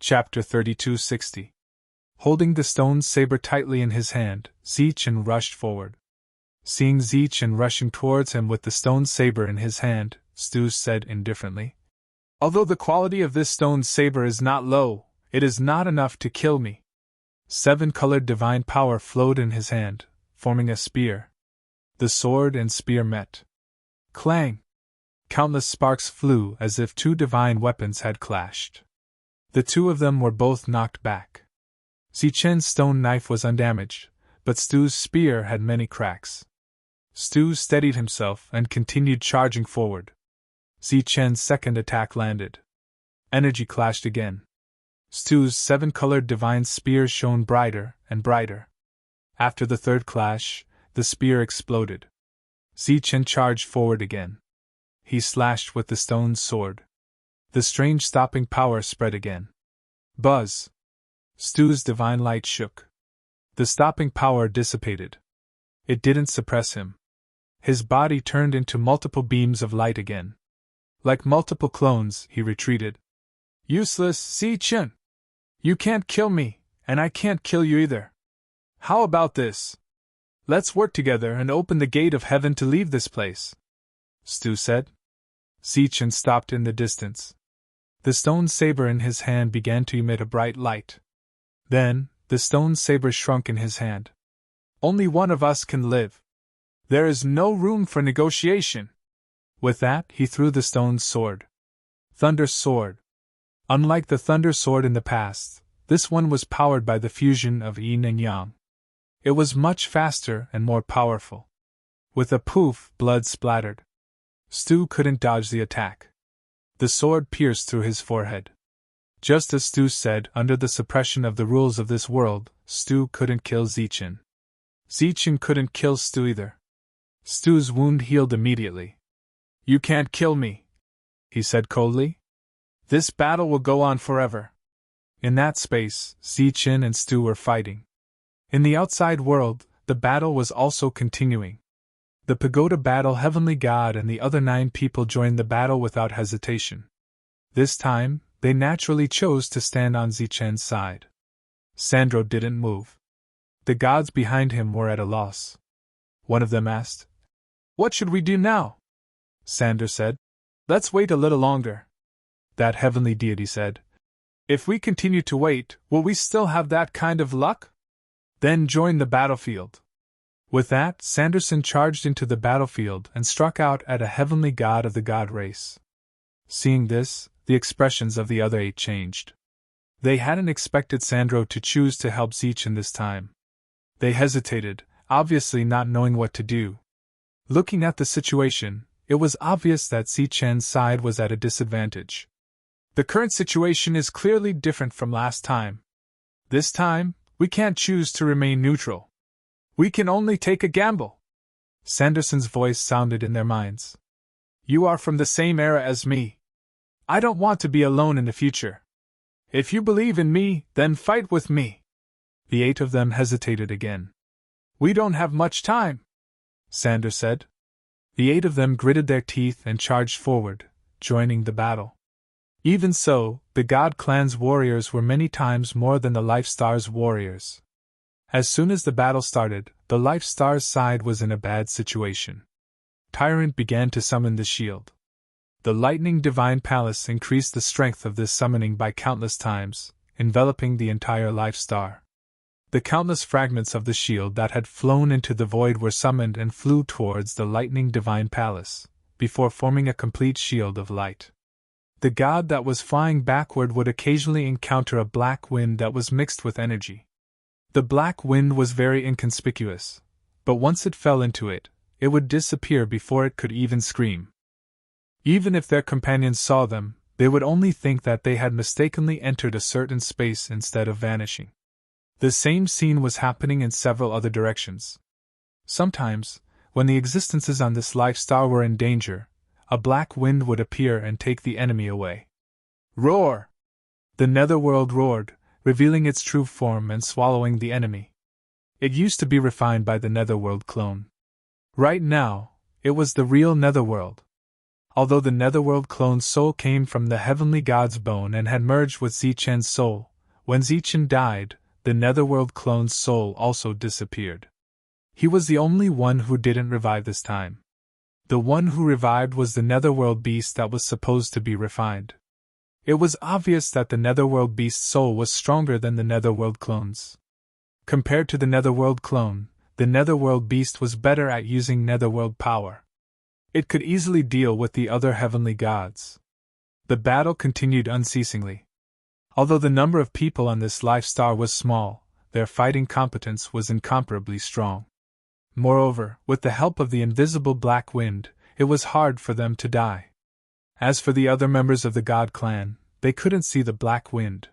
Chapter 3260. Holding the stone saber tightly in his hand, Zichen rushed forward. Seeing Zichen rushing towards him with the stone saber in his hand, Stu said indifferently, "Although the quality of this stone saber is not low, it is not enough to kill me." 7-colored divine power flowed in his hand, forming a spear. The sword and spear met. Clang! Countless sparks flew as if two divine weapons had clashed. The two of them were both knocked back. Zichen's stone knife was undamaged, but Stu's spear had many cracks. Stu steadied himself and continued charging forward. Zichen's second attack landed. Energy clashed again. Stu's 7-colored divine spear shone brighter and brighter. After the third clash, the spear exploded. Zichen charged forward again. He slashed with the stone sword. The strange stopping power spread again. Buzz! Stu's divine light shook. The stopping power dissipated. It didn't suppress him. His body turned into multiple beams of light again. Like multiple clones, he retreated. "Useless, Zichen! You can't kill me, and I can't kill you either. How about this? Let's work together and open the gate of heaven to leave this place," Stu said. Zichen stopped in the distance. The stone saber in his hand began to emit a bright light. Then, the stone saber shrunk in his hand. "Only one of us can live. There is no room for negotiation." With that, he threw the stone sword. Thunder Sword. Unlike the Thunder Sword in the past, this one was powered by the fusion of yin and yang. It was much faster and more powerful. With a poof, blood splattered. Stu couldn't dodge the attack. The sword pierced through his forehead. Just as Stu said, under the suppression of the rules of this world, Stu couldn't kill Zichen. Zichen couldn't kill Stu either. Stu's wound healed immediately. "You can't kill me," he said coldly. "This battle will go on forever." In that space, Zichen and Stu were fighting. In the outside world, the battle was also continuing. The pagoda battle Heavenly God and the other 9 people joined the battle without hesitation. This time, they naturally chose to stand on Zichen's side. Sandro didn't move. The gods behind him were at a loss. One of them asked, "What should we do now?" Sandro said, "Let's wait a little longer." That heavenly deity said, "If we continue to wait, will we still have that kind of luck? Then join the battlefield." With that, Sanderson charged into the battlefield and struck out at a heavenly god of the god race. Seeing this, the expressions of the other 8 changed. They hadn't expected Sandro to choose to help Zichen this time. They hesitated, obviously not knowing what to do. Looking at the situation, it was obvious that Zichen's side was at a disadvantage. "The current situation is clearly different from last time. This time, we can't choose to remain neutral. We can only take a gamble." Sanderson's voice sounded in their minds. "You are from the same era as me. I don't want to be alone in the future. If you believe in me, then fight with me." The 8 of them hesitated again. "We don't have much time," Sanders said. The 8 of them gritted their teeth and charged forward, joining the battle. Even so, the God Clan's warriors were many times more than the Life Star's warriors. As soon as the battle started, the Life Star's side was in a bad situation. Tyrant began to summon the shield. The Lightning Divine Palace increased the strength of this summoning by countless times, enveloping the entire Life Star. The countless fragments of the shield that had flown into the void were summoned and flew towards the Lightning Divine Palace, before forming a complete shield of light. The god that was flying backward would occasionally encounter a black wind that was mixed with energy. The black wind was very inconspicuous, but once it fell into it, it would disappear before it could even scream. Even if their companions saw them, they would only think that they had mistakenly entered a certain space instead of vanishing. The same scene was happening in several other directions. Sometimes, when the existences on this life star were in danger, a black wind would appear and take the enemy away. Roar! The netherworld roared, revealing its true form and swallowing the enemy. It used to be refined by the netherworld clone. Right now, it was the real netherworld. Although the netherworld clone's soul came from the heavenly god's bone and had merged with Zichen's soul, when Zichen died, the netherworld clone's soul also disappeared. He was the only one who didn't revive this time. The one who revived was the netherworld beast that was supposed to be refined. It was obvious that the netherworld beast's soul was stronger than the netherworld clone's. Compared to the netherworld clone, the netherworld beast was better at using netherworld power. It could easily deal with the other heavenly gods. The battle continued unceasingly. Although the number of people on this life star was small, their fighting competence was incomparably strong. Moreover, with the help of the invisible black wind, it was hard for them to die. As for the other members of the god clan, they couldn't see the black wind.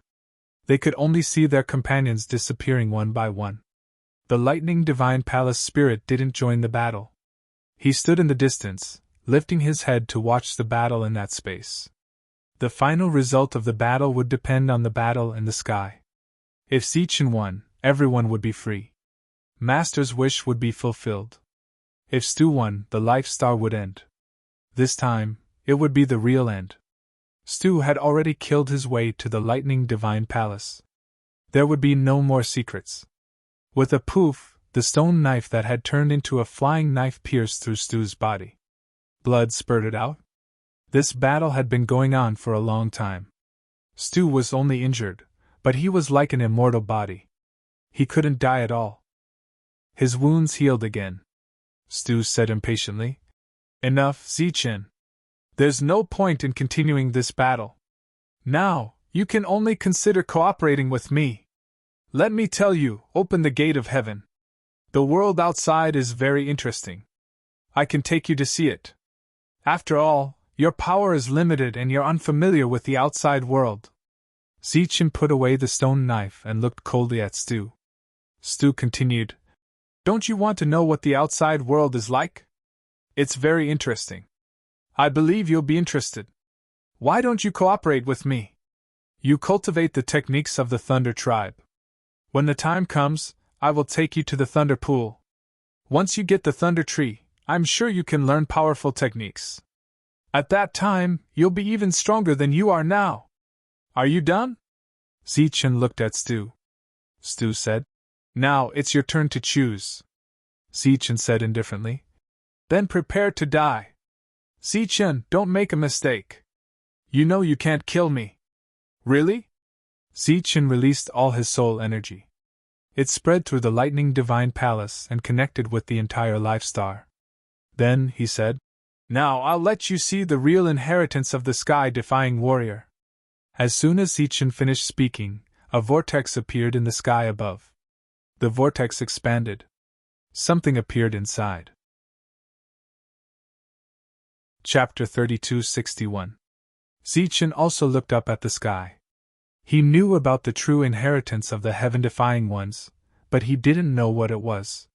They could only see their companions disappearing one by one. The lightning divine palace spirit didn't join the battle. He stood in the distance, lifting his head to watch the battle in that space. The final result of the battle would depend on the battle in the sky. If Zichen won, everyone would be free. Master's wish would be fulfilled. If Stu won, the life star would end. This time, it would be the real end. Stu had already killed his way to the lightning divine palace. There would be no more secrets. With a poof, the stone knife that had turned into a flying knife pierced through Stu's body. Blood spurted out. This battle had been going on for a long time. Stu was only injured, but he was like an immortal body. He couldn't die at all. His wounds healed again. Stu said impatiently. Enough, Zichen. There's no point in continuing this battle. Now, you can only consider cooperating with me. Let me tell you, open the gate of heaven. The world outside is very interesting. I can take you to see it. After all, your power is limited and you're unfamiliar with the outside world. Zichen put away the stone knife and looked coldly at Stu. Stu continued, Don't you want to know what the outside world is like? It's very interesting. I believe you'll be interested. Why don't you cooperate with me? You cultivate the techniques of the Thunder tribe. When the time comes, I will take you to the Thunder Pool. Once you get the Thunder Tree, I'm sure you can learn powerful techniques. At that time, you'll be even stronger than you are now. Are you done? Zichen looked at Stu. Stu said, Now it's your turn to choose. Zichen said indifferently, Then prepare to die. Zichen, don't make a mistake. You know you can't kill me. Really? Zichen released all his soul energy. It spread through the lightning divine palace and connected with the entire life star. Then, he said, Now I'll let you see the real inheritance of the sky-defying warrior. As soon as Zichen finished speaking, a vortex appeared in the sky above. The vortex expanded. Something appeared inside. Chapter 32:61. Zichen also looked up at the sky. He knew about the true inheritance of the heaven-defying ones, but he didn't know what it was.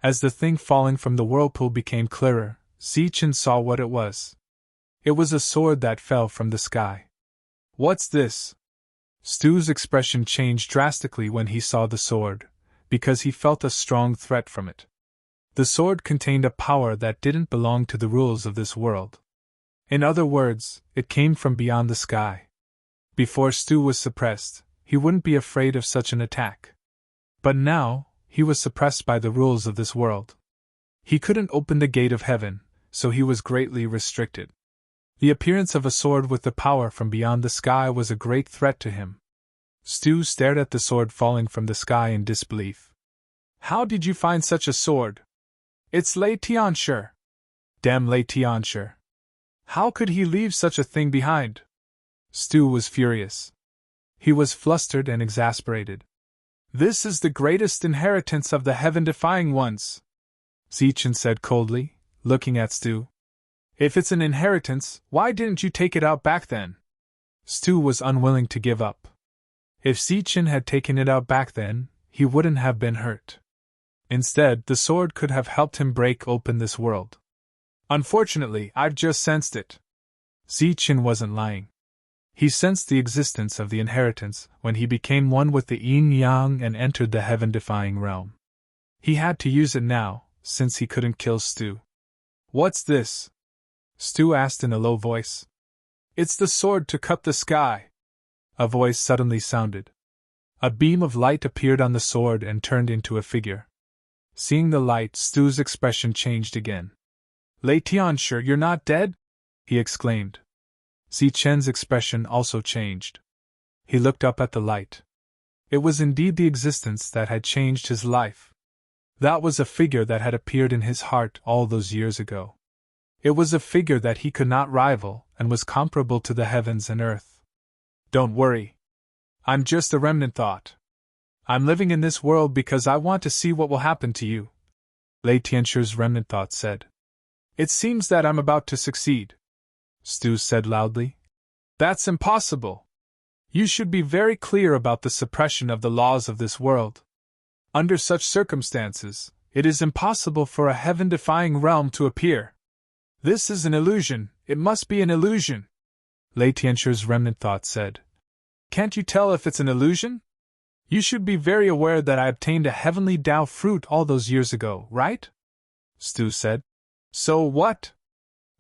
As the thing falling from the whirlpool became clearer, Zichen saw what it was. It was a sword that fell from the sky. What's this? Stu's expression changed drastically when he saw the sword, because he felt a strong threat from it. The sword contained a power that didn't belong to the rules of this world. In other words, it came from beyond the sky. Before Stu was suppressed, he wouldn't be afraid of such an attack. But now, he was suppressed by the rules of this world. He couldn't open the gate of heaven, so he was greatly restricted. The appearance of a sword with the power from beyond the sky was a great threat to him. Stu stared at the sword falling from the sky in disbelief. How did you find such a sword? It's Lei Tianshi. Damn Lei Tianshi. How could he leave such a thing behind? Stu was furious. He was flustered and exasperated. This is the greatest inheritance of the heaven-defying ones, Zichen said coldly, looking at Stu. If it's an inheritance, why didn't you take it out back then? Stu was unwilling to give up. If Zichen had taken it out back then, he wouldn't have been hurt. Instead, the sword could have helped him break open this world. Unfortunately, I've just sensed it. Zichen wasn't lying. He sensed the existence of the inheritance when he became one with the yin-yang and entered the heaven-defying realm. He had to use it now, since he couldn't kill Stu. What's this? Stu asked in a low voice. It's the sword to cut the sky. A voice suddenly sounded. A beam of light appeared on the sword and turned into a figure. Seeing the light, Stu's expression changed again. Lei Tianshi, you're not dead? He exclaimed. Zichen's expression also changed. He looked up at the light. It was indeed the existence that had changed his life. That was a figure that had appeared in his heart all those years ago. It was a figure that he could not rival and was comparable to the heavens and earth. Don't worry. I'm just a remnant thought. I'm living in this world because I want to see what will happen to you, Lei Tianshi's remnant thought said. It seems that I'm about to succeed, Stu said loudly. That's impossible. You should be very clear about the suppression of the laws of this world. Under such circumstances, it is impossible for a heaven-defying realm to appear. This is an illusion, it must be an illusion, Lei Tianshi's remnant thought said. Can't you tell if it's an illusion? You should be very aware that I obtained a heavenly Tao fruit all those years ago, right? Stu said. So what?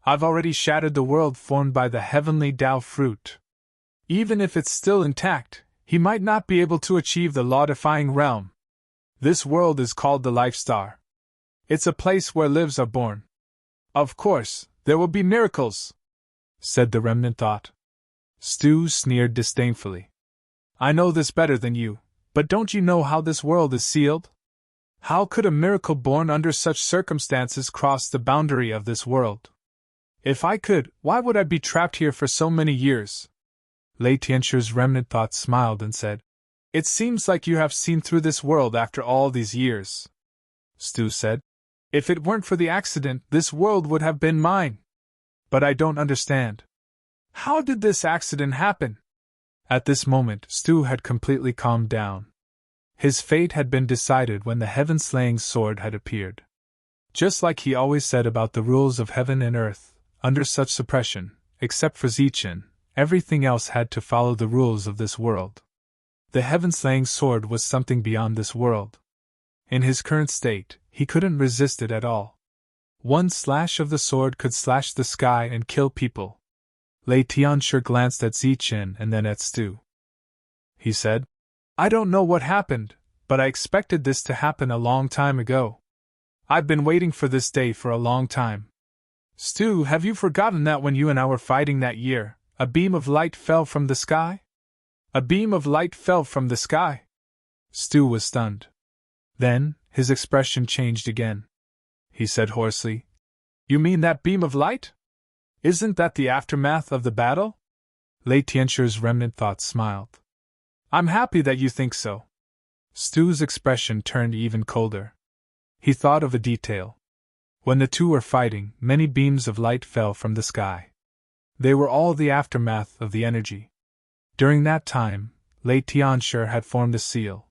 I've already shattered the world formed by the heavenly Tao fruit. Even if it's still intact, he might not be able to achieve the law-defying realm. This world is called the Life Star. It's a place where lives are born. Of course, there will be miracles, said the remnant thought. Stu sneered disdainfully. I know this better than you, but don't you know how this world is sealed? How could a miracle born under such circumstances cross the boundary of this world? If I could, why would I be trapped here for so many years? Lei Tianshi's remnant thought smiled and said, It seems like you have seen through this world after all these years. Stu said, If it weren't for the accident, this world would have been mine. But I don't understand. How did this accident happen? At this moment, Stu had completely calmed down. His fate had been decided when the heaven-slaying sword had appeared. Just like he always said about the rules of heaven and earth, under such suppression, except for Zichen, everything else had to follow the rules of this world. The heaven-slaying sword was something beyond this world. In his current state, he couldn't resist it at all. One slash of the sword could slash the sky and kill people. Lei Tianshi glanced at Zichen and then at Stu. He said, I don't know what happened, but I expected this to happen a long time ago. I've been waiting for this day for a long time. Stu, have you forgotten that when you and I were fighting that year, a beam of light fell from the sky? A beam of light fell from the sky. Stu was stunned. Then, his expression changed again. He said hoarsely, You mean that beam of light? Isn't that the aftermath of the battle? Lei Tianshi's remnant thought smiled. I'm happy that you think so. Stu's expression turned even colder. He thought of a detail. When the two were fighting, many beams of light fell from the sky. They were all the aftermath of the energy. During that time, Lei Tianshi had formed a seal.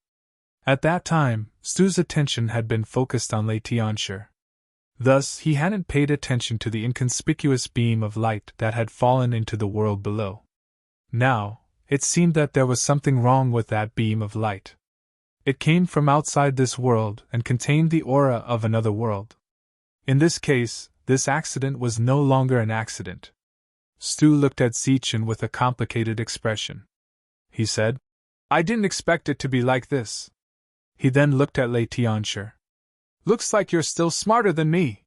At that time, Stu's attention had been focused on Lei Tianshi. Thus, he hadn't paid attention to the inconspicuous beam of light that had fallen into the world below. Now, it seemed that there was something wrong with that beam of light. It came from outside this world and contained the aura of another world. In this case, this accident was no longer an accident. Stu looked at Zichen with a complicated expression. He said, I didn't expect it to be like this. He then looked at Lei Tianshi. Looks like you're still smarter than me.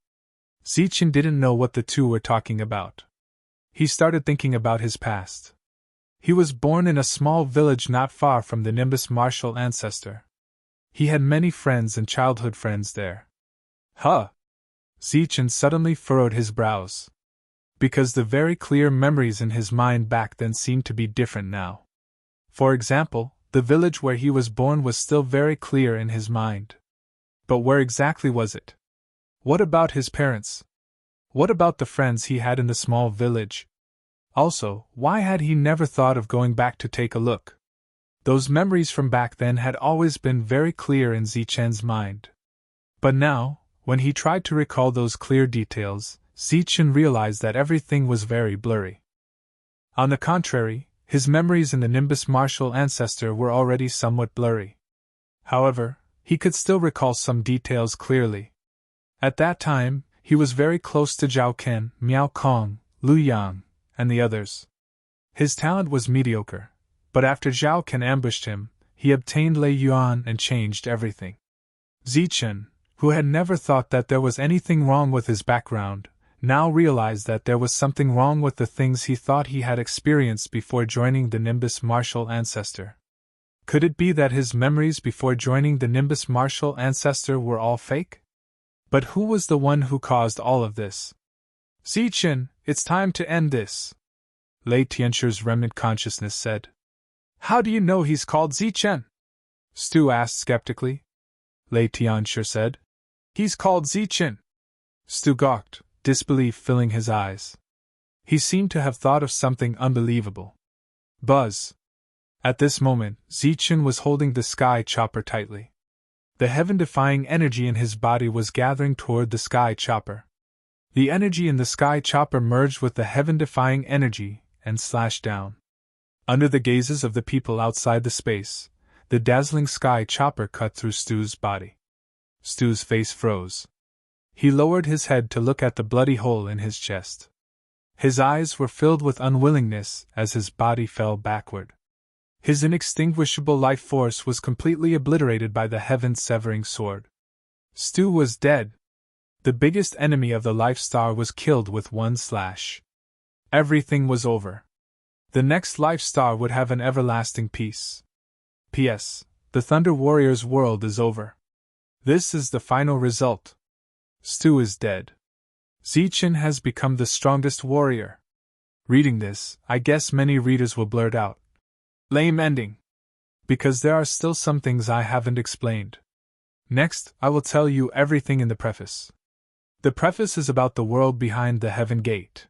Zichen didn't know what the two were talking about. He started thinking about his past. He was born in a small village not far from the Nimbus martial ancestor. He had many friends and childhood friends there. Huh! Zichen suddenly furrowed his brows. Because the very clear memories in his mind back then seemed to be different now. For example, the village where he was born was still very clear in his mind. But where exactly was it? What about his parents? What about the friends he had in the small village? Also, why had he never thought of going back to take a look? Those memories from back then had always been very clear in Zichen's mind. But now, when he tried to recall those clear details, Zichen realized that everything was very blurry. On the contrary, his memories in the Nimbus martial ancestor were already somewhat blurry. However, he could still recall some details clearly. At that time, he was very close to Zhao Ken, Miao Kong, Lu Yang, and the others. His talent was mediocre, but after Zhao Ken ambushed him, he obtained Lei Yuan and changed everything. Zichen, who had never thought that there was anything wrong with his background, now realized that there was something wrong with the things he thought he had experienced before joining the Nimbus Martial Ancestor. Could it be that his memories before joining the Nimbus Martial Ancestor were all fake? But who was the one who caused all of this? Zichen, it's time to end this, Lei Tianchu's remnant consciousness said. How do you know he's called Zichen? Stu asked skeptically. Lei Tianchu said. He's called Zichen. Stu gawked, disbelief filling his eyes. He seemed to have thought of something unbelievable. Buzz. At this moment, Zichen was holding the sky chopper tightly. The heaven-defying energy in his body was gathering toward the sky chopper. The energy in the sky chopper merged with the heaven-defying energy and slashed down. Under the gazes of the people outside the space, the dazzling sky chopper cut through Stu's body. Stu's face froze. He lowered his head to look at the bloody hole in his chest. His eyes were filled with unwillingness as his body fell backward. His inextinguishable life force was completely obliterated by the heaven-severing sword. Stu was dead. The biggest enemy of the Life Star was killed with one slash. Everything was over. The next Life Star would have an everlasting peace. P.S. The Thunder Warrior's world is over. This is the final result. Stu is dead. Zichen has become the strongest warrior. Reading this, I guess many readers will blurt out, lame ending. Because there are still some things I haven't explained. Next, I will tell you everything in the preface. The preface is about the world behind the Heaven Gate.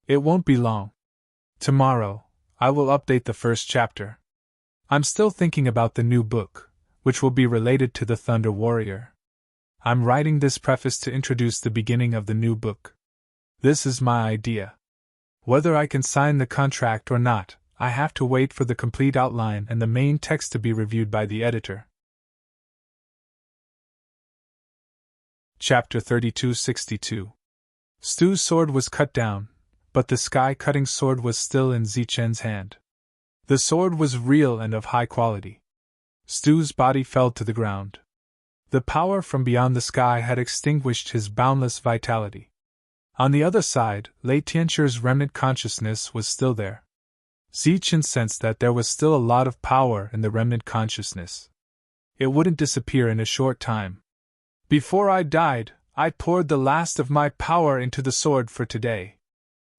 It won't be long. Tomorrow, I will update the first chapter. I'm still thinking about the new book, which will be related to the Thunder Warrior. I'm writing this preface to introduce the beginning of the new book. This is my idea. Whether I can sign the contract or not, I have to wait for the complete outline and the main text to be reviewed by the editor. Chapter 3262. Stu's sword was cut down, but the sky-cutting sword was still in Zichen's hand. The sword was real and of high quality. Stu's body fell to the ground. The power from beyond the sky had extinguished his boundless vitality. On the other side, Lei Tianchu's remnant consciousness was still there. Zichen sensed that there was still a lot of power in the remnant consciousness. It wouldn't disappear in a short time. Before I died, I poured the last of my power into the sword for today.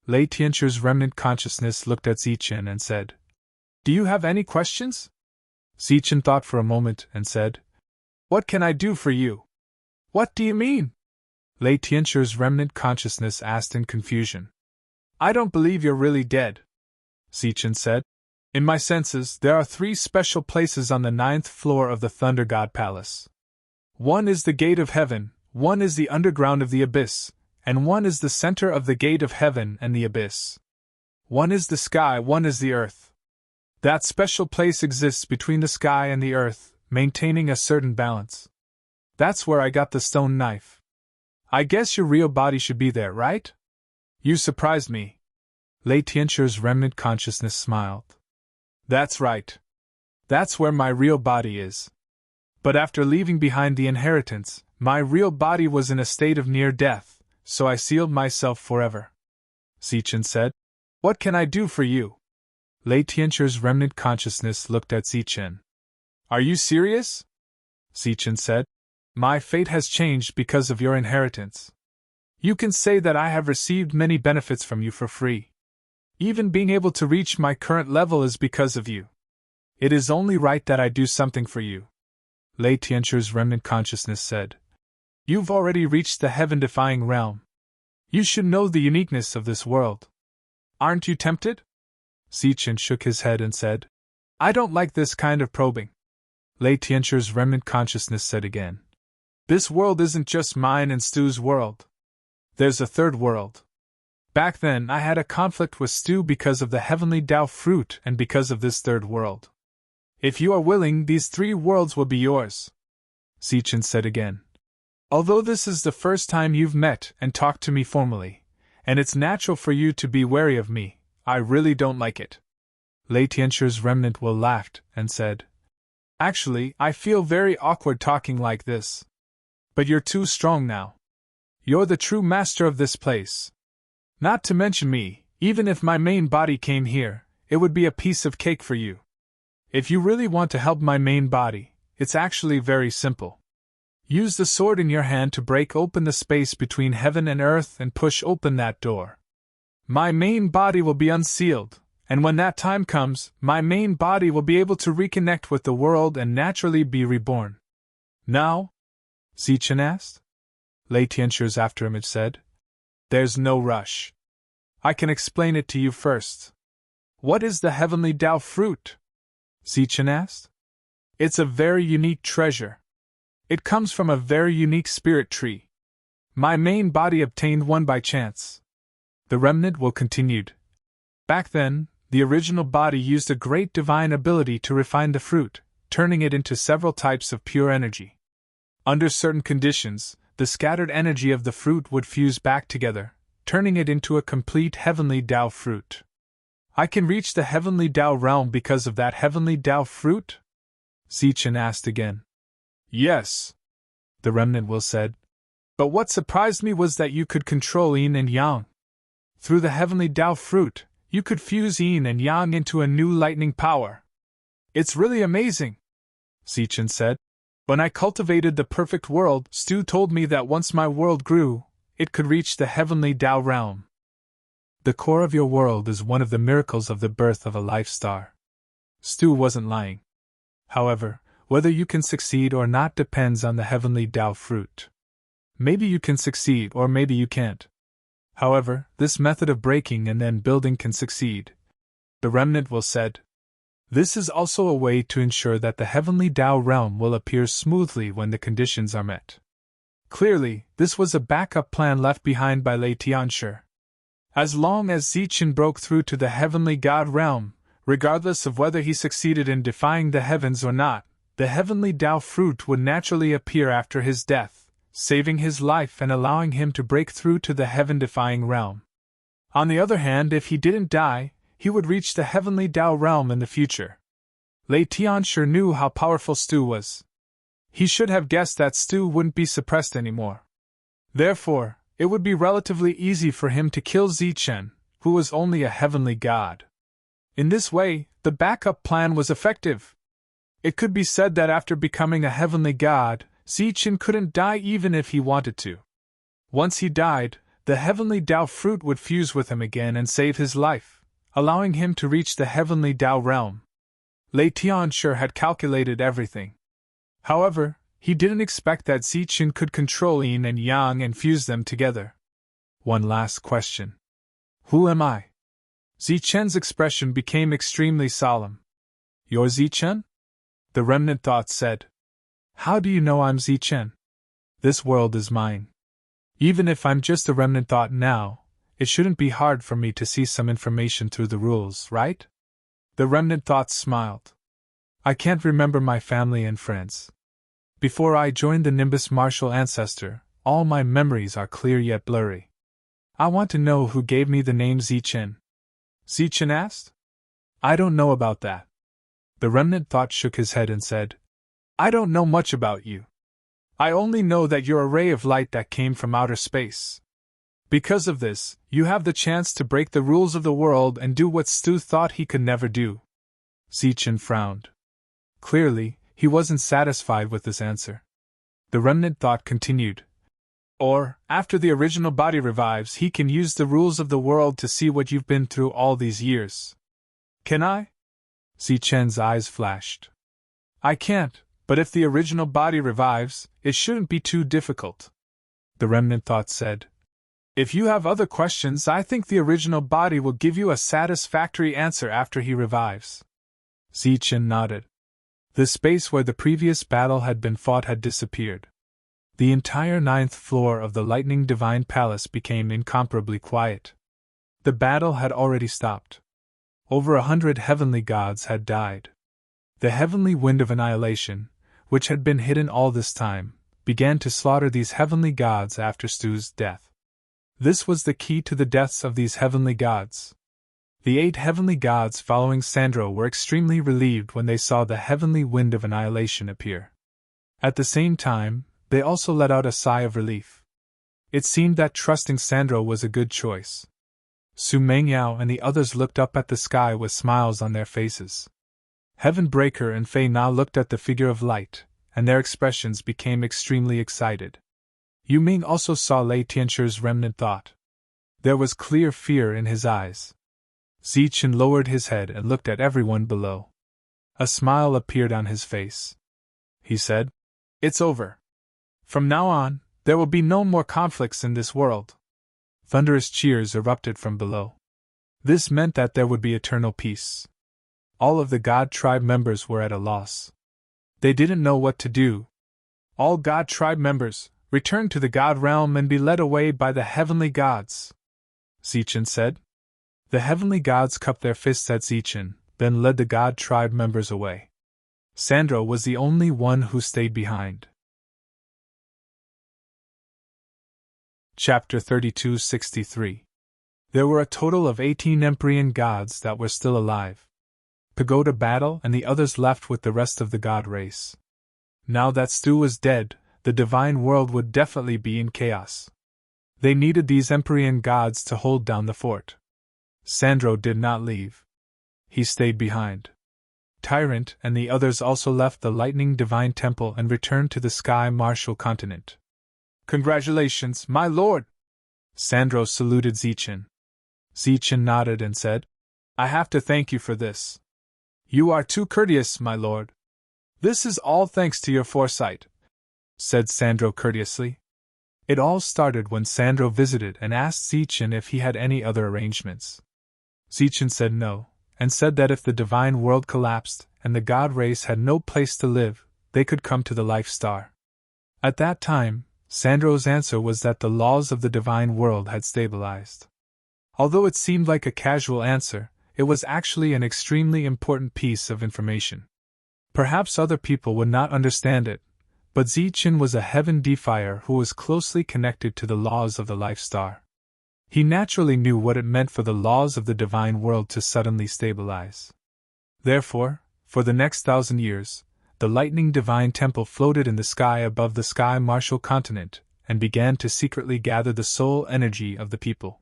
Lei Tianchu's remnant consciousness looked at Zichen and said, Do you have any questions? Zichen thought for a moment and said, What can I do for you? What do you mean? Lei Tianchu's remnant consciousness asked in confusion. I don't believe you're really dead, Zichen said. In my senses, there are 3 special places on the 9th floor of the Thunder God Palace. One is the Gate of Heaven, one is the underground of the Abyss, and one is the center of the Gate of Heaven and the Abyss. One is the sky, one is the earth. That special place exists between the sky and the earth, maintaining a certain balance. That's where I got the stone knife. I guess your real body should be there, right? You surprised me. Lei Tianchu's remnant consciousness smiled. That's right. That's where my real body is. But after leaving behind the inheritance, my real body was in a state of near death, so I sealed myself forever. Zichen said. What can I do for you? Lei Tianchu's remnant consciousness looked at Zichen. Are you serious? Zichen said. My fate has changed because of your inheritance. You can say that I have received many benefits from you for free. Even being able to reach my current level is because of you. It is only right that I do something for you. Lei Tianchu's remnant consciousness said. You've already reached the heaven-defying realm. You should know the uniqueness of this world. Aren't you tempted? Zichen shook his head and said. I don't like this kind of probing. Lei Tianchu's remnant consciousness said again. This world isn't just mine and Stu's world. There's a third world. Back then I had a conflict with Stu because of the heavenly Tao fruit and because of this third world. If you are willing, these 3 worlds will be yours. Zichen said again. Although this is the first time you've met and talked to me formally, and it's natural for you to be wary of me, I really don't like it. Lei Tianchu's remnant will laughed and said, Actually, I feel very awkward talking like this. But you're too strong now. You're the true master of this place. Not to mention me, even if my main body came here, it would be a piece of cake for you. If you really want to help my main body, it's actually very simple. Use the sword in your hand to break open the space between heaven and earth and push open that door. My main body will be unsealed, and when that time comes, my main body will be able to reconnect with the world and naturally be reborn. Now? Zichen asked. Lei Tianchu's afterimage said. There's no rush. I can explain it to you first. What is the heavenly Tao fruit? Zichen asked. It's a very unique treasure. It comes from a very unique spirit tree. My main body obtained one by chance. The remnant will continued. Back then, the original body used a great divine ability to refine the fruit, turning it into several types of pure energy. Under certain conditions, the scattered energy of the fruit would fuse back together, turning it into a complete heavenly Tao fruit. I can reach the heavenly Tao realm because of that heavenly Tao fruit? Zichen asked again. Yes, the remnant will said. But what surprised me was that you could control yin and yang. Through the heavenly Tao fruit, you could fuse yin and yang into a new lightning power. It's really amazing, Zichen said. When I cultivated the perfect world, Stu told me that once my world grew, it could reach the heavenly Tao realm. The core of your world is one of the miracles of the birth of a life star. Stu wasn't lying. However, whether you can succeed or not depends on the heavenly Tao fruit. Maybe you can succeed or maybe you can't. However, this method of breaking and then building can succeed. The remnant will said. This is also a way to ensure that the heavenly Tao realm will appear smoothly when the conditions are met. Clearly, this was a backup plan left behind by Lei Tianchu. As long as Zichen broke through to the heavenly God realm, regardless of whether he succeeded in defying the heavens or not, the heavenly Tao fruit would naturally appear after his death, saving his life and allowing him to break through to the heaven-defying realm. On the other hand, if he didn't die, he would reach the heavenly Tao realm in the future. Lei Tianchu knew how powerful Stu was. He should have guessed that Stu wouldn't be suppressed anymore. Therefore, it would be relatively easy for him to kill Zichen, who was only a heavenly god. In this way, the backup plan was effective. It could be said that after becoming a heavenly god, Zichen couldn't die even if he wanted to. Once he died, the heavenly Tao fruit would fuse with him again and save his life, allowing him to reach the heavenly Tao realm. Lei Tianchu had calculated everything. However, he didn't expect that Zichen could control yin and yang and fuse them together. One last question. Who am I? Zichen's expression became extremely solemn. You're Zichen? The remnant thought said. How do you know I'm Zichen? This world is mine. Even if I'm just a remnant thought now, it shouldn't be hard for me to see some information through the rules, right? The remnant thought smiled. I can't remember my family and friends. Before I joined the Nimbus Martial Ancestor, all my memories are clear yet blurry. I want to know who gave me the name Zichen. Zichen asked. I don't know about that. The remnant thought shook his head and said, I don't know much about you. I only know that you're a ray of light that came from outer space. Because of this, you have the chance to break the rules of the world and do what Stu thought he could never do. Zichen frowned. Clearly, he wasn't satisfied with this answer. The remnant thought continued. Or, after the original body revives, he can use the rules of the world to see what you've been through all these years. Can I? Zichen's eyes flashed. I can't, but if the original body revives, it shouldn't be too difficult. The remnant thought said. If you have other questions, I think the original body will give you a satisfactory answer after he revives. Zichen nodded. The space where the previous battle had been fought had disappeared. The entire 9th floor of the Lightning Divine Palace became incomparably quiet. The battle had already stopped. Over 100 heavenly gods had died. The heavenly wind of annihilation, which had been hidden all this time, began to slaughter these heavenly gods after Stu's death. This was the key to the deaths of these heavenly gods. The 8 heavenly gods following Sandro were extremely relieved when they saw the heavenly wind of annihilation appear. At the same time, they also let out a sigh of relief. It seemed that trusting Sandro was a good choice. Su Mengyao and the others looked up at the sky with smiles on their faces. Heaven Breaker and Fei Na looked at the figure of light, and their expressions became extremely excited. Yu Ming also saw Lei Tianchu's remnant thought. There was clear fear in his eyes. Zichen lowered his head and looked at everyone below. A smile appeared on his face. He said, "It's over. From now on, there will be no more conflicts in this world." Thunderous cheers erupted from below. This meant that there would be eternal peace. All of the God Tribe members were at a loss. They didn't know what to do. "All God Tribe members, return to the God realm and be led away by the heavenly gods," Zichen said. The heavenly gods cupped their fists at Zichen, then led the God Tribe members away. Sandro was the only one who stayed behind. Chapter 32-63. There were a total of 18 Empyrean gods that were still alive. Pagoda battled and the others left with the rest of the god race. Now that Stu was dead, the divine world would definitely be in chaos. They needed these Empyrean gods to hold down the fort. Sandro did not leave. He stayed behind. Tyrant and the others also left the Lightning Divine Temple and returned to the Sky Martial Continent. "Congratulations, my lord!" Sandro saluted Zichen. Zichen nodded and said, "I have to thank you for this. You are too courteous, my lord." "This is all thanks to your foresight," said Sandro courteously. It all started when Sandro visited and asked Zichen if he had any other arrangements. Zichen said no, and said that if the divine world collapsed and the god race had no place to live, they could come to the Life Star. At that time, Sandro's answer was that the laws of the divine world had stabilized. Although it seemed like a casual answer, it was actually an extremely important piece of information. Perhaps other people would not understand it, but Zichen was a heaven defier who was closely connected to the laws of the Life Star. He naturally knew what it meant for the laws of the divine world to suddenly stabilize. Therefore, for the next 1,000 years, the Lightning Divine Temple floated in the sky above the Sky Martial Continent, and began to secretly gather the soul energy of the people.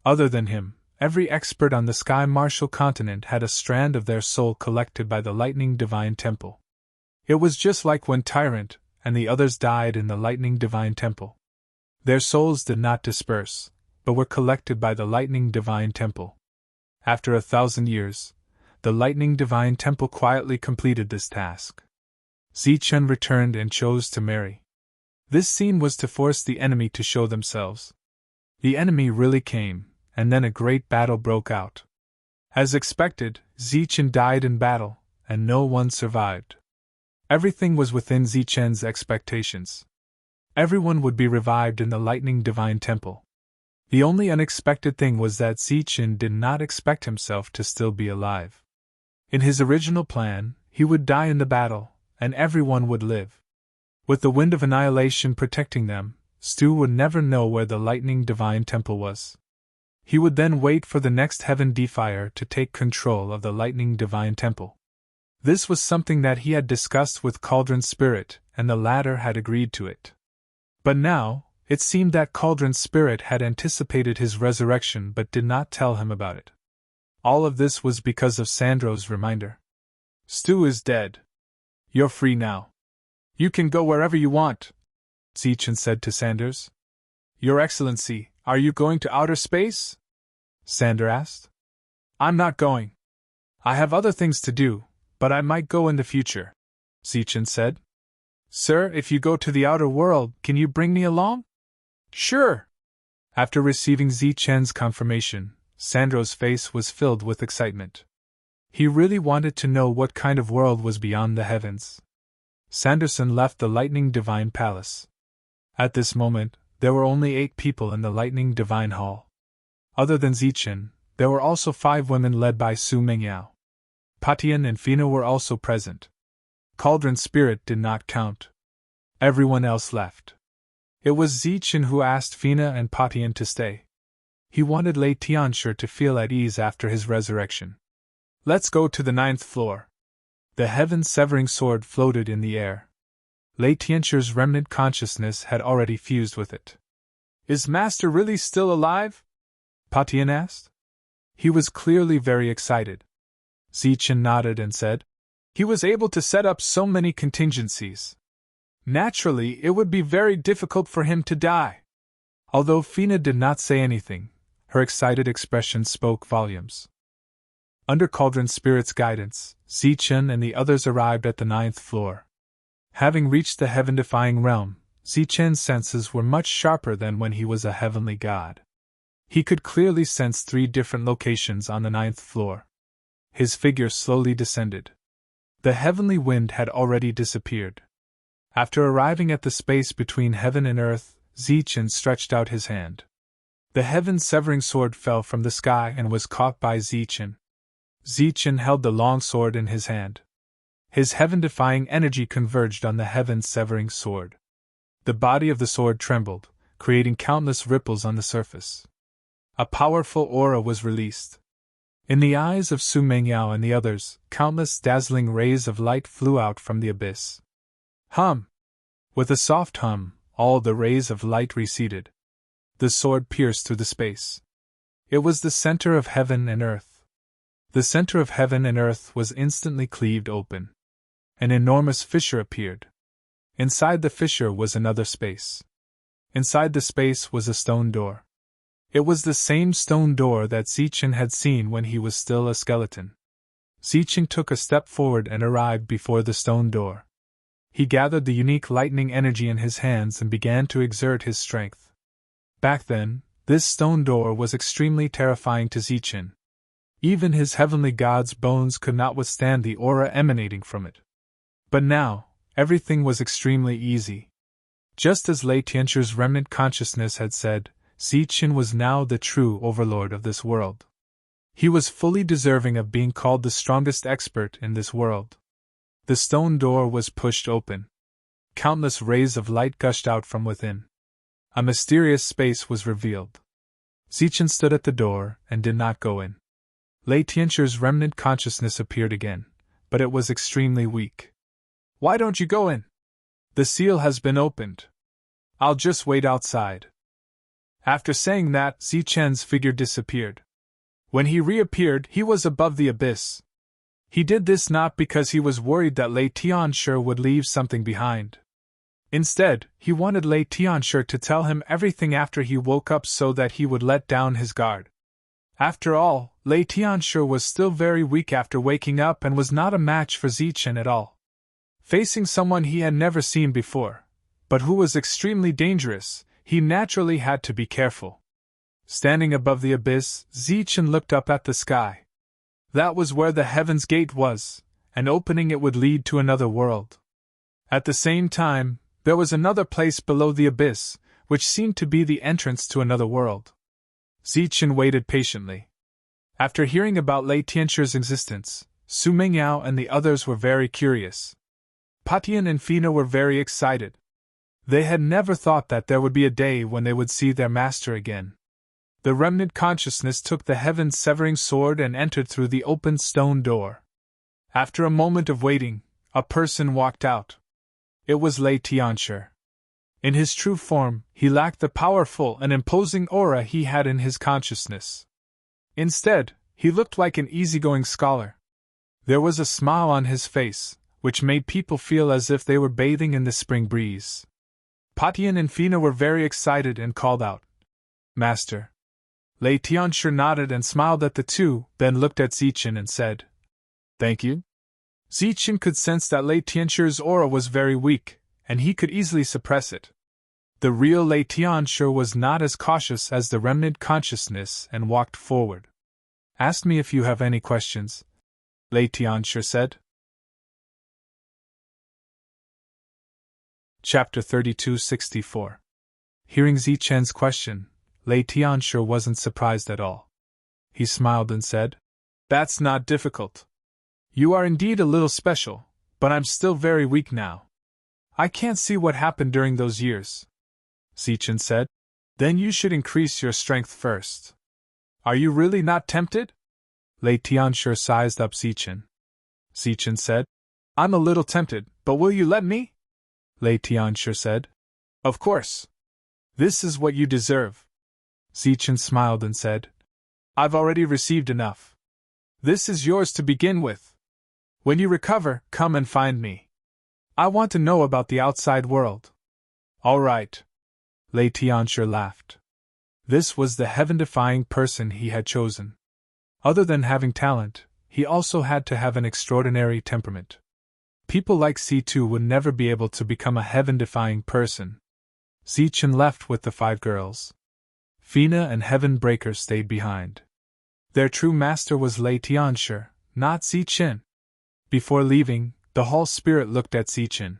Other than him, every expert on the Sky Martial Continent had a strand of their soul collected by the Lightning Divine Temple. It was just like when Tyrant and the others died in the Lightning Divine Temple. Their souls did not disperse, but were collected by the Lightning Divine Temple. After 1,000 years, the Lightning Divine Temple quietly completed this task. Zichen returned and chose to marry. This scene was to force the enemy to show themselves. The enemy really came, and then a great battle broke out. As expected, Zichen died in battle, and no one survived. Everything was within Zichen's expectations. Everyone would be revived in the Lightning Divine Temple. The only unexpected thing was that Zichen did not expect himself to still be alive. In his original plan, he would die in the battle, and everyone would live. With the wind of annihilation protecting them, Stu would never know where the Lightning Divine Temple was. He would then wait for the next heaven defier to take control of the Lightning Divine Temple. This was something that he had discussed with Cauldron's spirit, and the latter had agreed to it. But now, it seemed that Cauldron's spirit had anticipated his resurrection but did not tell him about it. All of this was because of Sandro's reminder. "Stu is dead. You're free now. You can go wherever you want," Zichen said to Sanders. "Your Excellency, are you going to outer space?" Sander asked. "I'm not going. I have other things to do, but I might go in the future," Zichen said. "Sir, if you go to the outer world, can you bring me along?" "Sure." After receiving Zichen's confirmation, Sandro's face was filled with excitement. He really wanted to know what kind of world was beyond the heavens. Sanderson left the Lightning Divine Palace. At this moment, there were only 8 people in the Lightning Divine Hall. Other than Zichen, there were also 5 women led by Su Mengyao. Patian and Fina were also present. Cauldron's spirit did not count. Everyone else left. It was Zichen who asked Fina and Patian to stay. He wanted Lei Tianxue to feel at ease after his resurrection. Let's go to the 9th floor. The heaven-severing sword floated in the air. Lei Tianxue's remnant consciousness had already fused with it. Is Master really still alive? Patian asked. He was clearly very excited. Zichen nodded and said, he was able to set up so many contingencies. Naturally, it would be very difficult for him to die. Although Fina did not say anything, her excited expression spoke volumes. Under Cauldron Spirit's guidance, Zichen and the others arrived at the 9th floor. Having reached the heaven-defying realm, Zichen's senses were much sharper than when he was a heavenly god. He could clearly sense 3 different locations on the 9th floor. His figure slowly descended. The heavenly wind had already disappeared. After arriving at the space between heaven and earth, Zichen stretched out his hand. The heaven-severing sword fell from the sky and was caught by Zichen. Zichen held the long sword in his hand. His heaven-defying energy converged on the heaven-severing sword. The body of the sword trembled, creating countless ripples on the surface. A powerful aura was released. In the eyes of Su Mengyao and the others, countless dazzling rays of light flew out from the abyss. Hum! With a soft hum, all the rays of light receded. The sword pierced through the space. It was the center of heaven and earth. The center of heaven and earth was instantly cleaved open. An enormous fissure appeared. Inside the fissure was another space. Inside the space was a stone door. It was the same stone door that Zichen had seen when he was still a skeleton. Zichen took a step forward and arrived before the stone door. He gathered the unique lightning energy in his hands and began to exert his strength. Back then, this stone door was extremely terrifying to Zichen. Even his heavenly god's bones could not withstand the aura emanating from it. But now, everything was extremely easy. Just as Lei Tianxue's remnant consciousness had said, Zichen was now the true overlord of this world. He was fully deserving of being called the strongest expert in this world. The stone door was pushed open. Countless rays of light gushed out from within. A mysterious space was revealed. Zichen stood at the door and did not go in. Lei Tianxue's remnant consciousness appeared again, but it was extremely weak. Why don't you go in? The seal has been opened. I'll just wait outside. After saying that, Zichen's figure disappeared. When he reappeared, he was above the abyss. He did this not because he was worried that Lei Tianxue would leave something behind. Instead, he wanted Lei Tianxue to tell him everything after he woke up so that he would let down his guard. After all, Lei Tianxue was still very weak after waking up and was not a match for Zichen at all. Facing someone he had never seen before, but who was extremely dangerous, he naturally had to be careful. Standing above the abyss, Zichen looked up at the sky. That was where the Heaven's Gate was, and opening it would lead to another world. At the same time, there was another place below the abyss, which seemed to be the entrance to another world. Zichen waited patiently. After hearing about Lei Tianxue's existence, Su Mengyao and the others were very curious. Patian and Fina were very excited. They had never thought that there would be a day when they would see their master again. The remnant consciousness took the heaven-severing sword and entered through the open stone door. After a moment of waiting, a person walked out. It was Lei Tianxue. In his true form, he lacked the powerful and imposing aura he had in his consciousness. Instead, he looked like an easygoing scholar. There was a smile on his face, which made people feel as if they were bathing in the spring breeze. Patian and Fina were very excited and called out, "Master." Lei Tianxue nodded and smiled at the two, then looked at Zichen and said, "Thank you." Zichen could sense that Lei Tianxue's aura was very weak, and he could easily suppress it. The real Lei Tianxue was not as cautious as the remnant consciousness and walked forward. "Ask me if you have any questions," Lei Tianxue said. Chapter 3264. Hearing Zichen's question, Lei Tianxue wasn't surprised at all. He smiled and said, "That's not difficult. You are indeed a little special, but I'm still very weak now. I can't see what happened during those years, Zichen said. Then you should increase your strength first. Are you really not tempted? Lei Tianshi sized up Zichen. Zichen said, I'm a little tempted, but will you let me? Lei Tianshi said, Of course. This is what you deserve. Zichen smiled and said, I've already received enough. This is yours to begin with. When you recover, come and find me. I want to know about the outside world. All right. Lei Tianshi laughed. This was the heaven-defying person he had chosen. Other than having talent, he also had to have an extraordinary temperament. People like C2 would never be able to become a heaven-defying person. Zichen left with the 5 girls. Fina and Heaven Breaker stayed behind. Their true master was Lei Tianshi, not Zichen. Before leaving, the Hall Spirit looked at Zichen.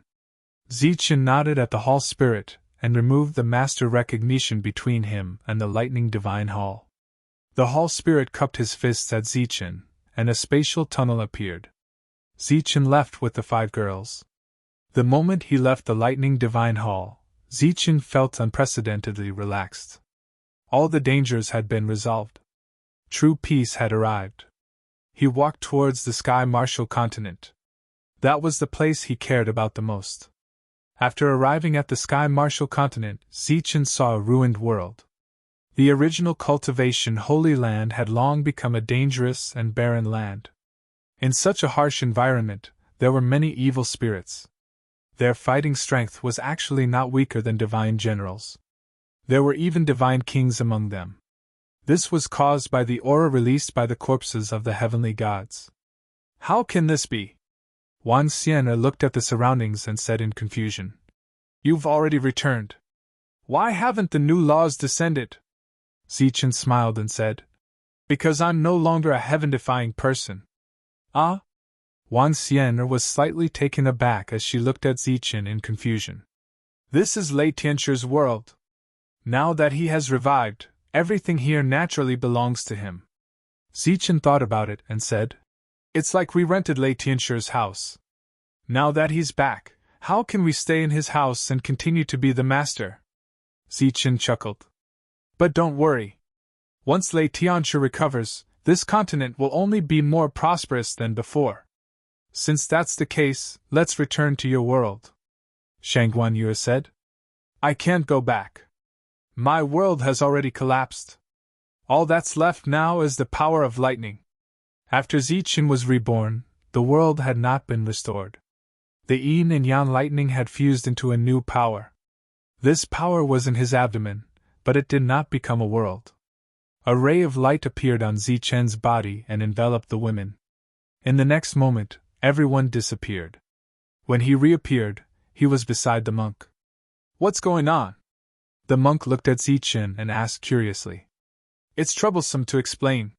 Zichen nodded at the Hall Spirit and removed the master recognition between him and the Lightning Divine Hall. The Hall Spirit cupped his fists at Zichen, and a spatial tunnel appeared. Zichen left with the 5 girls. The moment he left the Lightning Divine Hall, Zichen felt unprecedentedly relaxed. All the dangers had been resolved. True peace had arrived. He walked towards the Sky Martial Continent. That was the place he cared about the most. After arriving at the Sky Martial Continent, Zichen saw a ruined world. The original cultivation Holy Land had long become a dangerous and barren land. In such a harsh environment, there were many evil spirits. Their fighting strength was actually not weaker than divine generals. There were even divine kings among them. This was caused by the aura released by the corpses of the heavenly gods. How can this be? Wan Xian'er looked at the surroundings and said in confusion. You've already returned. Why haven't the new laws descended? Zichen smiled and said, Because I'm no longer a heaven-defying person. Ah? Wan Xian'er was slightly taken aback as she looked at Zichen in confusion. This is Lei Tianshi's world. Now that he has revived, everything here naturally belongs to him. Zichen thought about it and said, It's like we rented Lei Tianshi's house. Now that he's back, how can we stay in his house and continue to be the master? Zichen chuckled. But don't worry. Once Lei Tianshi recovers, this continent will only be more prosperous than before. Since that's the case, let's return to your world. Shang Guanyu said. I can't go back. My world has already collapsed. All that's left now is the power of lightning. After Zichen was reborn, the world had not been restored. The yin and yang lightning had fused into a new power. This power was in his abdomen, but it did not become a world. A ray of light appeared on Zichen's body and enveloped the women. In the next moment, everyone disappeared. When he reappeared, he was beside the monk. What's going on? The monk looked at Zichen and asked curiously. It's troublesome to explain.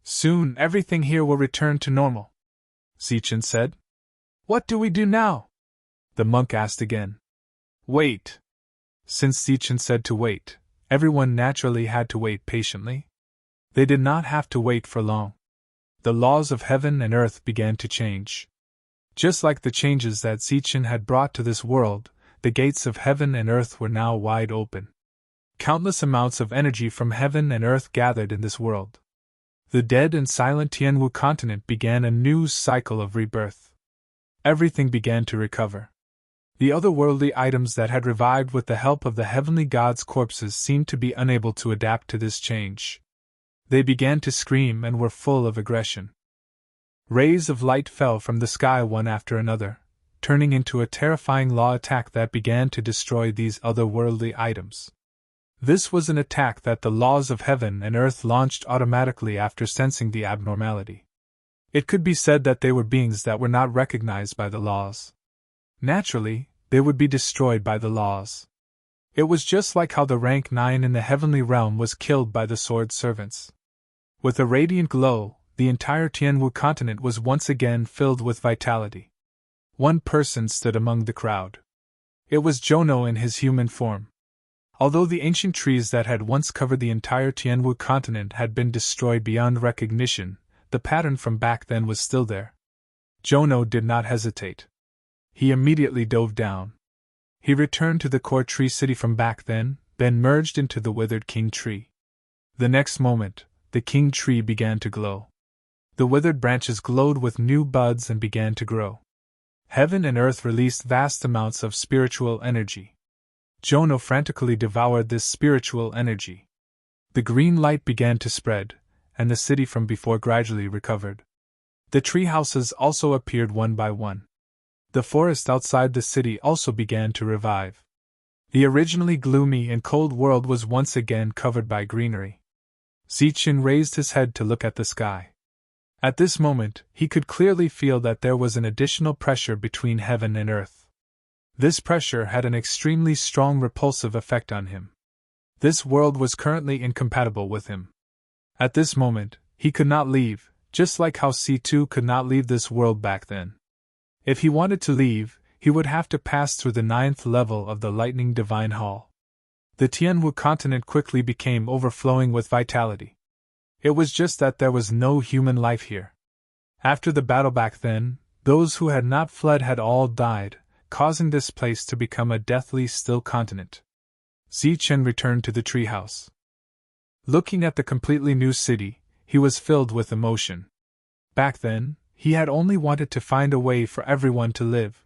Soon everything here will return to normal, Zichen said. What do we do now? The monk asked again. Wait. Since Zichen said to wait, everyone naturally had to wait patiently. They did not have to wait for long. The laws of heaven and earth began to change. Just like the changes that Zichen had brought to this world, the gates of heaven and earth were now wide open. Countless amounts of energy from heaven and earth gathered in this world. The dead and silent Tianwu continent began a new cycle of rebirth. Everything began to recover. The otherworldly items that had revived with the help of the heavenly gods' corpses seemed to be unable to adapt to this change. They began to scream and were full of aggression. Rays of light fell from the sky one after another, turning into a terrifying law attack that began to destroy these otherworldly items. This was an attack that the laws of heaven and earth launched automatically after sensing the abnormality. It could be said that they were beings that were not recognized by the laws. Naturally, they would be destroyed by the laws. It was just like how the rank 9 in the heavenly realm was killed by the sword servants. With a radiant glow, the entire Tianwu continent was once again filled with vitality. One person stood among the crowd. It was Jono in his human form. Although the ancient trees that had once covered the entire Tianwu continent had been destroyed beyond recognition, the pattern from back then was still there. Jono did not hesitate. He immediately dove down, He returned to the core tree city from back then merged into the withered king tree. The next moment, the king tree began to glow. The withered branches glowed with new buds and began to grow. Heaven and earth released vast amounts of spiritual energy. Jonah frantically devoured this spiritual energy. The green light began to spread, and the city from before gradually recovered. The tree houses also appeared one by one. The forest outside the city also began to revive. The originally gloomy and cold world was once again covered by greenery. Zichen raised his head to look at the sky. At this moment, he could clearly feel that there was an additional pressure between heaven and earth. This pressure had an extremely strong repulsive effect on him. This world was currently incompatible with him. At this moment, he could not leave, just like how C2 could not leave this world back then. If he wanted to leave, he would have to pass through the 9th level of the Lightning Divine Hall. The Tianwu continent quickly became overflowing with vitality. It was just that there was no human life here. After the battle back then, those who had not fled had all died, causing this place to become a deathly still continent. Zichen returned to the treehouse. Looking at the completely new city, he was filled with emotion. Back then, he had only wanted to find a way for everyone to live.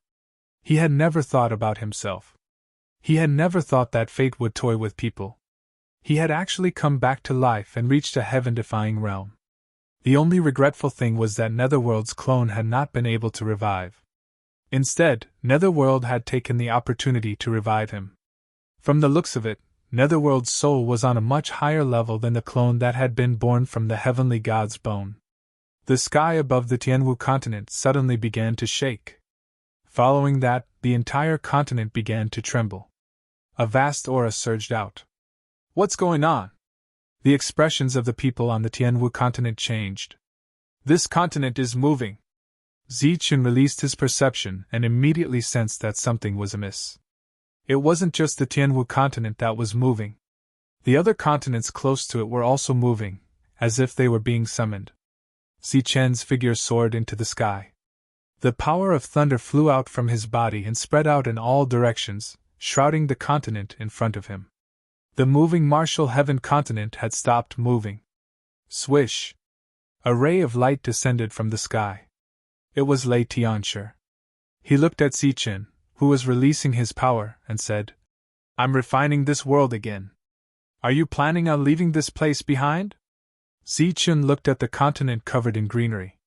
He had never thought about himself. He had never thought that fate would toy with people. He had actually come back to life and reached a heaven-defying realm. The only regretful thing was that Netherworld's clone had not been able to revive. Instead, Netherworld had taken the opportunity to revive him. From the looks of it, Netherworld's soul was on a much higher level than the clone that had been born from the heavenly god's bone. The sky above the Tianwu continent suddenly began to shake. Following that, the entire continent began to tremble. A vast aura surged out. What's going on? The expressions of the people on the Tianwu continent changed. This continent is moving. Zichen released his perception and immediately sensed that something was amiss. It wasn't just the Tianwu continent that was moving. The other continents close to it were also moving, as if they were being summoned. Zichen's figure soared into the sky. The power of thunder flew out from his body and spread out in all directions, shrouding the continent in front of him. The moving martial heaven continent had stopped moving. Swish! A ray of light descended from the sky. It was Lei Tianshi. He looked at Zichen, who was releasing his power, and said, "I'm refining this world again. Are you planning on leaving this place behind?" Zichen looked at the continent covered in greenery.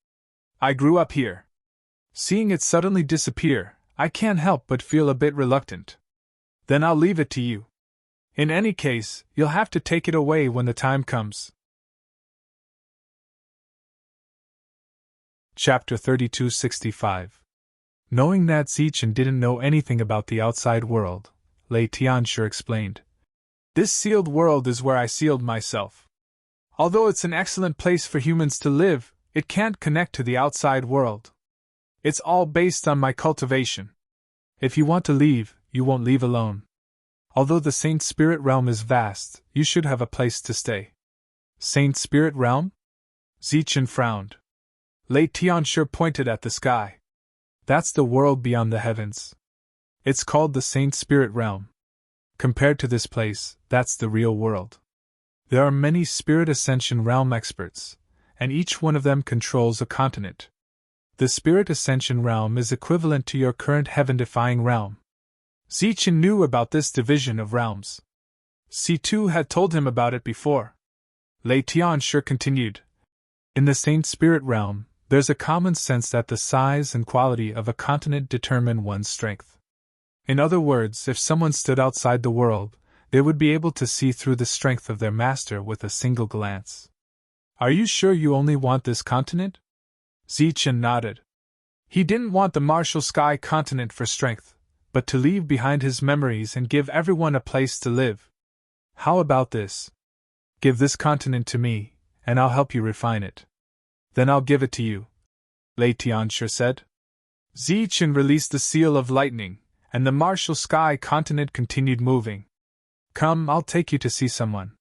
"I grew up here. Seeing it suddenly disappear, I can't help but feel a bit reluctant. Then I'll leave it to you. In any case, you'll have to take it away when the time comes." Chapter 3265. Knowing that Zichen didn't know anything about the outside world, Lei Tianshi explained. "This sealed world is where I sealed myself. Although it's an excellent place for humans to live, it can't connect to the outside world. It's all based on my cultivation. If you want to leave, you won't leave alone. Although the Saint Spirit Realm is vast, you should have a place to stay." Saint Spirit Realm? Zichen frowned. Lei Tianshi pointed at the sky. "That's the world beyond the heavens. It's called the Saint Spirit Realm. Compared to this place, that's the real world. There are many Spirit Ascension Realm experts, and each one of them controls a continent. The Spirit Ascension Realm is equivalent to your current heaven-defying realm." Zichen knew about this division of realms. C2 had told him about it before. Lei Tianshi continued. "In the Saint Spirit Realm, there's a common sense that the size and quality of a continent determine one's strength. In other words, if someone stood outside the world, they would be able to see through the strength of their master with a single glance. Are you sure you only want this continent?" Zichen nodded. He didn't want the Martial Sky continent for strength, but to leave behind his memories and give everyone a place to live. "How about this? Give this continent to me, and I'll help you refine it. Then I'll give it to you," Lei Tianshi said. Zichen released the seal of lightning, and the Martial Sky continent continued moving. "Come, I'll take you to see someone."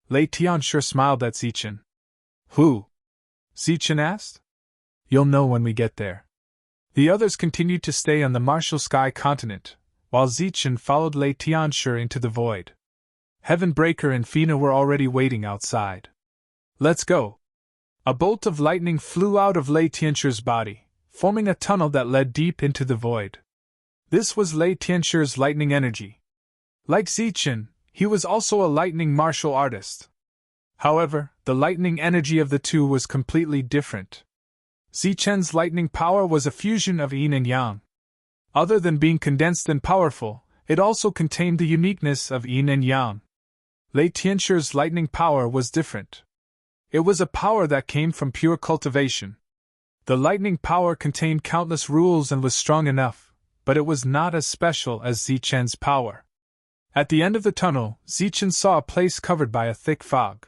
Lei Tianshi smiled at Zichen. "Who?" Zichen asked. "You'll know when we get there." The others continued to stay on the Martial Sky continent, while Zichen followed Lei Tianshi into the void. Heavenbreaker and Fina were already waiting outside. Let's go! A bolt of lightning flew out of Lei Tianshi's body, forming a tunnel that led deep into the void. This was Lei Tianshi's lightning energy. Like Zichen, he was also a lightning martial artist. However, the lightning energy of the two was completely different. Zichen's lightning power was a fusion of yin and yang. Other than being condensed and powerful, it also contained the uniqueness of yin and yang. Lei Tianshi's lightning power was different. It was a power that came from pure cultivation. The lightning power contained countless rules and was strong enough, but it was not as special as Zichen's power. At the end of the tunnel, Zichen saw a place covered by a thick fog.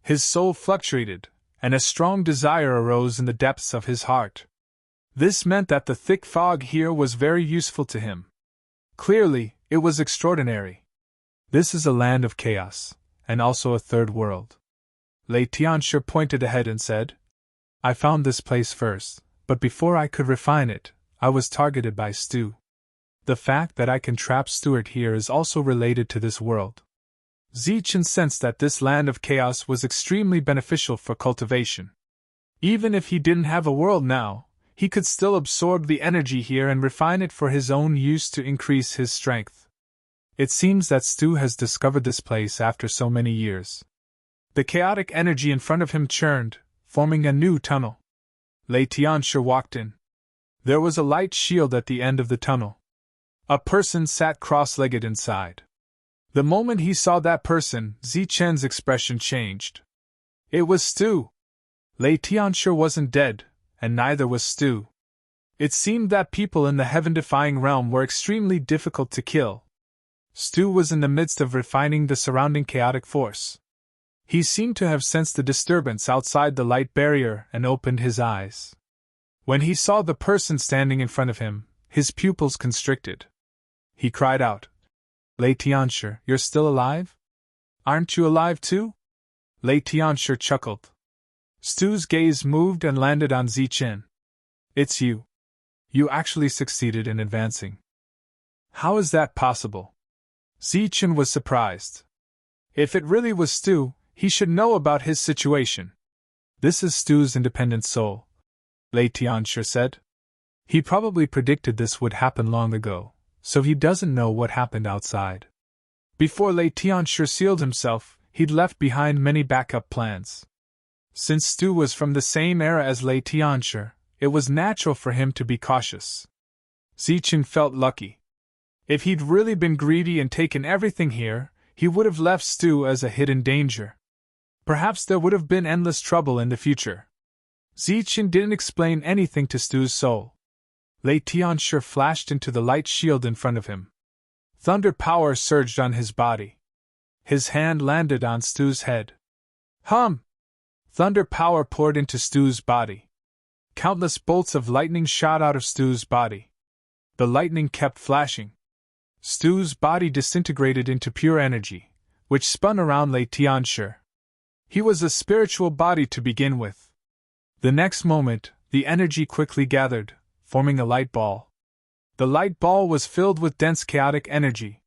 His soul fluctuated, and a strong desire arose in the depths of his heart. This meant that the thick fog here was very useful to him. Clearly, it was extraordinary. This is a land of chaos, and also a third world. Lei Tianshi pointed ahead and said, I found this place first, but before I could refine it, I was targeted by Stu. The fact that I can trap Stuart here is also related to this world. Zichen sensed that this land of chaos was extremely beneficial for cultivation. Even if he didn't have a world now, he could still absorb the energy here and refine it for his own use to increase his strength. It seems that Stu has discovered this place after so many years. The chaotic energy in front of him churned, forming a new tunnel. Lei Tianshi walked in. There was a light shield at the end of the tunnel. A person sat cross-legged inside. The moment he saw that person, Zichen's expression changed. It was Stu. Lei Tianshi wasn't dead, and neither was Stu. It seemed that people in the heaven-defying realm were extremely difficult to kill. Stu was in the midst of refining the surrounding chaotic force. He seemed to have sensed the disturbance outside the light barrier and opened his eyes. When he saw the person standing in front of him, his pupils constricted. He cried out, Lei Tianshi, you're still alive? Aren't you alive too? Lei Tianshi chuckled. Stu's gaze moved and landed on Zichen. It's you. You actually succeeded in advancing. How is that possible? Zichen was surprised. If it really was Stu, he should know about his situation. This is Stu's independent soul, Lei Tianshi said. He probably predicted this would happen long ago, so he doesn't know what happened outside. Before Lei Tianshi sealed himself, he'd left behind many backup plans. Since Stu was from the same era as Lei Tianshi, it was natural for him to be cautious. Zichen felt lucky. If he'd really been greedy and taken everything here, he would have left Stu as a hidden danger. Perhaps there would have been endless trouble in the future. Zichen didn't explain anything to Stu's soul. Lei Tianshi flashed into the light shield in front of him. Thunder power surged on his body. His hand landed on Stu's head. Hum! Thunder power poured into Stu's body. Countless bolts of lightning shot out of Stu's body. The lightning kept flashing. Stu's body disintegrated into pure energy, which spun around Lei Tianshi. He was a spiritual body to begin with. The next moment, the energy quickly gathered, forming a light ball. The light ball was filled with dense chaotic energy.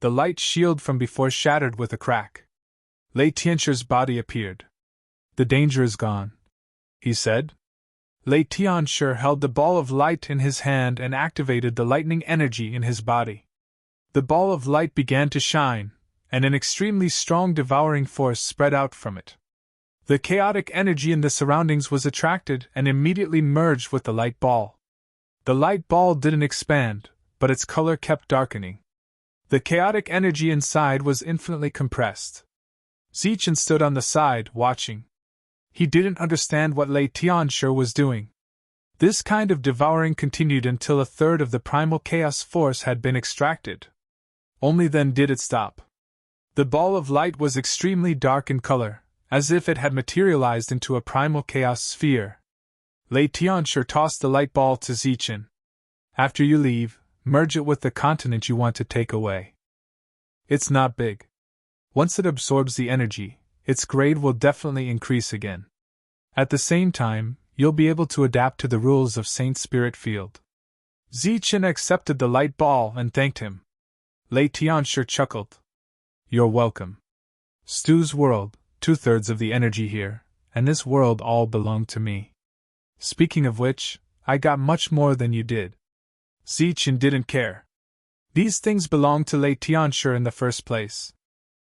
The light shield from before shattered with a crack. Lei Tianshi's body appeared. The danger is gone, he said. Lei Tianshi held the ball of light in his hand and activated the lightning energy in his body. The ball of light began to shine, and an extremely strong devouring force spread out from it. The chaotic energy in the surroundings was attracted and immediately merged with the light ball. The light ball didn't expand, but its color kept darkening. The chaotic energy inside was infinitely compressed. Zichen stood on the side, watching. He didn't understand what Lei Tianshi was doing. This kind of devouring continued until a third of the primal chaos force had been extracted. Only then did it stop. The ball of light was extremely dark in color, as if it had materialized into a primal chaos sphere. Lei Tianshi tossed the light ball to Zichen. After you leave, merge it with the continent you want to take away. It's not big. Once it absorbs the energy, its grade will definitely increase again. At the same time, you'll be able to adapt to the rules of Saint Spirit Field. Zichen accepted the light ball and thanked him. Lei Tianshi chuckled. You're welcome. Stu's world, 2/3 of the energy here, and this world all belong to me. Speaking of which, I got much more than you did. Zichen didn't care. These things belonged to Lei Tianshi in the first place.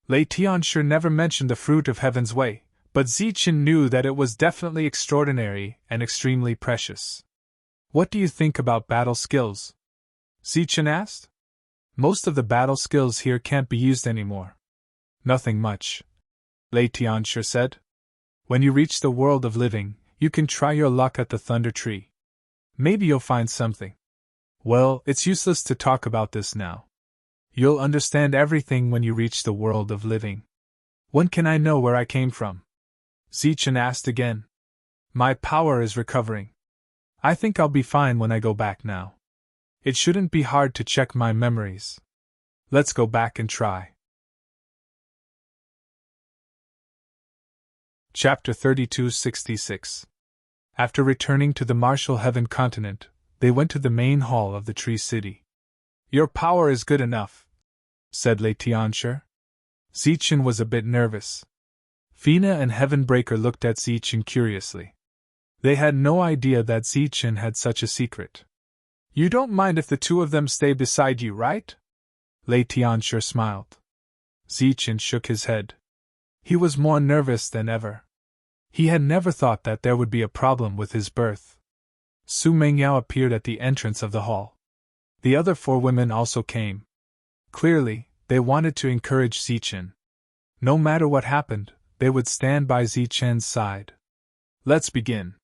Lei Tianshi never mentioned the fruit of Heaven's Way, but Zichen knew that it was definitely extraordinary and extremely precious. What do you think about battle skills? Zichen asked. Most of the battle skills here can't be used anymore. Nothing much, Lei Tianshi said. When you reach the world of living, you can try your luck at the Thunder Tree. Maybe you'll find something. Well, it's useless to talk about this now. You'll understand everything when you reach the world of living. When can I know where I came from? Zichen asked again. My power is recovering. I think I'll be fine when I go back now. It shouldn't be hard to check my memories. Let's go back and try. Chapter 3266. After returning to the Martial Heaven continent, they went to the main hall of the Tree City. Your power is good enough, said Lei Tianshi. Zichen was a bit nervous. Fina and Heavenbreaker looked at Zichen curiously. They had no idea that Zichen had such a secret. You don't mind if the two of them stay beside you, right? Lei Tianshi smiled. Zichen shook his head. He was more nervous than ever. He had never thought that there would be a problem with his birth. Su Mengyao appeared at the entrance of the hall. The other 4 women also came. Clearly, they wanted to encourage Zichen. No matter what happened, they would stand by Zichen's side. Let's begin.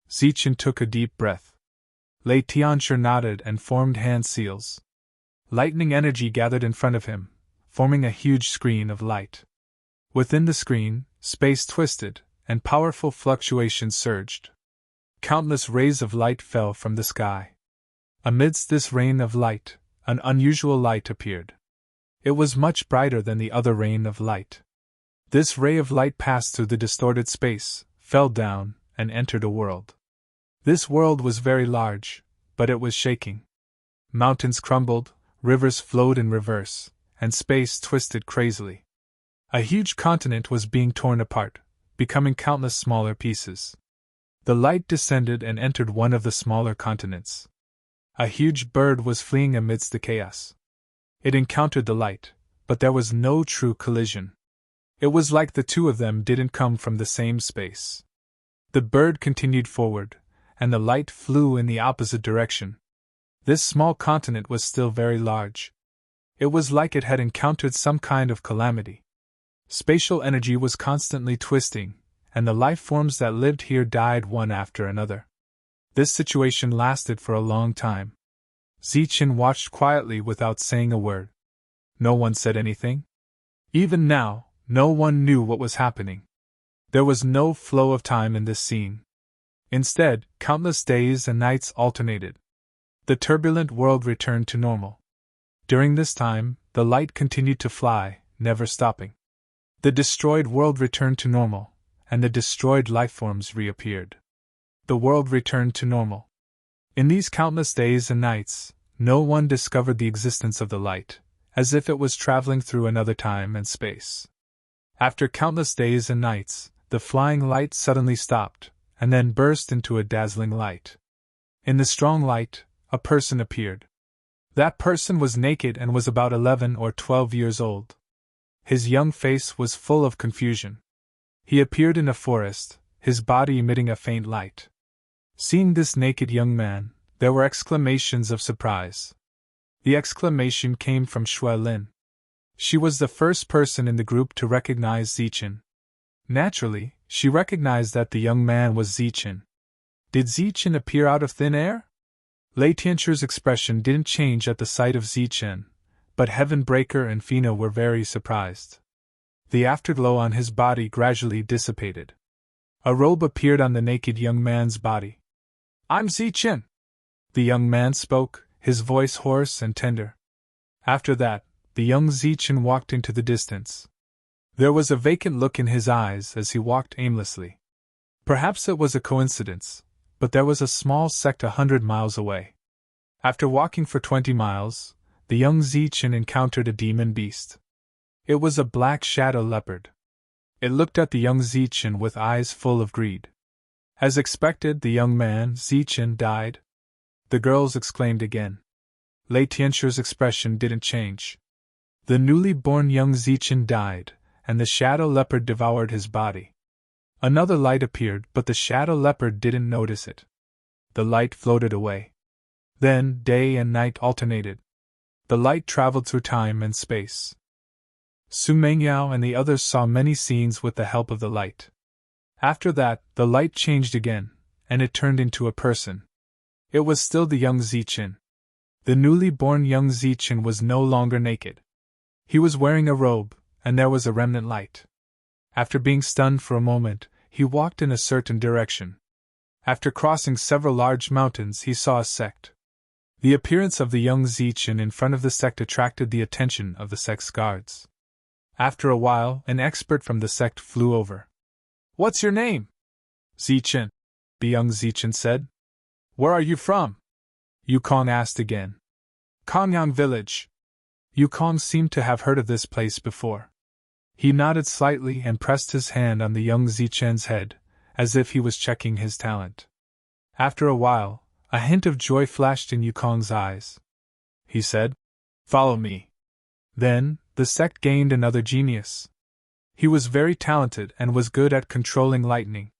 Zichen took a deep breath. Lei Tianshi nodded and formed hand seals. Lightning energy gathered in front of him, forming a huge screen of light. Within the screen, space twisted, and powerful fluctuations surged. Countless rays of light fell from the sky. Amidst this rain of light, an unusual light appeared. It was much brighter than the other rain of light. This ray of light passed through the distorted space, fell down, and entered a world. This world was very large, but it was shaking. Mountains crumbled, rivers flowed in reverse, and space twisted crazily. A huge continent was being torn apart, becoming countless smaller pieces. The light descended and entered one of the smaller continents. A huge bird was fleeing amidst the chaos. It encountered the light, but there was no true collision. It was like the two of them didn't come from the same space. The bird continued forward, and the light flew in the opposite direction. This small continent was still very large. It was like it had encountered some kind of calamity. Spatial energy was constantly twisting, and the life forms that lived here died one after another. This situation lasted for a long time. Zichen watched quietly without saying a word. No one said anything. Even now, no one knew what was happening. There was no flow of time in this scene. Instead, countless days and nights alternated. The turbulent world returned to normal. During this time, the light continued to fly, never stopping. The destroyed world returned to normal, and the destroyed lifeforms reappeared. The world returned to normal. In these countless days and nights, no one discovered the existence of the light, as if it was traveling through another time and space. After countless days and nights, the flying light suddenly stopped, and then burst into a dazzling light. In the strong light, a person appeared. That person was naked and was about 11 or 12 years old. His young face was full of confusion. He appeared in a forest, his body emitting a faint light. Seeing this naked young man, there were exclamations of surprise. The exclamation came from Shui Lin. She was the first person in the group to recognize Zichen. Naturally, she recognized that the young man was Zichen. Did Zichen appear out of thin air? Lei Tianqi's expression didn't change at the sight of Zichen, but Heavenbreaker and Fina were very surprised. The afterglow on his body gradually dissipated. A robe appeared on the naked young man's body. I'm Zichen. The young man spoke, his voice hoarse and tender. After that, the young Zichen walked into the distance. There was a vacant look in his eyes as he walked aimlessly. Perhaps it was a coincidence, but there was a small sect 100 miles away. After walking for 20 miles, the young Zichen encountered a demon beast. It was a black shadow leopard. It looked at the young Zichen with eyes full of greed. As expected, the young man, Zichen, died. The girls exclaimed again. Lei Tianchu's expression didn't change. The newly born young Zichen died, and the shadow leopard devoured his body. Another light appeared, but the shadow leopard didn't notice it. The light floated away. Then, day and night alternated. The light traveled through time and space. Su Mengyao and the others saw many scenes with the help of the light. After that, the light changed again, and it turned into a person. It was still the young Zichen. The newly born young Zichen was no longer naked. He was wearing a robe, and there was a remnant light. After being stunned for a moment, he walked in a certain direction. After crossing several large mountains, he saw a sect. The appearance of the young Zichen in front of the sect attracted the attention of the sect's guards. After a while, an expert from the sect flew over. "What's your name?" "Zichen," the young Zichen said. "Where are you from?" Yukong asked again. "Kongyang village." Yukong seemed to have heard of this place before. He nodded slightly and pressed his hand on the young Zichen's head, as if he was checking his talent. After a while, a hint of joy flashed in Yukong's eyes. He said, "Follow me." Then, the sect gained another genius. He was very talented and was good at controlling lightning.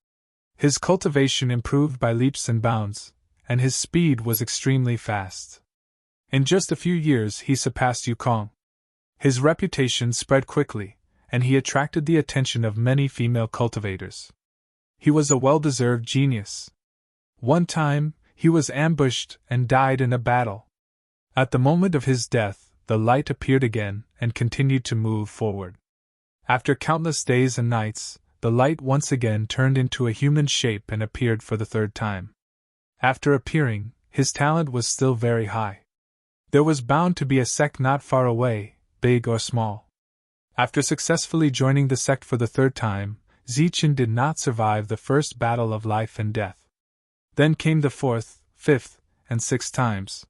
His cultivation improved by leaps and bounds, and his speed was extremely fast. In just a few years he surpassed Yukong. His reputation spread quickly, and he attracted the attention of many female cultivators. He was a well-deserved genius. One time, he was ambushed and died in a battle. At the moment of his death, the light appeared again and continued to move forward. After countless days and nights, the light once again turned into a human shape and appeared for the third time. After appearing, his talent was still very high. There was bound to be a sect not far away, big or small. After successfully joining the sect for the third time, Zichen did not survive the first battle of life and death. Then came the fourth, fifth, and sixth times.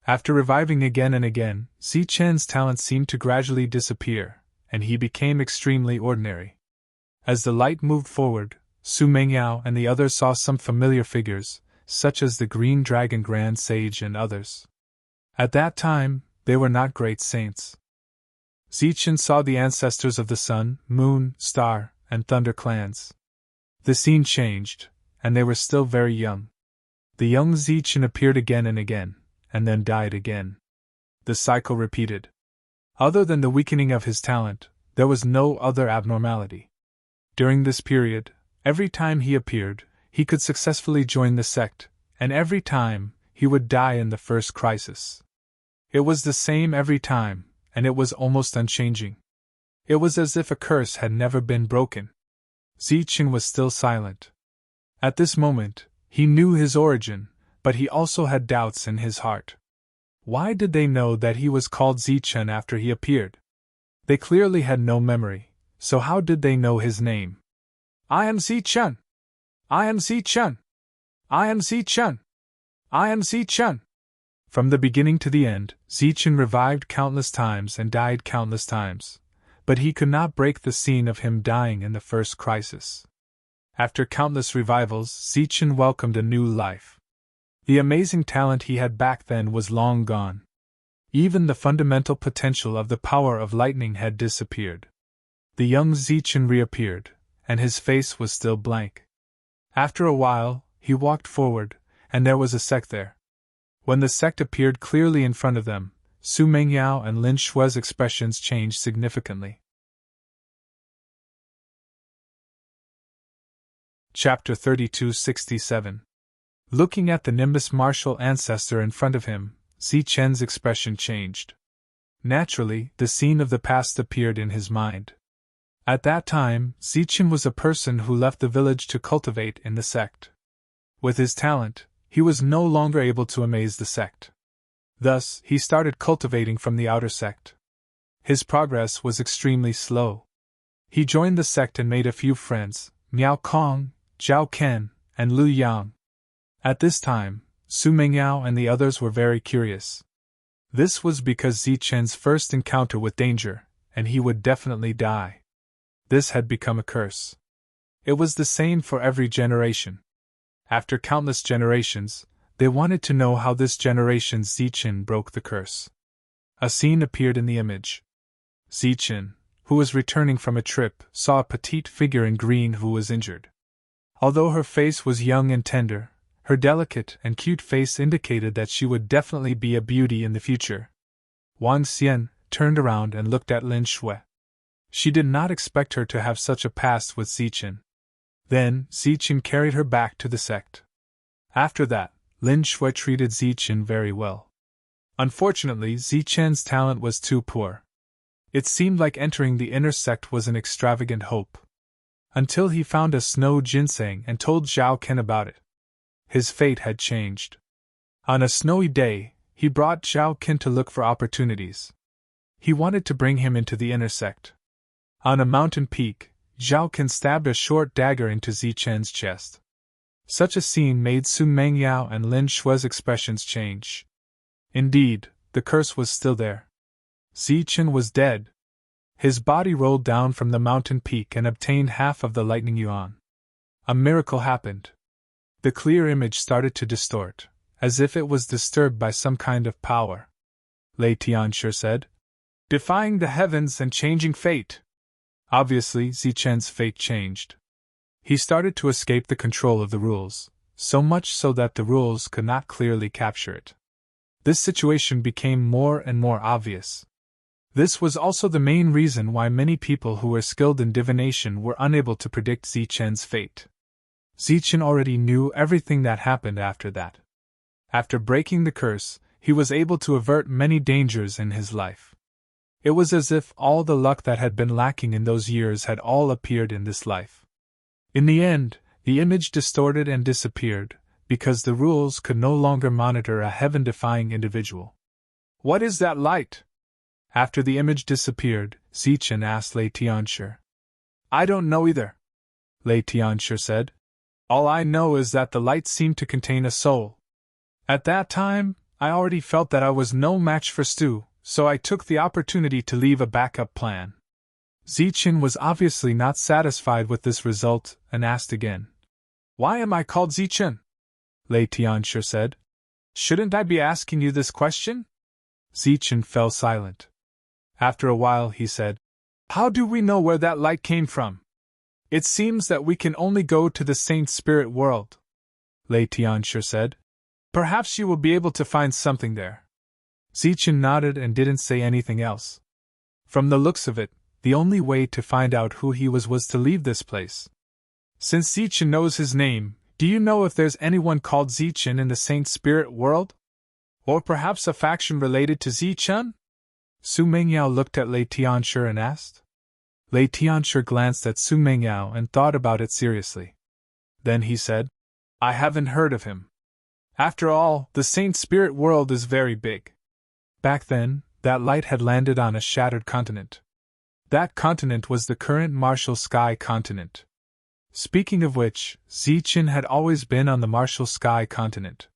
After reviving again and again, Zichen's talent seemed to gradually disappear, and he became extremely ordinary. As the light moved forward, Su Mengyao and the others saw some familiar figures, such as the Green Dragon Grand Sage and others. At that time, they were not great saints. Zichen saw the ancestors of the Sun, Moon, Star, and Thunder clans. The scene changed, and they were still very young. The young Zichen appeared again and again, and then died again. The cycle repeated. Other than the weakening of his talent, there was no other abnormality. During this period, every time he appeared, he could successfully join the sect, and every time, he would die in the first crisis. It was the same every time, and it was almost unchanging. It was as if a curse had never been broken. Zichen was still silent. At this moment, he knew his origin, but he also had doubts in his heart. Why did they know that he was called Zichen after he appeared? They clearly had no memory, so how did they know his name? "I am Zichen! I am Zichen! I am Zichen! I am Zichen!" From the beginning to the end, Zichen revived countless times and died countless times, but he could not break the scene of him dying in the first crisis. After countless revivals, Zichen welcomed a new life. The amazing talent he had back then was long gone. Even the fundamental potential of the power of lightning had disappeared. The young Zichen reappeared, and his face was still blank. After a while, he walked forward, and there was a sect there. When the sect appeared clearly in front of them, Su Mengyao and Lin Shui's expressions changed significantly. Chapter 3267. Looking at the Nimbus martial ancestor in front of him, Zichen's expression changed. Naturally, the scene of the past appeared in his mind. At that time, Zichen was a person who left the village to cultivate in the sect. With his talent, he was no longer able to amaze the sect. Thus, he started cultivating from the outer sect. His progress was extremely slow. He joined the sect and made a few friends, Miao Kong, Zhao Ken, and Lu Yang. At this time, Su Mengyao and the others were very curious. This was because Zichen's first encounter with danger, and he would definitely die. This had become a curse. It was the same for every generation. After countless generations, they wanted to know how this generation's Zichen broke the curse. A scene appeared in the image. Zichen, who was returning from a trip, saw a petite figure in green who was injured. Although her face was young and tender, her delicate and cute face indicated that she would definitely be a beauty in the future. Wang Xian turned around and looked at Lin Shui. She did not expect her to have such a past with Zichen. Then, Zichen carried her back to the sect. After that, Lin Shui treated Zichen very well. Unfortunately, Zichen's talent was too poor. It seemed like entering the inner sect was an extravagant hope. Until he found a snow ginseng and told Zhao Ken about it. His fate had changed. On a snowy day, he brought Zhao Ken to look for opportunities. He wanted to bring him into the inner sect. On a mountain peak, Zhao Ken stabbed a short dagger into Zichen's chest. Such a scene made Su Mengyao and Lin Shui's expressions change. Indeed, the curse was still there. Zichen was dead. His body rolled down from the mountain peak and obtained half of the lightning yuan. A miracle happened. The clear image started to distort, as if it was disturbed by some kind of power. Lei Tianshi said, "Defying the heavens and changing fate." Obviously, Zichen's fate changed. He started to escape the control of the rules, so much so that the rules could not clearly capture it. This situation became more and more obvious. This was also the main reason why many people who were skilled in divination were unable to predict Zichen's fate. Zichen already knew everything that happened after that. After breaking the curse, he was able to avert many dangers in his life. It was as if all the luck that had been lacking in those years had all appeared in this life. In the end, the image distorted and disappeared, because the rules could no longer monitor a heaven-defying individual. "What is that light?" After the image disappeared, Zichen asked Lei Tianshi. "I don't know either," Lei Tianshi said. "All I know is that the light seemed to contain a soul. At that time, I already felt that I was no match for Stu, so I took the opportunity to leave a backup plan." Zichen was obviously not satisfied with this result and asked again. "Why am I called Zichen?" Lei Tianshi said. "Shouldn't I be asking you this question?" Zichen fell silent. After a while he said, "How do we know where that light came from? It seems that we can only go to the Saint Spirit world." Lei Tianshi said, "Perhaps you will be able to find something there." Zichen nodded and didn't say anything else. From the looks of it, the only way to find out who he was to leave this place. "Since Zichen knows his name, do you know if there's anyone called Zichen in the Saint Spirit world? Or perhaps a faction related to Zichen?" Su Mengyao looked at Lei Tianshi and asked. Lei Tianshi glanced at Su Mengyao and thought about it seriously. Then he said, "I haven't heard of him. After all, the Saint Spirit world is very big." Back then, that light had landed on a shattered continent. That continent was the current Martial Sky continent. Speaking of which, Zichen had always been on the Martial Sky continent.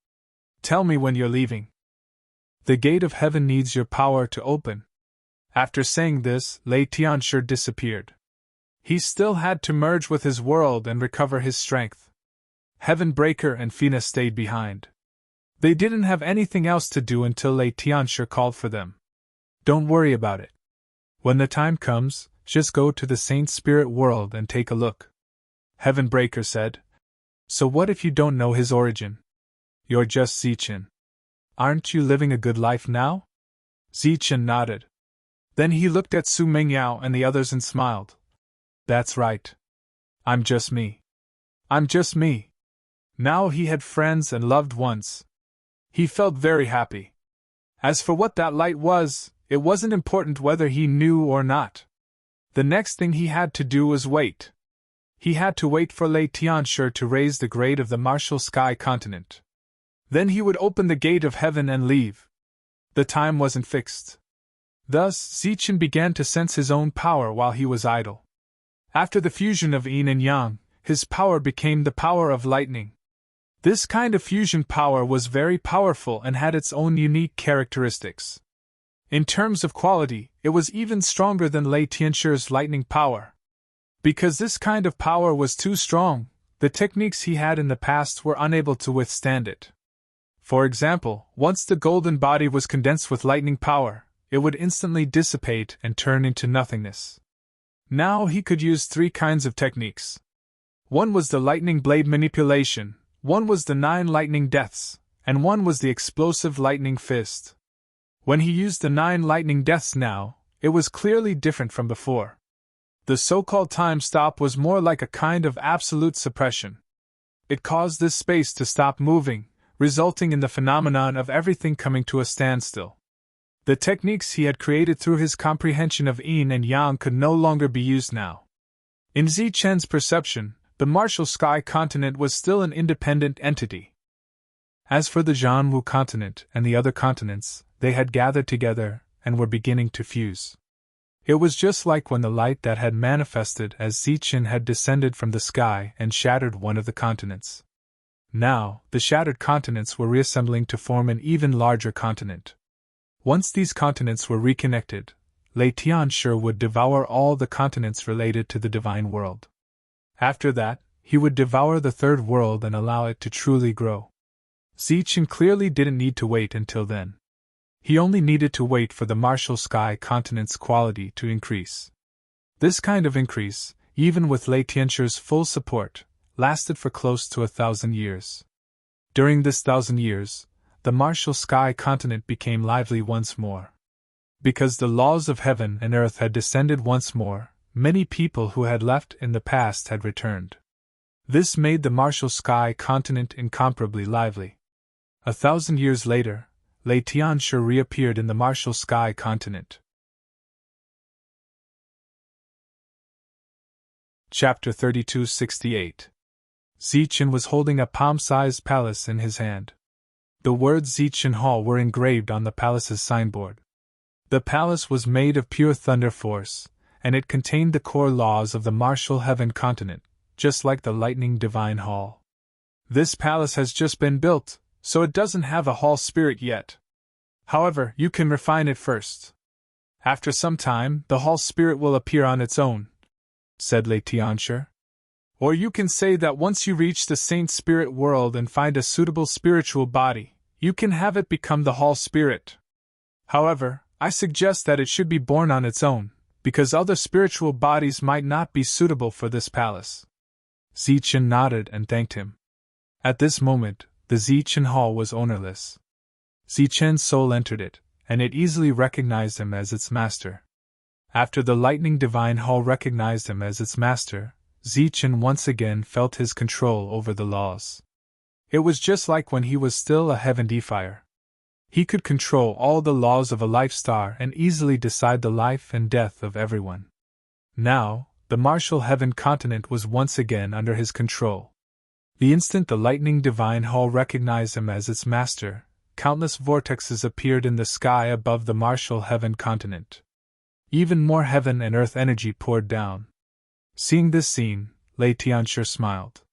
"Tell me when you're leaving. The gate of heaven needs your power to open." After saying this, Lei Tianshi disappeared. He still had to merge with his world and recover his strength. Heaven Breaker and Fina stayed behind. They didn't have anything else to do until Lei Tianshi called for them. "Don't worry about it. When the time comes, just go to the Saint Spirit world and take a look," Heaven Breaker said. "So what if you don't know his origin? You're just Zichen. Aren't you living a good life now?" Zichen nodded. Then he looked at Su Mengyao and the others and smiled. "That's right. I'm just me. I'm just me." Now he had friends and loved ones. He felt very happy. As for what that light was, it wasn't important whether he knew or not. The next thing he had to do was wait. He had to wait for Lei Tianshi to raise the grade of the Martial Sky continent. Then he would open the gate of heaven and leave. The time wasn't fixed. Thus, Zichen began to sense his own power while he was idle. After the fusion of yin and yang, his power became the power of lightning. This kind of fusion power was very powerful and had its own unique characteristics. In terms of quality, it was even stronger than Lei Tianchu's lightning power. Because this kind of power was too strong, the techniques he had in the past were unable to withstand it. For example, once the golden body was condensed with lightning power, it would instantly dissipate and turn into nothingness. Now he could use three kinds of techniques. One was the lightning blade manipulation, one was the 9 lightning deaths, and one was the explosive lightning fist. When he used the 9 lightning deaths now, it was clearly different from before. The so-called time stop was more like a kind of absolute suppression. It caused this space to stop moving, resulting in the phenomenon of everything coming to a standstill. The techniques he had created through his comprehension of yin and yang could no longer be used now. In Zichen's perception, the martial sky continent was still an independent entity. As for the Zhanwu continent and the other continents, they had gathered together and were beginning to fuse. It was just like when the light that had manifested as Zichen had descended from the sky and shattered one of the continents. Now, the shattered continents were reassembling to form an even larger continent. Once these continents were reconnected, Lei Tianxu would devour all the continents related to the divine world. After that, he would devour the third world and allow it to truly grow. Zichen clearly didn't need to wait until then. He only needed to wait for the martial sky continent's quality to increase. This kind of increase, even with Lei Tianxu's full support, lasted for close to 1,000 years. During this 1,000 years, the martial sky continent became lively once more. Because the laws of heaven and earth had descended once more, many people who had left in the past had returned. This made the martial sky continent incomparably lively. 1,000 years later, Lei Tianxu reappeared in the martial sky continent. Chapter 3268. Zichen was holding a palm-sized palace in his hand. The words Zichen Hall were engraved on the palace's signboard. The palace was made of pure thunder force, and it contained the core laws of the martial heaven continent, just like the lightning divine hall. This palace has just been built, so it doesn't have a hall spirit yet. However, you can refine it first. After some time, the hall spirit will appear on its own, said Lei Tianxu. Or you can say that once you reach the saint spirit world and find a suitable spiritual body, you can have it become the hall spirit. However, I suggest that it should be born on its own, because other spiritual bodies might not be suitable for this palace. Zichen nodded and thanked him. At this moment, the Zichen Hall was ownerless. Zichen's soul entered it, and it easily recognized him as its master. After the lightning divine hall recognized him as its master, Zichen once again felt his control over the laws. It was just like when he was still a heaven deifier. He could control all the laws of a life star and easily decide the life and death of everyone. Now, the martial heaven continent was once again under his control. The instant the lightning divine hall recognized him as its master, countless vortexes appeared in the sky above the martial heaven continent. Even more heaven and earth energy poured down. Seeing this scene, Lei Tianxu smiled.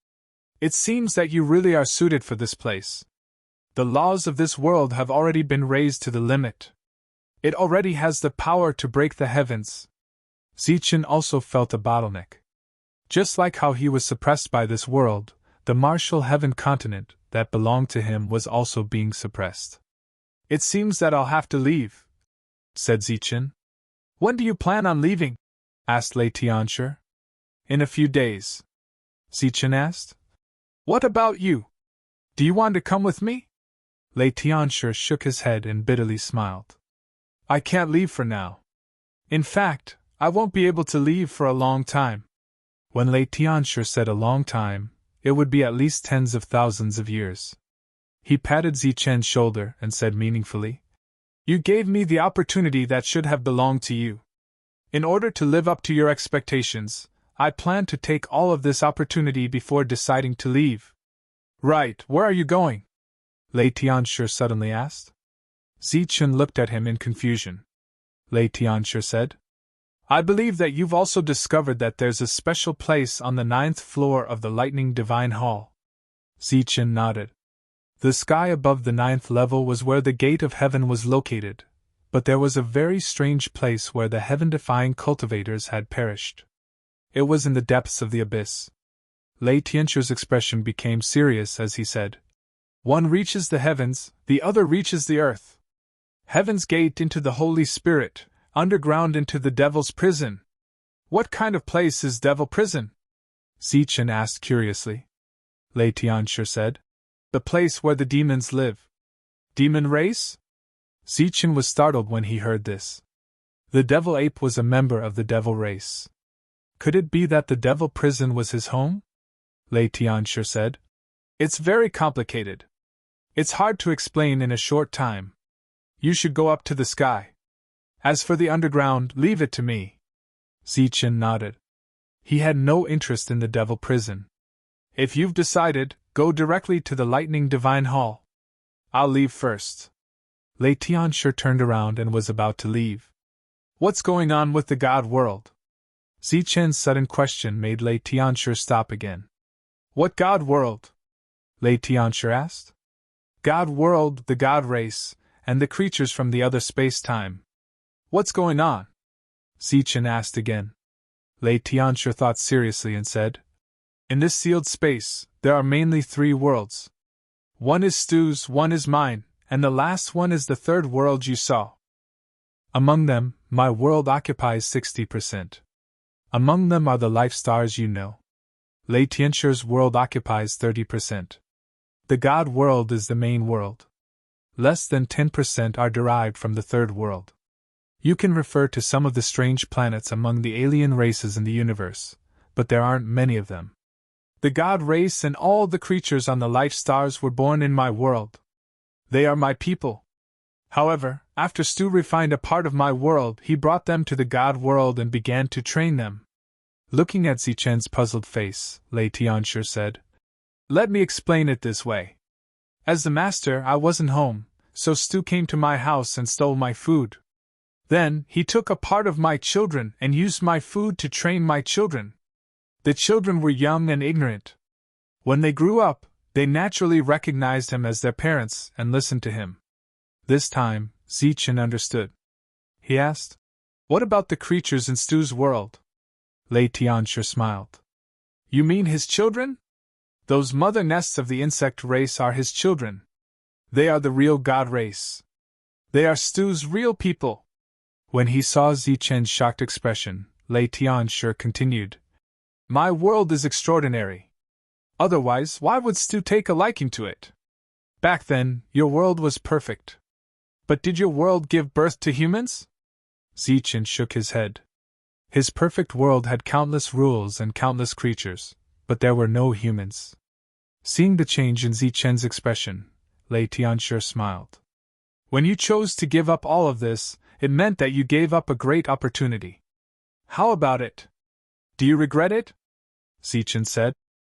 It seems that you really are suited for this place. The laws of this world have already been raised to the limit. It already has the power to break the heavens. Zichen also felt a bottleneck. Just like how he was suppressed by this world, the martial heaven continent that belonged to him was also being suppressed. It seems that I'll have to leave, said Zichen. When do you plan on leaving? Asked Lei Tianxu. In a few days. Zichen asked. What about you? Do you want to come with me? Lei Tianxu shook his head and bitterly smiled. I can't leave for now. In fact, I won't be able to leave for a long time. When Lei Tianxu said a long time, it would be at least tens of thousands of years. He patted Zichen's shoulder and said meaningfully, You gave me the opportunity that should have belonged to you. In order to live up to your expectations, I plan to take all of this opportunity before deciding to leave. Right, where are you going? Lei Tianxu suddenly asked. Zichen looked at him in confusion. Lei Tianxu said, I believe that you've also discovered that there's a special place on the 9th floor of the Lightning Divine Hall. Zichen nodded. The sky above the 9th level was where the gate of heaven was located, but there was a very strange place where the heaven-defying cultivators had perished. It was in the depths of the abyss. Lei Tianchu's expression became serious as he said, "One reaches the heavens, the other reaches the earth. Heaven's gate into the Holy Spirit, underground into the devil's prison. What kind of place is devil prison?" Zichen asked curiously. Lei Tianchu said, "The place where the demons live." Demon race? Zichen was startled when he heard this. The devil ape was a member of the devil race. Could it be that the devil prison was his home? Lei Tianchu said. "It's very complicated. It's hard to explain in a short time. You should go up to the sky. As for the underground, leave it to me." Zichen nodded. He had no interest in the devil prison. "If you've decided, go directly to the Lightning Divine Hall. I'll leave first." Lei Tianchu turned around and was about to leave. "What's going on with the God world?" Zichen's sudden question made Lei Tianchu stop again. "What God world?" Lei Tianchu asked. "God world, the God race, and the creatures from the other space-time. What's going on?" Zichen asked again. Lei Tianchu thought seriously and said, "In this sealed space, there are mainly 3 worlds. One is Stu's, one is mine, and the last one is the 3rd world you saw. Among them, my world occupies 60%. Among them are the life stars you know. Lei Tianchu's world occupies 30%. The God world is the main world. Less than 10% are derived from the 3rd world. You can refer to some of the strange planets among the alien races in the universe, but there aren't many of them. The God race and all the creatures on the life stars were born in my world. They are my people. However, after Stu refined a part of my world, he brought them to the God world and began to train them." Looking at Zichen's puzzled face, Lei Tianchu said, "Let me explain it this way. As the master, I wasn't home, so Stu came to my house and stole my food. Then, he took a part of my children and used my food to train my children. The children were young and ignorant. When they grew up, they naturally recognized him as their parents and listened to him." This time, Zichen understood. He asked, "What about the creatures in Stu's world?" Lei Tianchu smiled. "You mean his children? Those mother nests of the insect race are his children. They are the real God race. They are Stu's real people." When he saw Zichen's shocked expression, Lei Tianchu continued, "My world is extraordinary. Otherwise, why would Stu take a liking to it? Back then, your world was perfect. But did your world give birth to humans?" Zichen shook his head. His perfect world had countless rules and countless creatures, but there were no humans. Seeing the change in Zichen's expression, Lei Tianchu smiled. "When you chose to give up all of this, it meant that you gave up a great opportunity. How about it? Do you regret it?" Zichen said.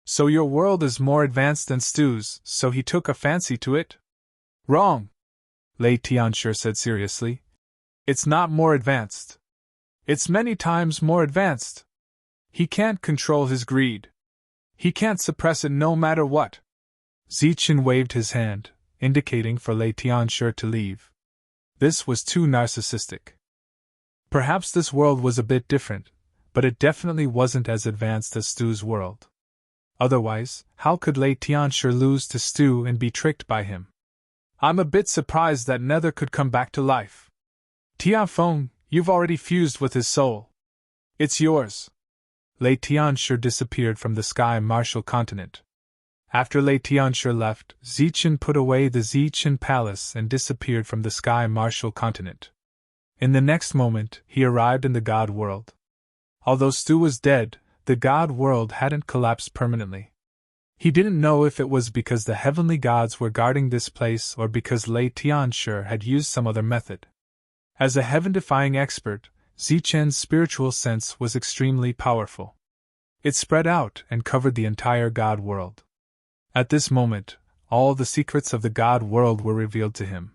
"So your world is more advanced than Stu's, so he took a fancy to it?" "Wrong," Lei Tianchu said seriously. "It's not more advanced. It's many times more advanced. He can't control his greed. He can't suppress it no matter what." Zichen waved his hand, indicating for Lei Tianchu to leave. This was too narcissistic. Perhaps this world was a bit different, but it definitely wasn't as advanced as Stu's world. Otherwise, how could Lei Tianchu lose to Stu and be tricked by him? "I'm a bit surprised that Nether could come back to life. Tianfeng, you've already fused with his soul. It's yours." Lei Tianchu disappeared from the sky martial continent. After Lei Tianchu left, Zichen put away the Zichen Palace and disappeared from the sky martial continent. In the next moment, he arrived in the God world. Although Stu was dead, the God world hadn't collapsed permanently. He didn't know if it was because the heavenly gods were guarding this place or because Lei Tianchu had used some other method. As a heaven-defying expert, Zichen's spiritual sense was extremely powerful. It spread out and covered the entire God world. At this moment, all the secrets of the God world were revealed to him.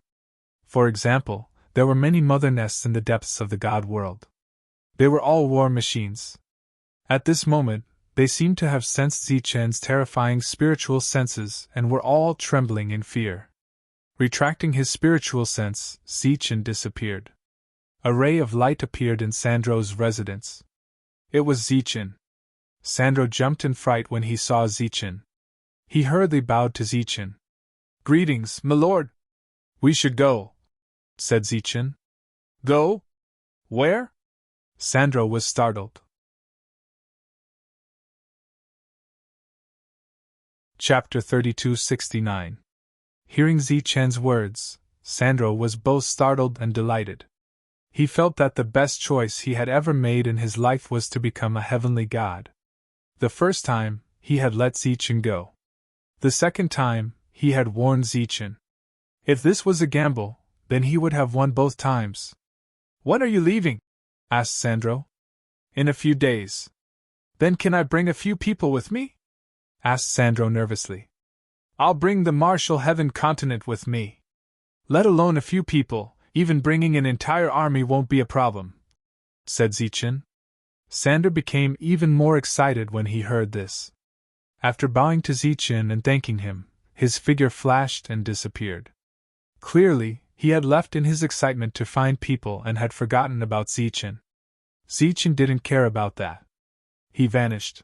For example, there were many mother nests in the depths of the God world. They were all war machines. At this moment, They seemed to have sensed Zichen's terrifying spiritual senses and were all trembling in fear. Retracting his spiritual sense, Zichen disappeared. A ray of light appeared in Sandro's residence. It was Zichen. Sandro jumped in fright when he saw Zichen. He hurriedly bowed to Zichen. "Greetings, my lord." "We should go," said Zichen. "Go? Where?" Sandro was startled. Chapter 3269. Hearing Zichen's words, Sandro was both startled and delighted. He felt that the best choice he had ever made in his life was to become a heavenly god. The first time, he had let Zichen go. The second time, he had warned Zichen. If this was a gamble, then he would have won both times. "When are you leaving?" asked Sandro. "In a few days." "Then can I bring a few people with me?" asked Sandro nervously. "I'll bring the martial heaven continent with me. Let alone a few people, even bringing an entire army won't be a problem," said Zichen. Sandro became even more excited when he heard this. After bowing to Zichen and thanking him, his figure flashed and disappeared. Clearly, he had left in his excitement to find people and had forgotten about Zichen. Zichen didn't care about that. He vanished.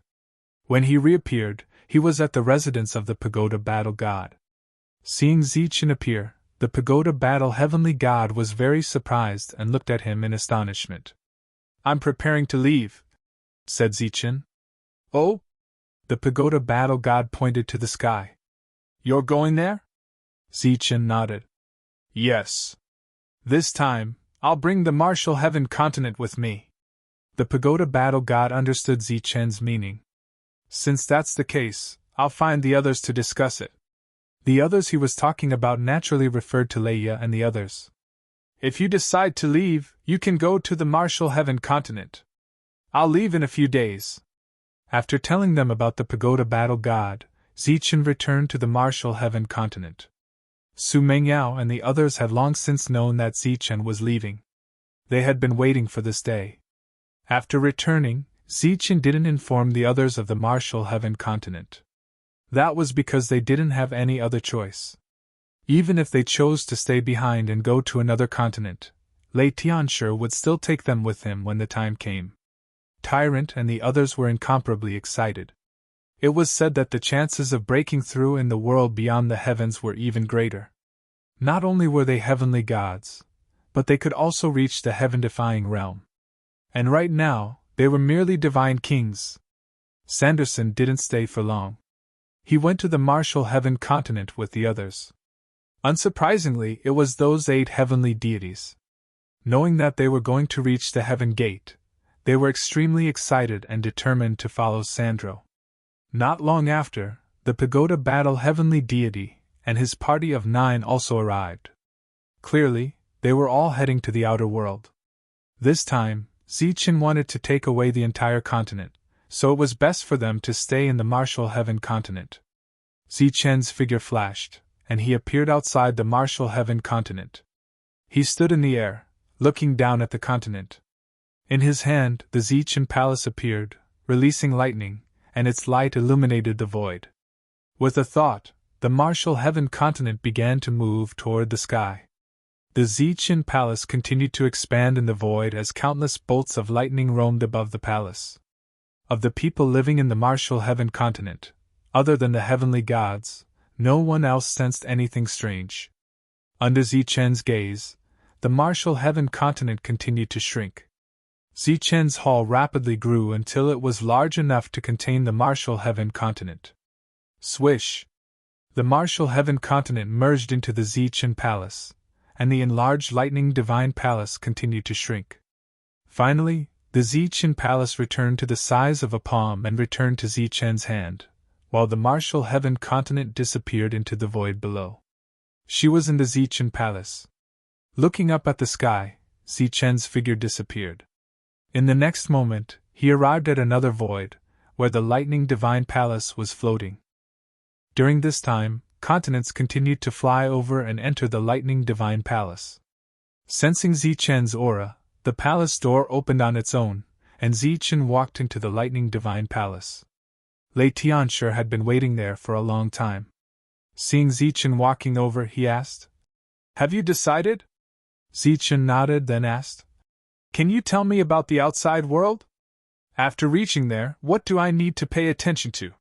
When he reappeared, he was at the residence of the Pagoda Battle God. Seeing Zichen appear, the Pagoda Battle Heavenly God was very surprised and looked at him in astonishment. "I'm preparing to leave," said Zichen. "Oh?" The Pagoda Battle God pointed to the sky. "You're going there?" Zichen nodded. "Yes. This time, I'll bring the martial heaven continent with me." The Pagoda Battle God understood Zichen's meaning. "Since that's the case, I'll find the others to discuss it." The others he was talking about naturally referred to Leia and the others. "If you decide to leave, you can go to the martial heaven continent. I'll leave in a few days." After telling them about the Pagoda Battle God, Zichen returned to the martial heaven continent. Su Mengyao and the others had long since known that Zichen was leaving. They had been waiting for this day. After returning, Zichen didn't inform the others of the martial heaven continent. That was because they didn't have any other choice. Even if they chose to stay behind and go to another continent, Lei Tianshi would still take them with him when the time came. Tyrant and the others were incomparably excited. It was said that the chances of breaking through in the world beyond the heavens were even greater. Not only were they heavenly gods, but they could also reach the heaven-defying realm. And right now, they were merely divine kings. Sanderson didn't stay for long. He went to the martial heaven continent with the others. Unsurprisingly, it was those 8 heavenly deities. Knowing that they were going to reach the heaven gate, they were extremely excited and determined to follow Sandro. Not long after, the Pagoda Battle Heavenly Deity and his party of 9 also arrived. Clearly, they were all heading to the outer world. This time, Zichen wanted to take away the entire continent, so it was best for them to stay in the martial heaven continent. Zichen's figure flashed, and he appeared outside the martial heaven continent. He stood in the air, looking down at the continent. In his hand, the Zichen palace appeared, releasing lightning, and its light illuminated the void. With a thought, the martial heaven continent began to move toward the sky. The Zichen palace continued to expand in the void as countless bolts of lightning roamed above the palace. Of the people living in the martial heaven continent, other than the heavenly gods, no one else sensed anything strange. Under Zichen's gaze, the martial heaven continent continued to shrink. Zichen's hall rapidly grew until it was large enough to contain the martial heaven continent. Swish! The martial heaven continent merged into the Zichen palace, and the enlarged lightning divine palace continued to shrink. Finally, the Zichen palace returned to the size of a palm and returned to Zichen's hand, while the martial heaven continent disappeared into the void below. She was in the Zichen palace. Looking up at the sky, Zichen's figure disappeared. In the next moment, he arrived at another void, where the lightning divine palace was floating. During this time, continents continued to fly over and enter the lightning divine palace. Sensing Zichen's aura, the palace door opened on its own, and Zichen walked into the lightning divine palace. Lei Tianshi had been waiting there for a long time. Seeing Zichen walking over, he asked, "Have you decided?" Zichen nodded, then asked, "Can you tell me about the outside world? After reaching there, what do I need to pay attention to?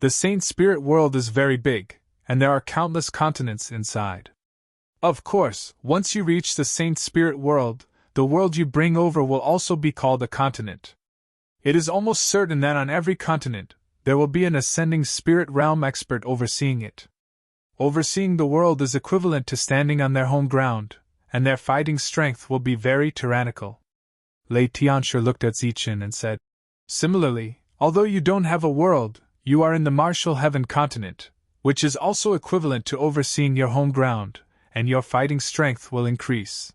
The Saint Spirit world is very big, and there are countless continents inside. Of course, once you reach the Saint Spirit world, the world you bring over will also be called a continent. It is almost certain that on every continent, there will be an ascending spirit realm expert overseeing it. Overseeing the world is equivalent to standing on their home ground, and their fighting strength will be very tyrannical." Lei Tianshi looked at Zichen and said, "Similarly, although you don't have a world, you are in the martial heaven continent, which is also equivalent to overseeing your home ground, and your fighting strength will increase.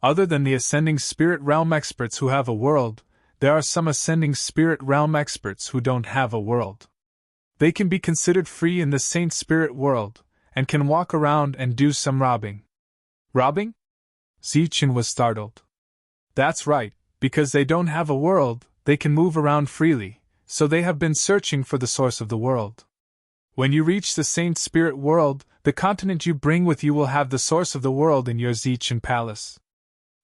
Other than the ascending spirit realm experts who have a world, there are some ascending spirit realm experts who don't have a world. They can be considered free in the Saint Spirit world, and can walk around and do some robbing." "Robbing?" Zichen was startled. "That's right, because they don't have a world, they can move around freely, so they have been searching for the source of the world. When you reach the Saint Spirit world, the continent you bring with you will have the source of the world in your Zichen palace.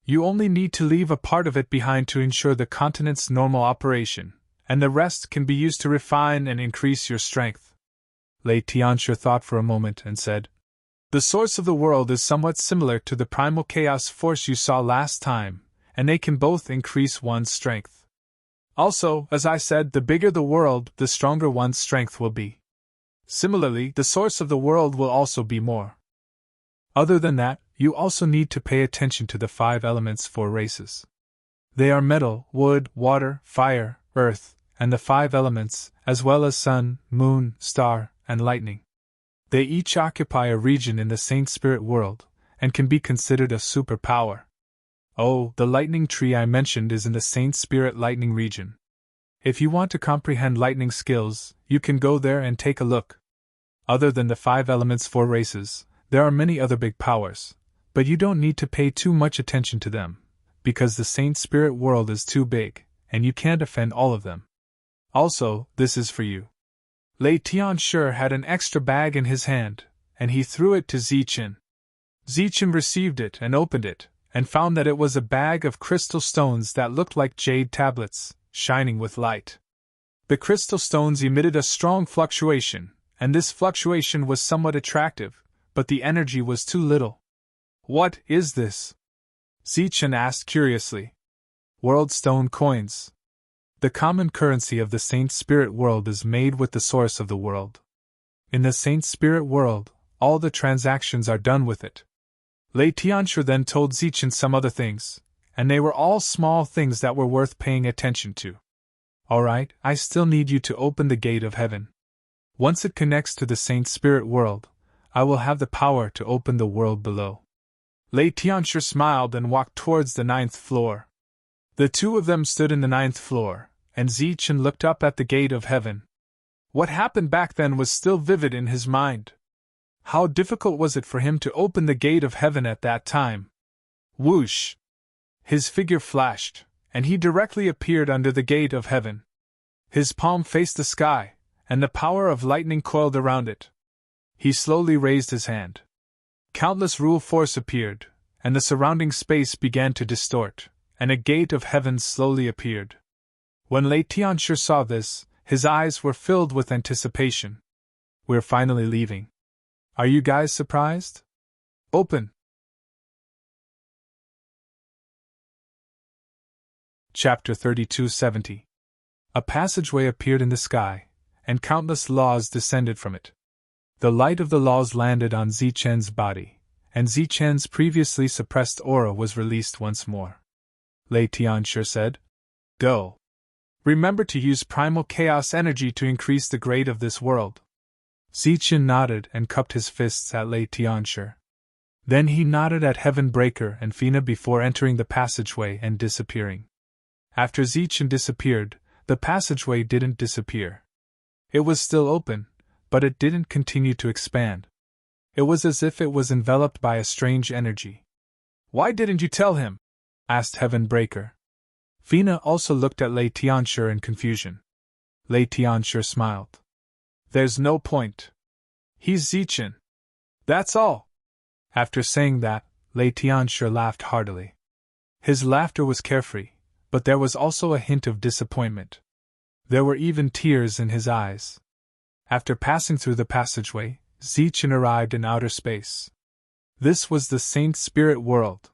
You only need to leave a part of it behind to ensure the continent's normal operation, and the rest can be used to refine and increase your strength." Lei Tianshi thought for a moment and said, "The source of the world is somewhat similar to the primal chaos force you saw last time, and they can both increase one's strength. Also, as I said, the bigger the world, the stronger one's strength will be. Similarly, the source of the world will also be more. Other than that, you also need to pay attention to the 5 elements for races. They are metal, wood, water, fire, earth, and the 5 elements, as well as sun, moon, star, and lightning. They each occupy a region in the Saint Spirit world, and can be considered a superpower. Oh, the lightning tree I mentioned is in the Saint Spirit lightning region. If you want to comprehend lightning skills, you can go there and take a look. Other than the 5 elements for races, there are many other big powers, but you don't need to pay too much attention to them, because the Saint Spirit world is too big, and you can't offend all of them. Also, this is for you." Lei Tianshi had an extra bag in his hand, and he threw it to Zichen. Zichen received it and opened it, and found that it was a bag of crystal stones that looked like jade tablets, shining with light. The crystal stones emitted a strong fluctuation, and this fluctuation was somewhat attractive, but the energy was too little. "What is this?" Zichen asked curiously. "World stone coins. The common currency of the Saint Spirit world is made with the source of the world. In the Saint Spirit world, all the transactions are done with it." Lei Tianshi then told Zichen some other things, and they were all small things that were worth paying attention to. "Alright, I still need you to open the gate of heaven. Once it connects to the Saint Spirit world, I will have the power to open the world below." Lei Tianshi smiled and walked towards the 9th floor. The two of them stood in the 9th floor, and Zichen looked up at the gate of heaven. What happened back then was still vivid in his mind. How difficult was it for him to open the gate of heaven at that time? Whoosh! His figure flashed, and he directly appeared under the gate of heaven. His palm faced the sky, and the power of lightning coiled around it. He slowly raised his hand. Countless rule force appeared, and the surrounding space began to distort, and a gate of heaven slowly appeared. When Lei Tianshi saw this, his eyes were filled with anticipation. "We're finally leaving. Are you guys surprised? Open!" Chapter 3270. A passageway appeared in the sky, and countless laws descended from it. The light of the laws landed on Zichen's body, and Zichen's previously suppressed aura was released once more. Lei Tianshi said, "Go. Remember to use primal chaos energy to increase the grade of this world." Zichen nodded and cupped his fists at Lei Tianshi. Then he nodded at Heaven Breaker and Fina before entering the passageway and disappearing. After Zichen disappeared, the passageway didn't disappear. It was still open, but it didn't continue to expand. It was as if it was enveloped by a strange energy. "Why didn't you tell him?" asked Heaven Breaker. Fina also looked at Lei Tianshi in confusion. Lei Tianxue smiled. There's no point. He's Zichen. That's all. After saying that, Lei Tianxue laughed heartily. His laughter was carefree, but there was also a hint of disappointment. There were even tears in his eyes. After passing through the passageway, Zichen arrived in outer space. This was the Saint Spirit world.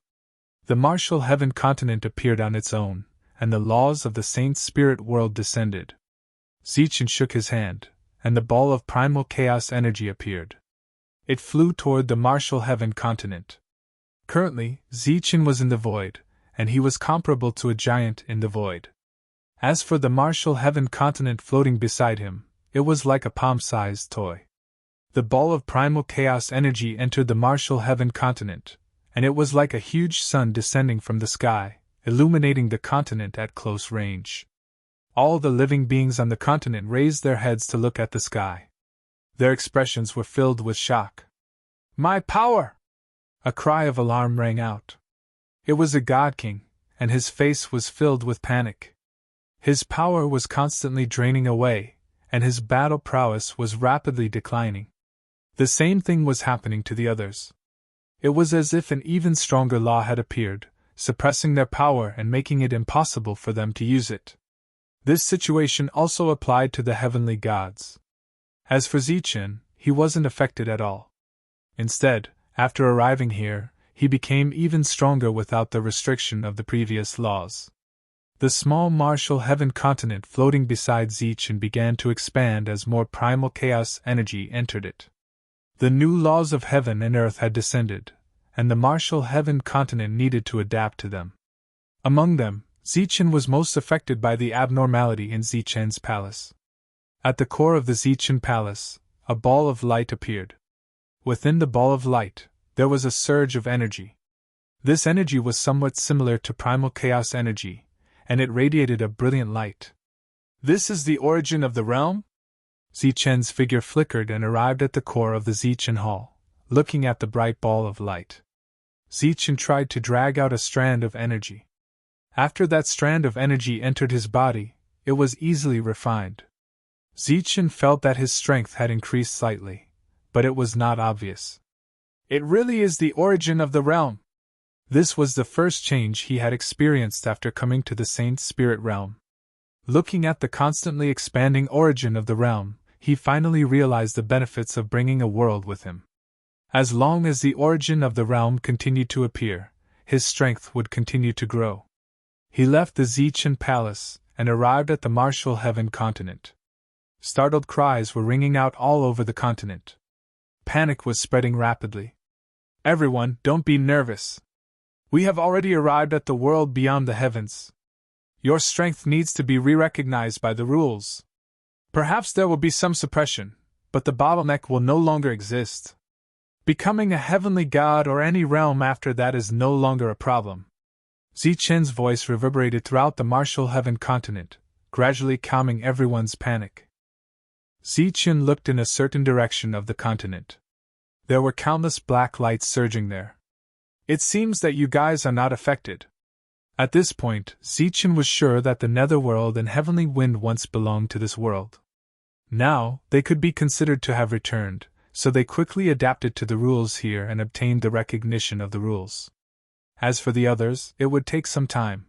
The martial heaven continent appeared on its own, and the laws of the Saint Spirit world descended. Zichen shook his hand, and the ball of primal chaos energy appeared. It flew toward the martial heaven continent. Currently, Zichen was in the void, and he was comparable to a giant in the void. As for the martial heaven continent floating beside him, it was like a palm-sized toy. The ball of primal chaos energy entered the martial heaven continent, and it was like a huge sun descending from the sky, illuminating the continent at close range. All the living beings on the continent raised their heads to look at the sky. Their expressions were filled with shock. My power! A cry of alarm rang out. It was a God King, and his face was filled with panic. His power was constantly draining away, and his battle prowess was rapidly declining. The same thing was happening to the others. It was as if an even stronger law had appeared, suppressing their power and making it impossible for them to use it. This situation also applied to the heavenly gods. As for Zichen, he wasn't affected at all. Instead, after arriving here, he became even stronger without the restriction of the previous laws. The small martial heaven continent floating beside Zichen began to expand as more primal chaos energy entered it. The new laws of heaven and earth had descended, and the martial heaven continent needed to adapt to them. Among them, Zichen was most affected by the abnormality in Zichen's palace. At the core of the Zichen palace, a ball of light appeared. Within the ball of light, there was a surge of energy. This energy was somewhat similar to primal chaos energy, and it radiated a brilliant light. This is the origin of the realm? Zichen's figure flickered and arrived at the core of the Zichen hall, looking at the bright ball of light. Zichen tried to drag out a strand of energy. After that strand of energy entered his body, it was easily refined. Zichen felt that his strength had increased slightly, but it was not obvious. It really is the origin of the realm. This was the first change he had experienced after coming to the Saint Spirit realm. Looking at the constantly expanding origin of the realm, he finally realized the benefits of bringing a world with him. As long as the origin of the realm continued to appear, his strength would continue to grow. He left the Zichen palace and arrived at the martial heaven continent. Startled cries were ringing out all over the continent. Panic was spreading rapidly. Everyone, don't be nervous. We have already arrived at the world beyond the heavens. Your strength needs to be re-recognized by the rules. Perhaps there will be some suppression, but the bottleneck will no longer exist. Becoming a heavenly god or any realm after that is no longer a problem. Zichen's voice reverberated throughout the martial heaven continent, gradually calming everyone's panic. Zichen looked in a certain direction of the continent. There were countless black lights surging there. It seems that you guys are not affected. At this point, Zichen was sure that the netherworld and heavenly wind once belonged to this world. Now, they could be considered to have returned, so they quickly adapted to the rules here and obtained the recognition of the rules. As for the others, it would take some time.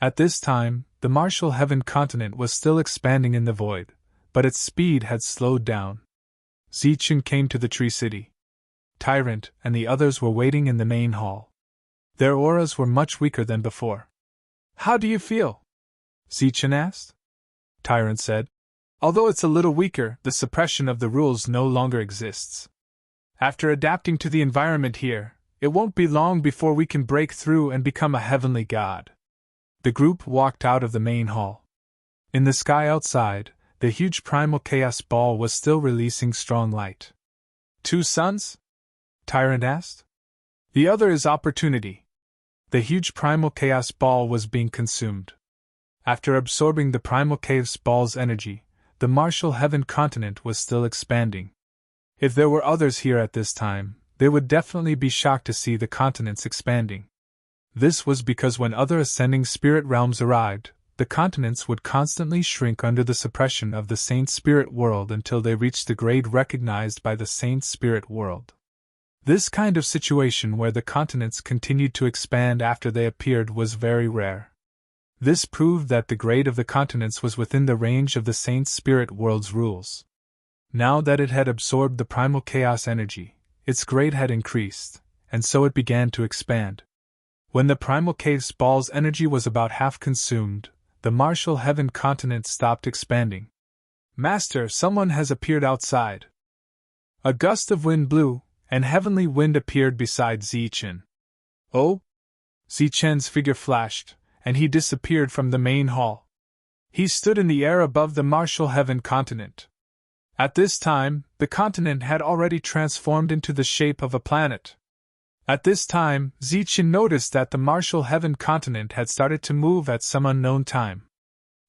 At this time, the martial heaven continent was still expanding in the void, but its speed had slowed down. Zichen came to the Tree City. Tyrant and the others were waiting in the main hall. Their auras were much weaker than before. How do you feel? Zichen asked. Tyrant said, although it's a little weaker, the suppression of the rules no longer exists. After adapting to the environment here, it won't be long before we can break through and become a heavenly god. The group walked out of the main hall. In the sky outside, the huge primal chaos ball was still releasing strong light. 2 suns? Tyrant asked. The other is opportunity. The huge primal chaos ball was being consumed. After absorbing the primal chaos ball's energy, the martial heaven continent was still expanding. If there were others here at this time, they would definitely be shocked to see the continents expanding. This was because when other ascending spirit realms arrived, the continents would constantly shrink under the suppression of the Saint Spirit world until they reached the grade recognized by the Saint Spirit world. This kind of situation where the continents continued to expand after they appeared was very rare. This proved that the grade of the continents was within the range of the Saint Spirit world's rules. Now that it had absorbed the primal chaos energy, its grade had increased, and so it began to expand. When the primal chaos ball's energy was about half consumed, the martial heaven continent stopped expanding. "Master, someone has appeared outside." A gust of wind blew, and heavenly wind appeared beside Zichen. "Oh?" Zichen's figure flashed, and he disappeared from the main hall. He stood in the air above the martial heaven continent. At this time, the continent had already transformed into the shape of a planet. At this time, Zichen noticed that the martial heaven continent had started to move at some unknown time.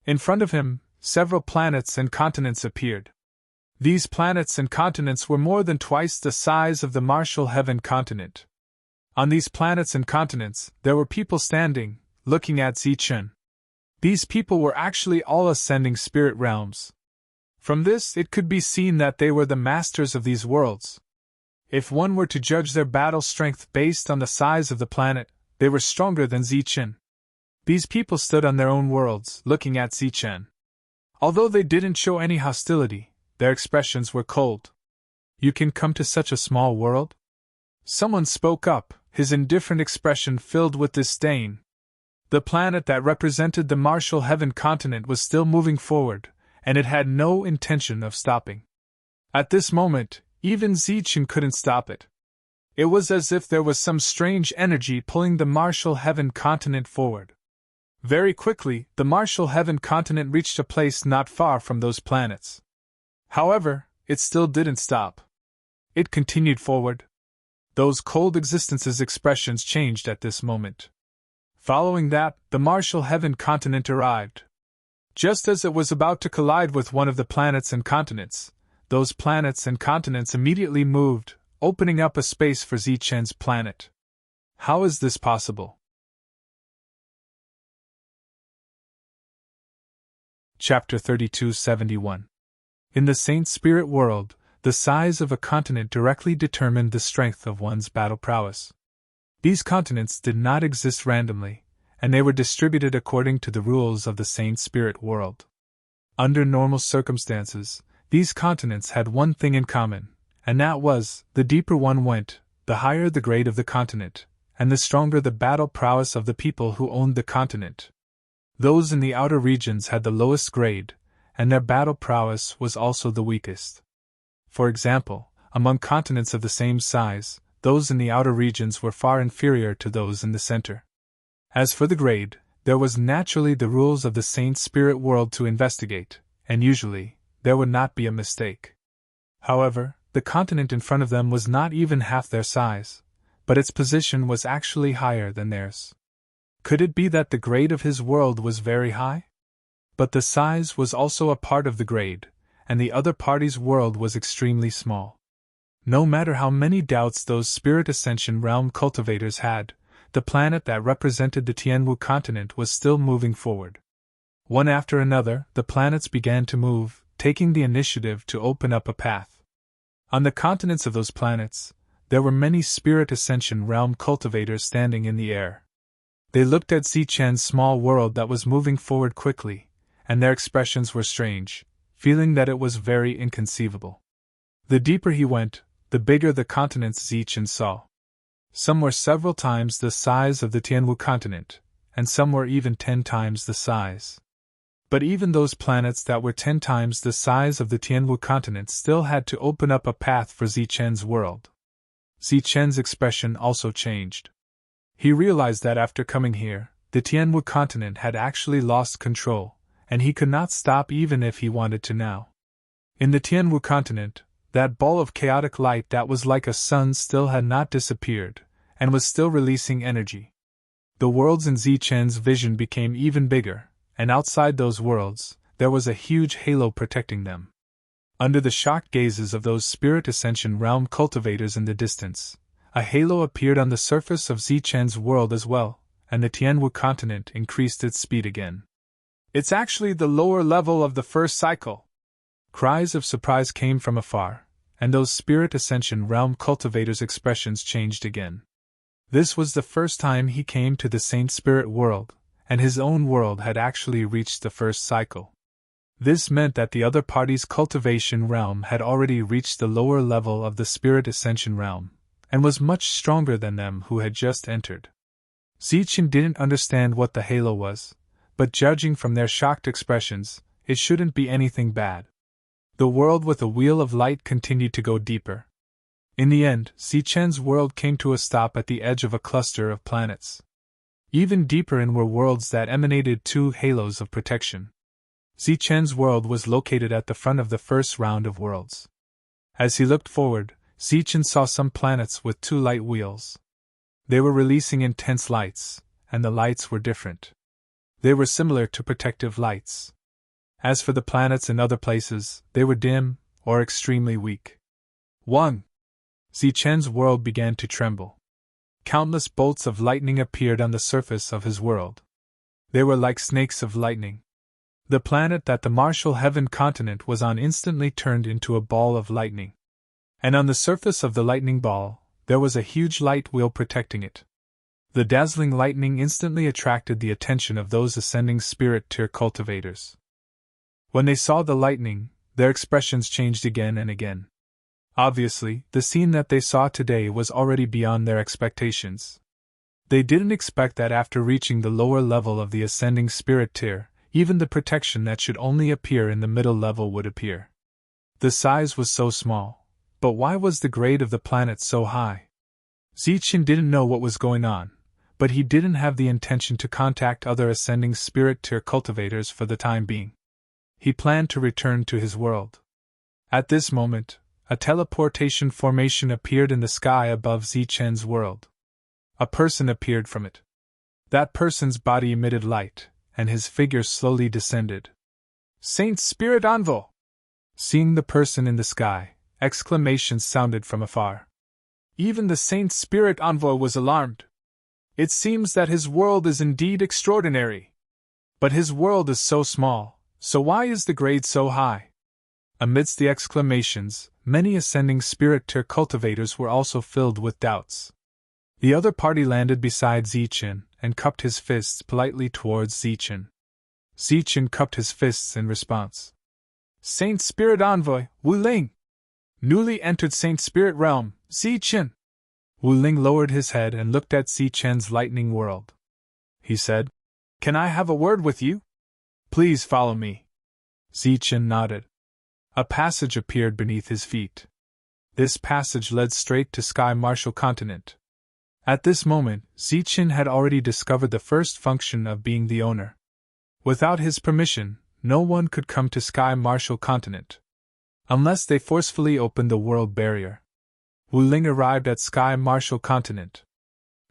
In front of him, several planets and continents appeared. These planets and continents were more than twice the size of the martial heaven continent. On these planets and continents, there were people standing, looking at Zichen. These people were actually all ascending spirit realms. From this, it could be seen that they were the masters of these worlds. If one were to judge their battle strength based on the size of the planet, they were stronger than Zichen. These people stood on their own worlds, looking at Zichen. Although they didn't show any hostility, their expressions were cold. "You can come to such a small world?" Someone spoke up, his indifferent expression filled with disdain. The planet that represented the martial heaven continent was still moving forward, and it had no intention of stopping. At this moment, even Zichen couldn't stop it. It was as if there was some strange energy pulling the martial heaven continent forward. Very quickly, the martial heaven continent reached a place not far from those planets. However, it still didn't stop. It continued forward. Those cold existences' expressions changed at this moment. Following that, the martial heaven continent arrived. Just as it was about to collide with one of the planets and continents, those planets and continents immediately moved, opening up a space for Zichen's planet. How is this possible? Chapter 3271. In the Saint Spirit world, the size of a continent directly determined the strength of one's battle prowess. These continents did not exist randomly, and they were distributed according to the rules of the Saint Spirit world. Under normal circumstances, these continents had one thing in common, and that was, the deeper one went, the higher the grade of the continent, and the stronger the battle prowess of the people who owned the continent. Those in the outer regions had the lowest grade, and their battle prowess was also the weakest. For example, among continents of the same size, those in the outer regions were far inferior to those in the center. As for the grade, there was naturally the rules of the Saint Spirit world to investigate, and usually, there would not be a mistake. However, the continent in front of them was not even half their size, but its position was actually higher than theirs. Could it be that the grade of his world was very high? But the size was also a part of the grade, and the other party's world was extremely small. No matter how many doubts those Spirit Ascension realm cultivators had, the planet that represented the Tianwu continent was still moving forward. One after another, the planets began to move, taking the initiative to open up a path. On the continents of those planets, there were many Spirit Ascension realm cultivators standing in the air. They looked at Zichen's small world that was moving forward quickly, and their expressions were strange, feeling that it was very inconceivable. The deeper he went, the bigger the continents Zichen saw. Some were several times the size of the Tianwu continent, and some were even 10 times the size. But even those planets that were 10 times the size of the Tianwu continent still had to open up a path for Zichen's world. Zichen's expression also changed. He realized that after coming here, the Tianwu continent had actually lost control, and he could not stop even if he wanted to now. In the Tianwu continent, that ball of chaotic light that was like a sun still had not disappeared, and was still releasing energy. The worlds in Zichen's vision became even bigger, and outside those worlds, there was a huge halo protecting them. Under the shocked gazes of those Spirit Ascension realm cultivators in the distance, a halo appeared on the surface of Zichen's world as well, and the Tianwu continent increased its speed again. It's actually the lower level of the first cycle. Cries of surprise came from afar, and those Spirit Ascension Realm cultivators' expressions changed again. This was the first time he came to the Saint Spirit world, and his own world had actually reached the first cycle. This meant that the other party's cultivation realm had already reached the lower level of the Spirit Ascension realm, and was much stronger than them who had just entered. Zichen didn't understand what the halo was, but judging from their shocked expressions, it shouldn't be anything bad. The world with a wheel of light continued to go deeper. In the end, Zichen's world came to a stop at the edge of a cluster of planets. Even deeper in were worlds that emanated two halos of protection. Zichen's world was located at the front of the first round of worlds. As he looked forward, Zichen saw some planets with two light wheels. They were releasing intense lights, and the lights were different. They were similar to protective lights. As for the planets in other places, they were dim, or extremely weak. 1. Zichen's world began to tremble. Countless bolts of lightning appeared on the surface of his world. They were like snakes of lightning. The planet that the Martial Heaven continent was on instantly turned into a ball of lightning. And on the surface of the lightning ball, there was a huge light wheel protecting it. The dazzling lightning instantly attracted the attention of those ascending spirit tier cultivators. When they saw the lightning, their expressions changed again and again. Obviously, the scene that they saw today was already beyond their expectations. They didn't expect that after reaching the lower level of the ascending spirit tier, even the protection that should only appear in the middle level would appear. The size was so small, but why was the grade of the planet so high? Zichen didn't know what was going on, but he didn't have the intention to contact other ascending spirit tier cultivators for the time being. He planned to return to his world. At this moment, a teleportation formation appeared in the sky above Zichen's world. A person appeared from it. That person's body emitted light, and his figure slowly descended. Saint Spirit Envoy! Seeing the person in the sky, exclamations sounded from afar. Even the Saint Spirit Envoy was alarmed. It seems that his world is indeed extraordinary. But his world is so small, so why is the grade so high? Amidst the exclamations, many ascending spirit tier cultivators were also filled with doubts. The other party landed beside Zichen and cupped his fists politely towards Zichen. Zichen cupped his fists in response. Saint Spirit Envoy, Wu Ling! Newly entered Saint Spirit Realm, Zichen! Wu Ling lowered his head and looked at Zichen's lightning world. He said, Can I have a word with you? Please follow me. Zichen nodded. A passage appeared beneath his feet. This passage led straight to Sky Martial Continent. At this moment, Zichen had already discovered the first function of being the owner. Without his permission, no one could come to Sky Martial Continent, unless they forcefully opened the world barrier. Wu Ling arrived at Sky Martial Continent.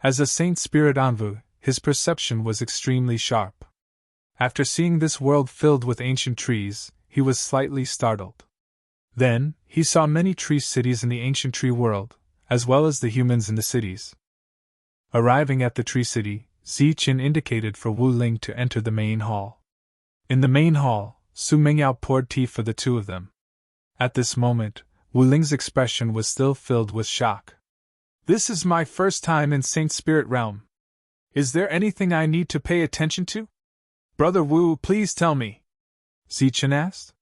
As a Saint Spirit Envoy, his perception was extremely sharp. After seeing this world filled with ancient trees, he was slightly startled. Then, he saw many tree cities in the ancient tree world, as well as the humans in the cities. Arriving at the tree city, Zichen indicated for Wu Ling to enter the main hall. In the main hall, Su Mingyao poured tea for the two of them. At this moment, Wu Ling's expression was still filled with shock. This is my first time in Saint Spirit Realm. Is there anything I need to pay attention to? Brother Wu, please tell me. Zichen asked.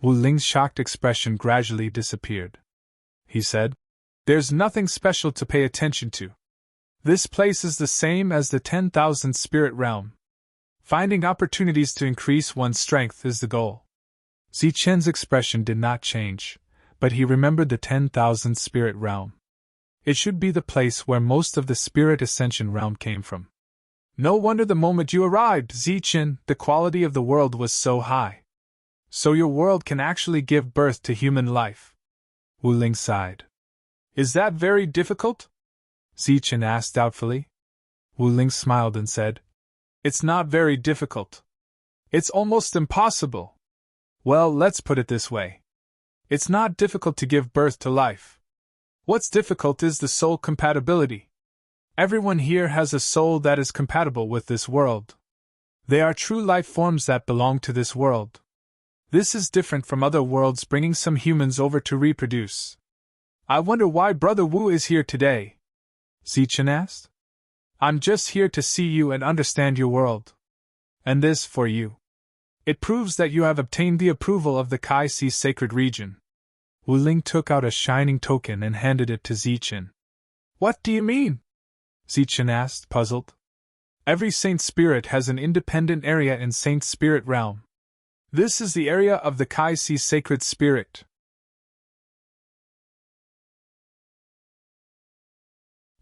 Wu Ling's shocked expression gradually disappeared. He said, There's nothing special to pay attention to. This place is the same as the 10,000 Spirit Realm. Finding opportunities to increase one's strength is the goal. Zichen's expression did not change, but he remembered the 10,000 Spirit Realm. It should be the place where most of the Spirit Ascension Realm came from. No wonder the moment you arrived, Zichen, the quality of the world was so high. So your world can actually give birth to human life. Wu Ling sighed. Is that very difficult? Zichen asked doubtfully. Wu Ling smiled and said, It's not very difficult. It's almost impossible. Well, let's put it this way. It's not difficult to give birth to life. What's difficult is the soul compatibility. Everyone here has a soul that is compatible with this world. They are true life forms that belong to this world. This is different from other worlds bringing some humans over to reproduce. I wonder why Brother Wu is here today? Zichen asked. I'm just here to see you and understand your world. And this for you. It proves that you have obtained the approval of the Kai-Si sacred region. Wu Ling took out a shining token and handed it to Zichen. What do you mean? Zichen asked, puzzled. Every Saint Spirit has an independent area in Saint Spirit realm. This is the area of the Kai-Si sacred spirit.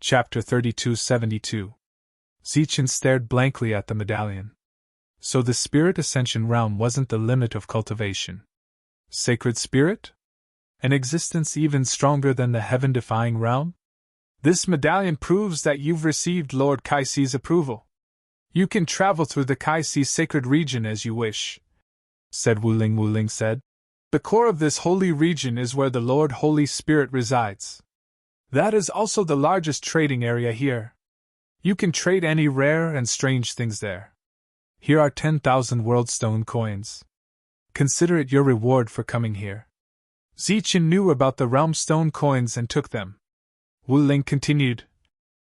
Chapter 3272. Zichen stared blankly at the medallion. So the spirit ascension realm wasn't the limit of cultivation. Sacred spirit? An existence even stronger than the heaven-defying realm? This medallion proves that you've received Lord Kai-Si's approval. You can travel through the Kai-Si sacred region as you wish, said Wu Ling. Wu Ling said. The core of this holy region is where the Lord Holy Spirit resides. That is also the largest trading area here. You can trade any rare and strange things there. Here are 10,000 world stone coins. Consider it your reward for coming here. Zichen knew about the realm stone coins and took them. Wu Ling continued.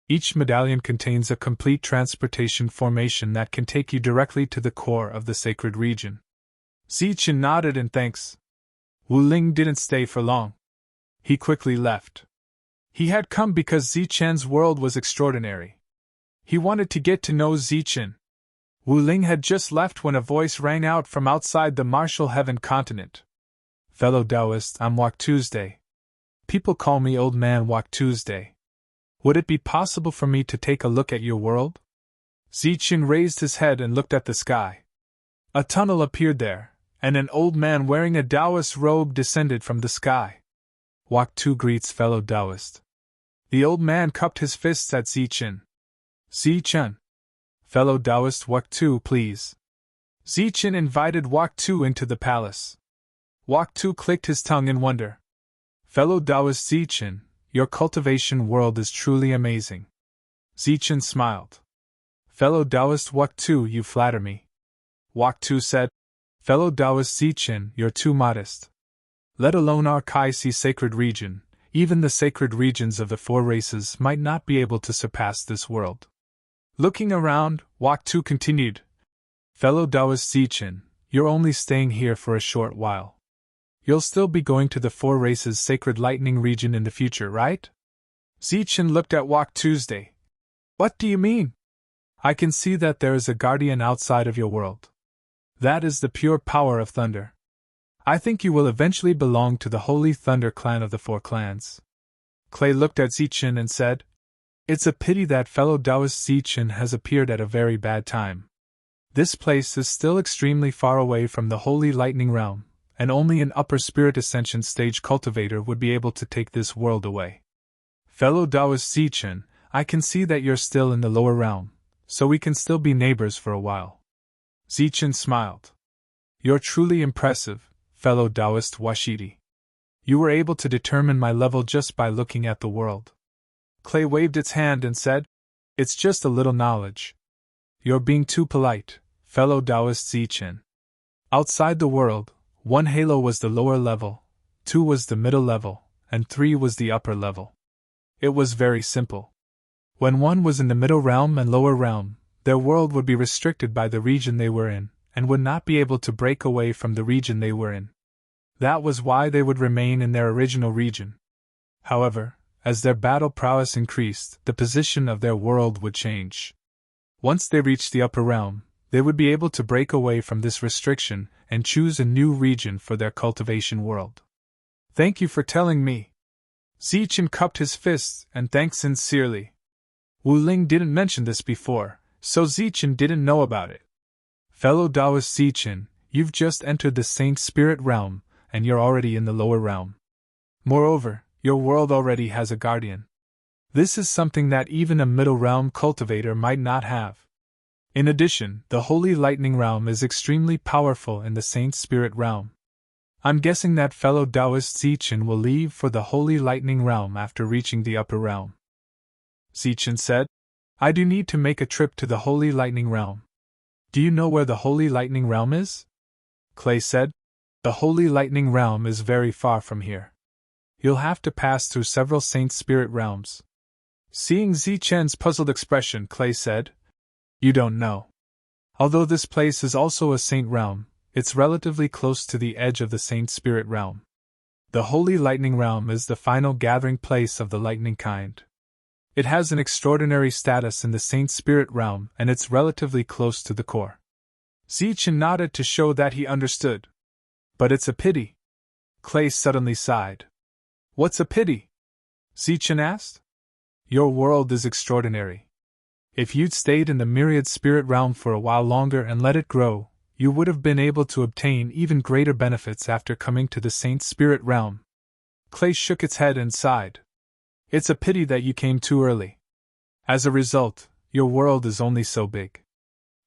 Each medallion contains a complete transportation formation that can take you directly to the core of the sacred region. Zichen nodded in thanks. Wu Ling didn't stay for long. He quickly left. He had come because Zichen's world was extraordinary. He wanted to get to know Zichen. Wu Ling had just left when a voice rang out from outside the martial heaven continent. Fellow Taoist, I'm Wak Tuesday. People call me Old Man Wak Tuesday. Would it be possible for me to take a look at your world? Zichen raised his head and looked at the sky. A tunnel appeared there, and an old man wearing a Taoist robe descended from the sky. Wak Tu greets fellow Taoist. The old man cupped his fists at Zichen. Zichen. Fellow Taoist Wak Tu, please. Zichen invited Wak Tu into the palace. Wak Tu clicked his tongue in wonder. Fellow Taoist Zichen, your cultivation world is truly amazing. Zichen smiled. Fellow Taoist Wak Tu, you flatter me. Wak Tu said, Fellow Taoist Zichen, you're too modest. Let alone our Kai-Si sacred region, even the sacred regions of the four races might not be able to surpass this world. Looking around, Wak Tu continued, Fellow Taoist Zichen, you're only staying here for a short while. You'll still be going to the four races sacred lightning region in the future, right? Zichen looked at Wak Tuesday. What do you mean? I can see that there is a guardian outside of your world. That is the pure power of thunder. I think you will eventually belong to the Holy Thunder clan of the four clans. Clay looked at Zichen and said, It's a pity that fellow Taoist Zichen has appeared at a very bad time. This place is still extremely far away from the Holy Lightning Realm, and only an upper spirit ascension stage cultivator would be able to take this world away. Fellow Taoist Zichen, I can see that you're still in the lower realm, so we can still be neighbors for a while. Zichen smiled. You're truly impressive, fellow Taoist Washidi. You were able to determine my level just by looking at the world. Clay waved its hand and said, It's just a little knowledge. You're being too polite, fellow Taoist Zichen. Outside the world, 1 halo was the lower level, 2 was the middle level, and 3 was the upper level. It was very simple. When one was in the middle realm and lower realm, their world would be restricted by the region they were in, and would not be able to break away from the region they were in. That was why they would remain in their original region. However, as their battle prowess increased, the position of their world would change. Once they reached the upper realm, they would be able to break away from this restriction and choose a new region for their cultivation world. Thank you for telling me. Zichen cupped his fists and thanked sincerely. Wu Ling didn't mention this before, so Zichen didn't know about it. Fellow Taoist Zichen, you've just entered the Saint Spirit realm, and you're already in the lower realm. Moreover, your world already has a guardian. This is something that even a middle realm cultivator might not have. In addition, the Holy Lightning Realm is extremely powerful in the Saint Spirit realm. I'm guessing that fellow Taoist Zichen will leave for the Holy Lightning Realm after reaching the upper realm. Zichen said, I do need to make a trip to the Holy Lightning Realm. Do you know where the Holy Lightning Realm is? Clay said. The Holy Lightning Realm is very far from here. You'll have to pass through several Saint Spirit realms. Seeing Zichen's puzzled expression, Clay said, You don't know. Although this place is also a Saint Realm, it's relatively close to the edge of the Saint Spirit Realm. The Holy Lightning Realm is the final gathering place of the lightning kind. It has an extraordinary status in the Saint Spirit Realm, and it's relatively close to the core. Zichen nodded to show that he understood. But it's a pity. Clay suddenly sighed. What's a pity? Zichen asked. Your world is extraordinary. If you'd stayed in the Myriad Spirit Realm for a while longer and let it grow, you would have been able to obtain even greater benefits after coming to the Saint Spirit Realm. Clay shook its head and sighed. It's a pity that you came too early. As a result, your world is only so big.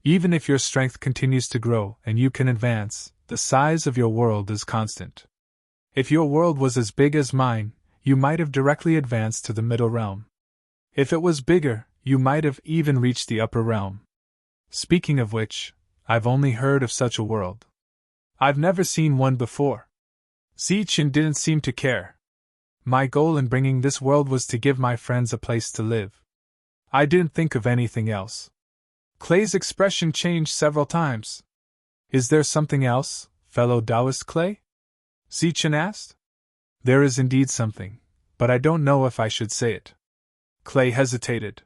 Even if your strength continues to grow and you can advance, the size of your world is constant. If your world was as big as mine, you might have directly advanced to the middle realm. If it was bigger, you might have even reached the upper realm. Speaking of which, I've only heard of such a world. I've never seen one before. Zichen didn't seem to care. My goal in bringing this world was to give my friends a place to live. I didn't think of anything else. Clay's expression changed several times. Is there something else, fellow Taoist Clay? Zichen asked. There is indeed something, but I don't know if I should say it. Clay hesitated.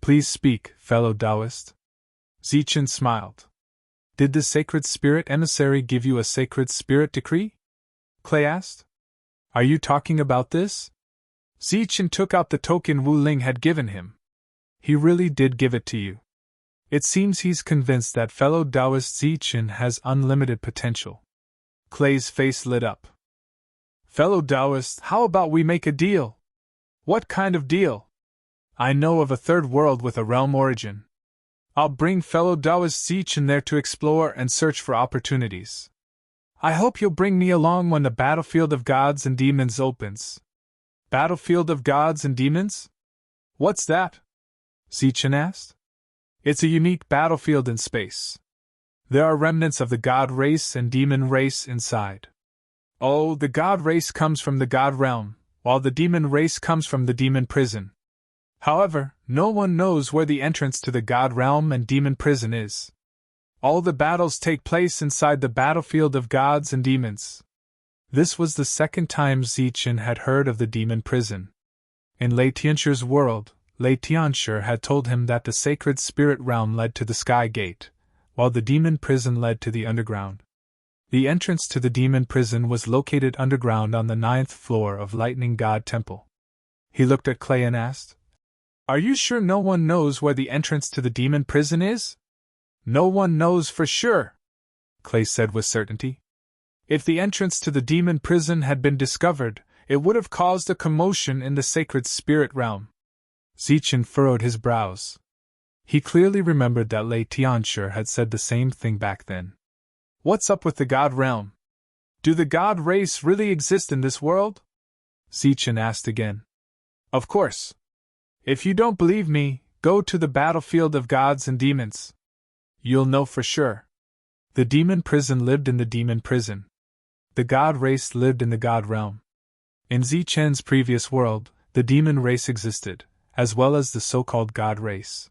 Please speak, fellow Taoist. Zichen smiled. Did the Sacred Spirit Emissary give you a Sacred Spirit Decree? Clay asked. Are you talking about this? Zichen took out the token Wu Ling had given him. He really did give it to you. It seems he's convinced that fellow Taoist Zichen has unlimited potential. Clay's face lit up. Fellow Taoist, how about we make a deal? What kind of deal? I know of a third world with a realm origin. I'll bring fellow Taoist Zichen there to explore and search for opportunities. I hope you'll bring me along when the Battlefield of Gods and Demons opens. Battlefield of Gods and Demons? What's that? Zichen asked. It's a unique battlefield in space. There are remnants of the God race and demon race inside. Oh, the God race comes from the God realm, while the demon race comes from the demon prison. However, no one knows where the entrance to the God realm and demon prison is. All the battles take place inside the battlefield of gods and demons. This was the second time Zichen had heard of the demon prison. In Lei Tianchu's world, Lei Tianchu had told him that the sacred spirit realm led to the Sky Gate, while the demon prison led to the underground. The entrance to the demon prison was located underground on the 9th floor of Lightning God Temple. He looked at Clay and asked, Are you sure no one knows where the entrance to the demon prison is? No one knows for sure, Clay said with certainty. If the entrance to the demon prison had been discovered, it would have caused a commotion in the sacred spirit realm. Zichen furrowed his brows. He clearly remembered that Lei Tianchu had said the same thing back then. What's up with the God realm? Do the God race really exist in this world? Zichen asked again. Of course. If you don't believe me, go to the battlefield of gods and demons. You'll know for sure. The demon prison lived in the demon prison. The God race lived in the God realm. In Zichen's previous world, the demon race existed, as well as the so-called God race.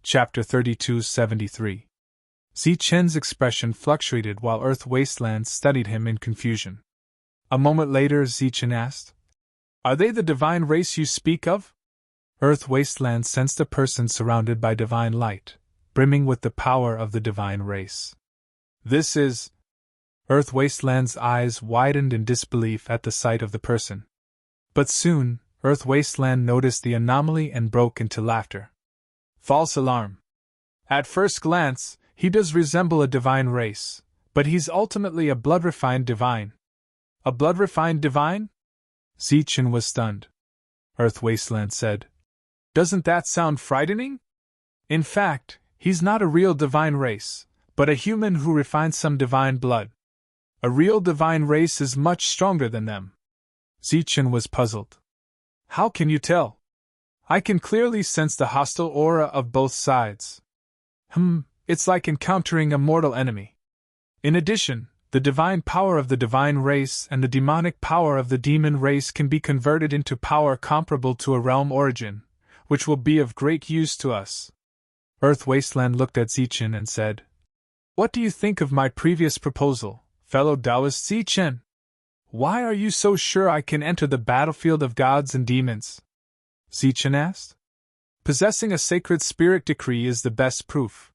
Chapter 32-73. Zichen's expression fluctuated while Earth Wasteland studied him in confusion. A moment later, Zichen asked, Are they the divine race you speak of? Earth Wasteland sensed a person surrounded by divine light, brimming with the power of the divine race. This is... Earth Wasteland's eyes widened in disbelief at the sight of the person. But soon, Earth Wasteland noticed the anomaly and broke into laughter. False alarm. At first glance, he does resemble a divine race, but he's ultimately a blood-refined divine. A blood-refined divine? Zichen was stunned. Earth Wasteland said, Doesn't that sound frightening? In fact, he's not a real divine race, but a human who refines some divine blood. A real divine race is much stronger than them. Zichen was puzzled. How can you tell? I can clearly sense the hostile aura of both sides. It's like encountering a mortal enemy. In addition, the divine power of the divine race and the demonic power of the demon race can be converted into power comparable to a realm origin, which will be of great use to us. Earth Wasteland looked at Zichen and said, "What do you think of my previous proposal, fellow Taoist Zichen? Why are you so sure I can enter the battlefield of gods and demons?" Zichen asked. "Possessing a sacred spirit decree is the best proof.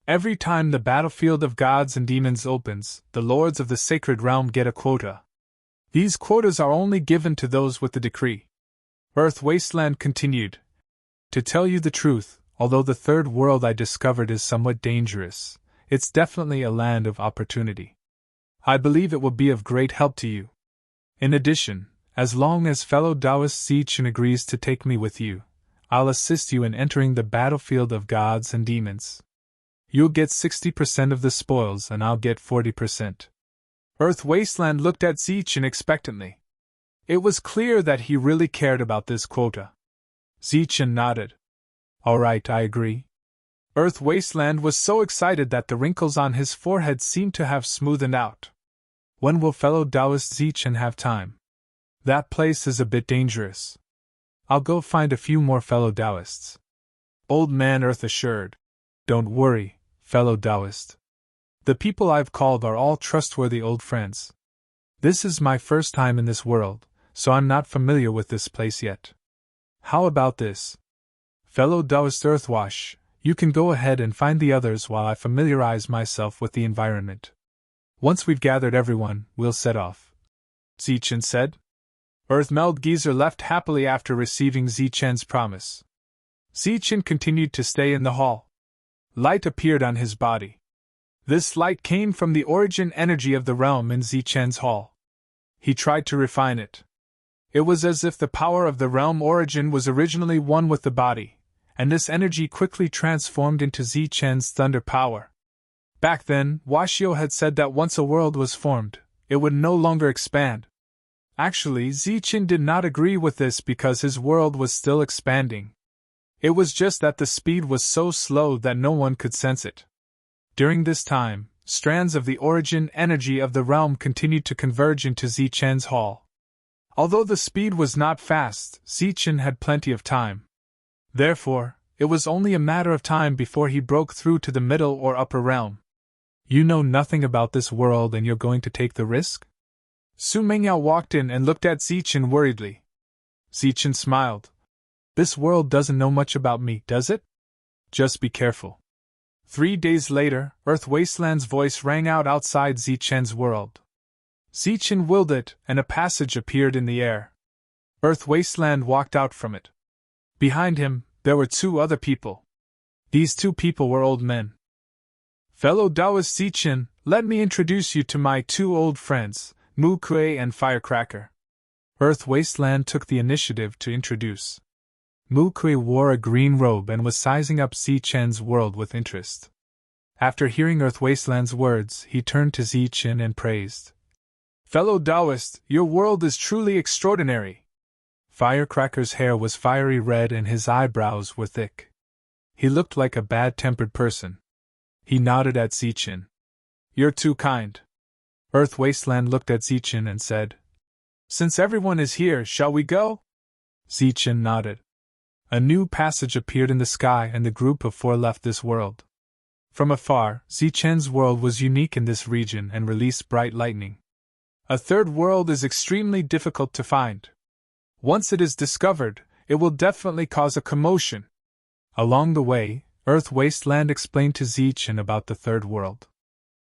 Every time the battlefield of gods and demons opens, the lords of the sacred realm get a quota. These quotas are only given to those with the decree." Earth Wasteland continued, "To tell you the truth, although the third world I discovered is somewhat dangerous, it's definitely a land of opportunity. I believe it will be of great help to you. In addition, as long as fellow Taoist Zichen agrees to take me with you, I'll assist you in entering the battlefield of gods and demons. You'll get 60% of the spoils and I'll get 40%. Earth Wasteland looked at Zichen expectantly. It was clear that he really cared about this quota. Zichen nodded. "All right, I agree." Earth Wasteland was so excited that the wrinkles on his forehead seemed to have smoothened out. "When will fellow Taoist Zichen have time? That place is a bit dangerous. I'll go find a few more fellow Taoists." Old Man Earth assured. "Don't worry, fellow Taoist. The people I've called are all trustworthy old friends. This is my first time in this world, so I'm not familiar with this place yet. How about this? Fellow Taoist Earthwash, you can go ahead and find the others while I familiarize myself with the environment. Once we've gathered everyone, we'll set off," Zichen said. Earthmeld Geezer left happily after receiving Zichen's promise. Zichen continued to stay in the hall. Light appeared on his body. This light came from the origin energy of the realm in Zichen's hall. He tried to refine it. It was as if the power of the realm origin was originally one with the body, and this energy quickly transformed into Zichen's thunder power. Back then, Washio had said that once a world was formed, it would no longer expand. Actually, Zichen did not agree with this because his world was still expanding. It was just that the speed was so slow that no one could sense it. During this time, strands of the origin energy of the realm continued to converge into Zichen's hall. Although the speed was not fast, Zichen had plenty of time. Therefore, it was only a matter of time before he broke through to the middle or upper realm. "You know nothing about this world and you're going to take the risk?" Su Mengyao walked in and looked at Zichen worriedly. Zichen smiled. "This world doesn't know much about me, does it? Just be careful." 3 days later, Earth Wasteland's voice rang out outside Zichen's world. Zichen willed it, and a passage appeared in the air. Earth Wasteland walked out from it. Behind him, there were 2 other people. These 2 people were old men. "Fellow Taoist Zichen, let me introduce you to my 2 old friends, Mu Kuei and Firecracker." Earth Wasteland took the initiative to introduce. Mu Kuei wore a green robe and was sizing up Zichen's world with interest. After hearing Earth Wasteland's words, he turned to Zichen and praised. "Fellow Taoist, your world is truly extraordinary." Firecracker's hair was fiery red and his eyebrows were thick. He looked like a bad-tempered person. He nodded at Zichen. "You're too kind." Earth Wasteland looked at Zichen and said, "Since everyone is here, shall we go?" Zichen nodded. A new passage appeared in the sky and the group of 4 left this world. From afar, Zichen's world was unique in this region and released bright lightning. A third world is extremely difficult to find. Once it is discovered, it will definitely cause a commotion. Along the way, Earth Wasteland explained to Zichen about the third world.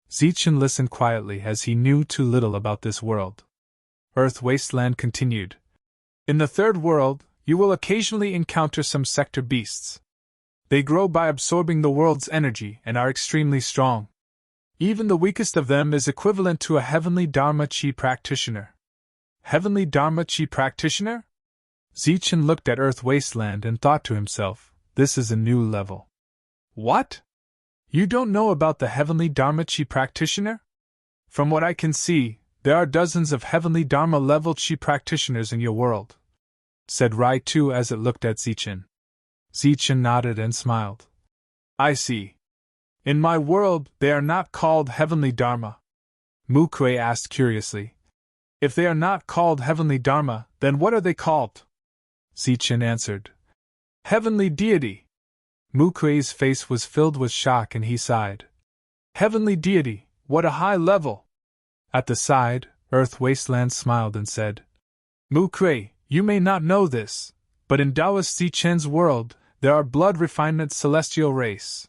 Zichen listened quietly as he knew too little about this world. Earth Wasteland continued. "In the third world, you will occasionally encounter some sector beasts. They grow by absorbing the world's energy and are extremely strong. Even the weakest of them is equivalent to a heavenly Dharma Chi practitioner." Heavenly Dharma Chi practitioner? Zichen looked at Earth Wasteland and thought to himself, this is a new level. What? You don't know about the Heavenly Dharma Chi practitioner? From what I can see, there are dozens of Heavenly Dharma level Chi practitioners in your world. said Rai Tu as it looked at Zichen. Zichen nodded and smiled. I see. In my world, they are not called heavenly Dharma. Mu Kuei asked curiously. If they are not called heavenly Dharma, then what are they called? Zichen answered. Heavenly deity. Mu Kuei's face was filled with shock and he sighed. Heavenly deity, what a high level! At the side, Earth Wasteland smiled and said, Mu Kuei, you may not know this, but in Taoist Zichen's world, there are blood refinement celestial race.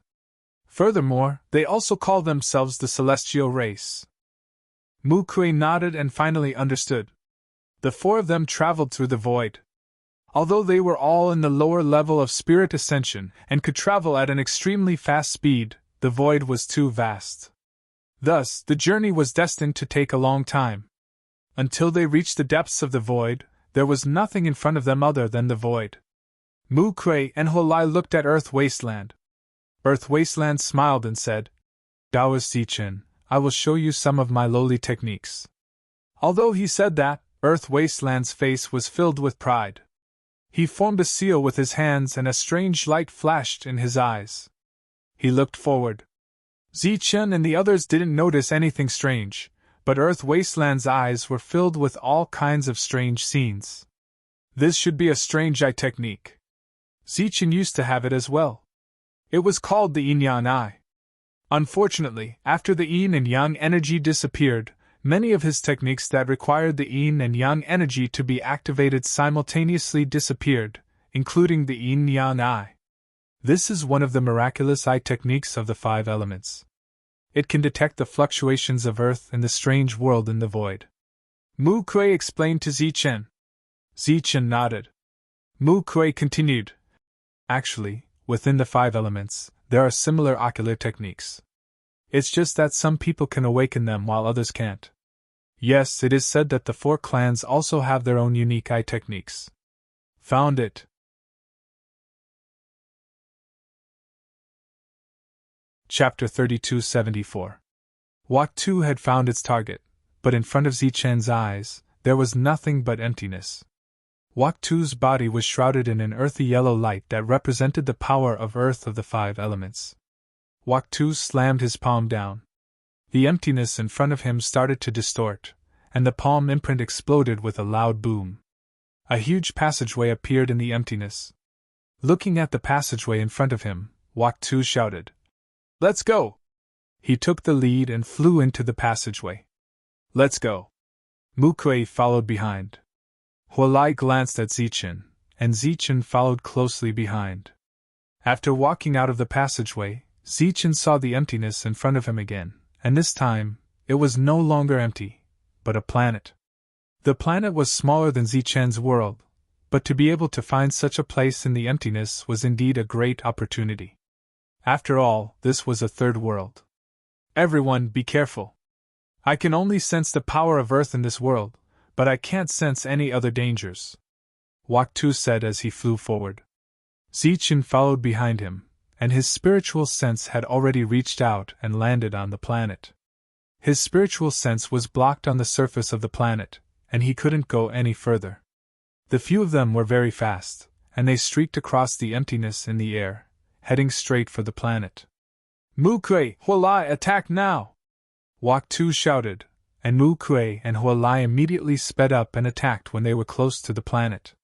Furthermore, they also call themselves the celestial race. Mu Kuei nodded and finally understood. The four of them traveled through the void. Although they were all in the lower level of spirit ascension and could travel at an extremely fast speed, the void was too vast. Thus, the journey was destined to take a long time. Until they reached the depths of the void, there was nothing in front of them other than the void. Mu Kuei and Huolai looked at Earth Wasteland. Earth Wasteland smiled and said, Taoist Zichen, I will show you some of my lowly techniques. Although he said that, Earth Wasteland's face was filled with pride. He formed a seal with his hands and a strange light flashed in his eyes. He looked forward. Zichen and the others didn't notice anything strange, but Earth Wasteland's eyes were filled with all kinds of strange scenes. This should be a strange eye technique. Zichen used to have it as well. It was called the yin-yang eye. Unfortunately, after the yin and yang energy disappeared, many of his techniques that required the yin and yang energy to be activated simultaneously disappeared, including the yin-yang eye. This is one of the miraculous eye techniques of the five elements. It can detect the fluctuations of Earth and the strange world in the void. Mu Kuei explained to Zichen. Zichen nodded. Mu Kuei continued. Actually, within the five elements, there are similar ocular techniques. It's just that some people can awaken them while others can't. Yes, it is said that the four clans also have their own unique eye techniques. Found it. Chapter 3274. Wak Tu had found its target, but in front of Zichen's eyes, there was nothing but emptiness. Wak Tu's body was shrouded in an earthy yellow light that represented the power of earth of the five elements. Wak Tu slammed his palm down. The emptiness in front of him started to distort, and the palm imprint exploded with a loud boom. A huge passageway appeared in the emptiness. Looking at the passageway in front of him, Wak Tu shouted, Let's go! He took the lead and flew into the passageway. Let's go! Mu Kuei followed behind. Huolai glanced at Zichen, and Zichen followed closely behind. After walking out of the passageway, Zichen saw the emptiness in front of him again, and this time, it was no longer empty, but a planet. The planet was smaller than Zichen's world, but to be able to find such a place in the emptiness was indeed a great opportunity. After all, this was a third world. Everyone, be careful. I can only sense the power of Earth in this world, but I can't sense any other dangers. Wak Tu said as he flew forward. Zichen followed behind him, and his spiritual sense had already reached out and landed on the planet. His spiritual sense was blocked on the surface of the planet, and he couldn't go any further. The few of them were very fast, and they streaked across the emptiness in the air, heading straight for the planet. Mu Kuei, Huolai, attack now! Wak Tu shouted, and Mu Kuei and Huolai immediately sped up and attacked when they were close to the planet.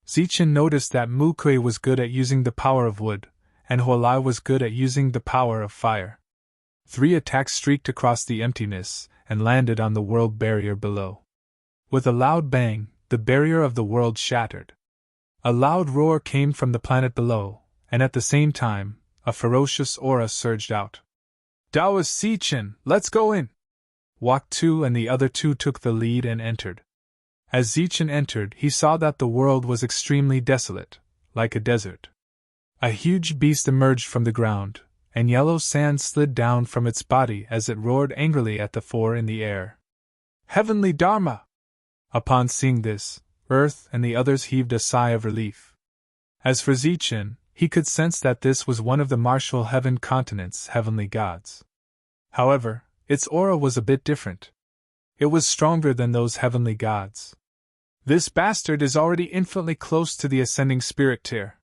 Zichen noticed that Mu Kuei was good at using the power of wood, and Huolai was good at using the power of fire. 3 attacks streaked across the emptiness and landed on the world barrier below. With a loud bang, the barrier of the world shattered. A loud roar came from the planet below, and at the same time, a ferocious aura surged out. Taoist Zichen, let's go in! Wak Tu and the other 2 took the lead and entered. As Zichen entered, he saw that the world was extremely desolate, like a desert. A huge beast emerged from the ground, and yellow sand slid down from its body as it roared angrily at the 4 in the air. Heavenly Dharma! Upon seeing this, Earth and the others heaved a sigh of relief. As for Zichen, he could sense that this was one of the martial heaven continent's heavenly gods. However, its aura was a bit different. It was stronger than those heavenly gods. This bastard is already infinitely close to the ascending spirit tier.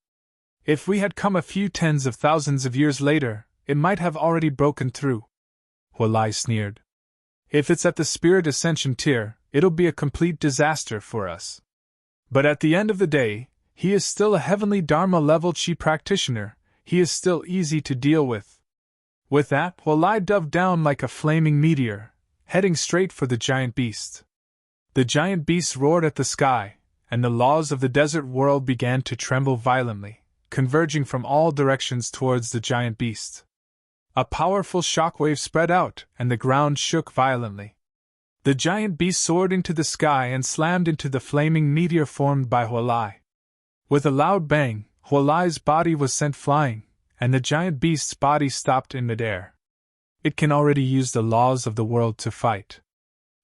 If we had come a few tens of thousands of years later, it might have already broken through. Huolai sneered. If it's at the spirit ascension tier, it'll be a complete disaster for us. But at the end of the day, he is still a heavenly Dharma level chi practitioner, he is still easy to deal with. With that, Huolai dove down like a flaming meteor, heading straight for the giant beast. The giant beast roared at the sky, and the laws of the desert world began to tremble violently, converging from all directions towards the giant beast. A powerful shockwave spread out, and the ground shook violently. The giant beast soared into the sky and slammed into the flaming meteor formed by Huolai. With a loud bang, Huolai's body was sent flying, and the giant beast's body stopped in midair. It can already use the laws of the world to fight.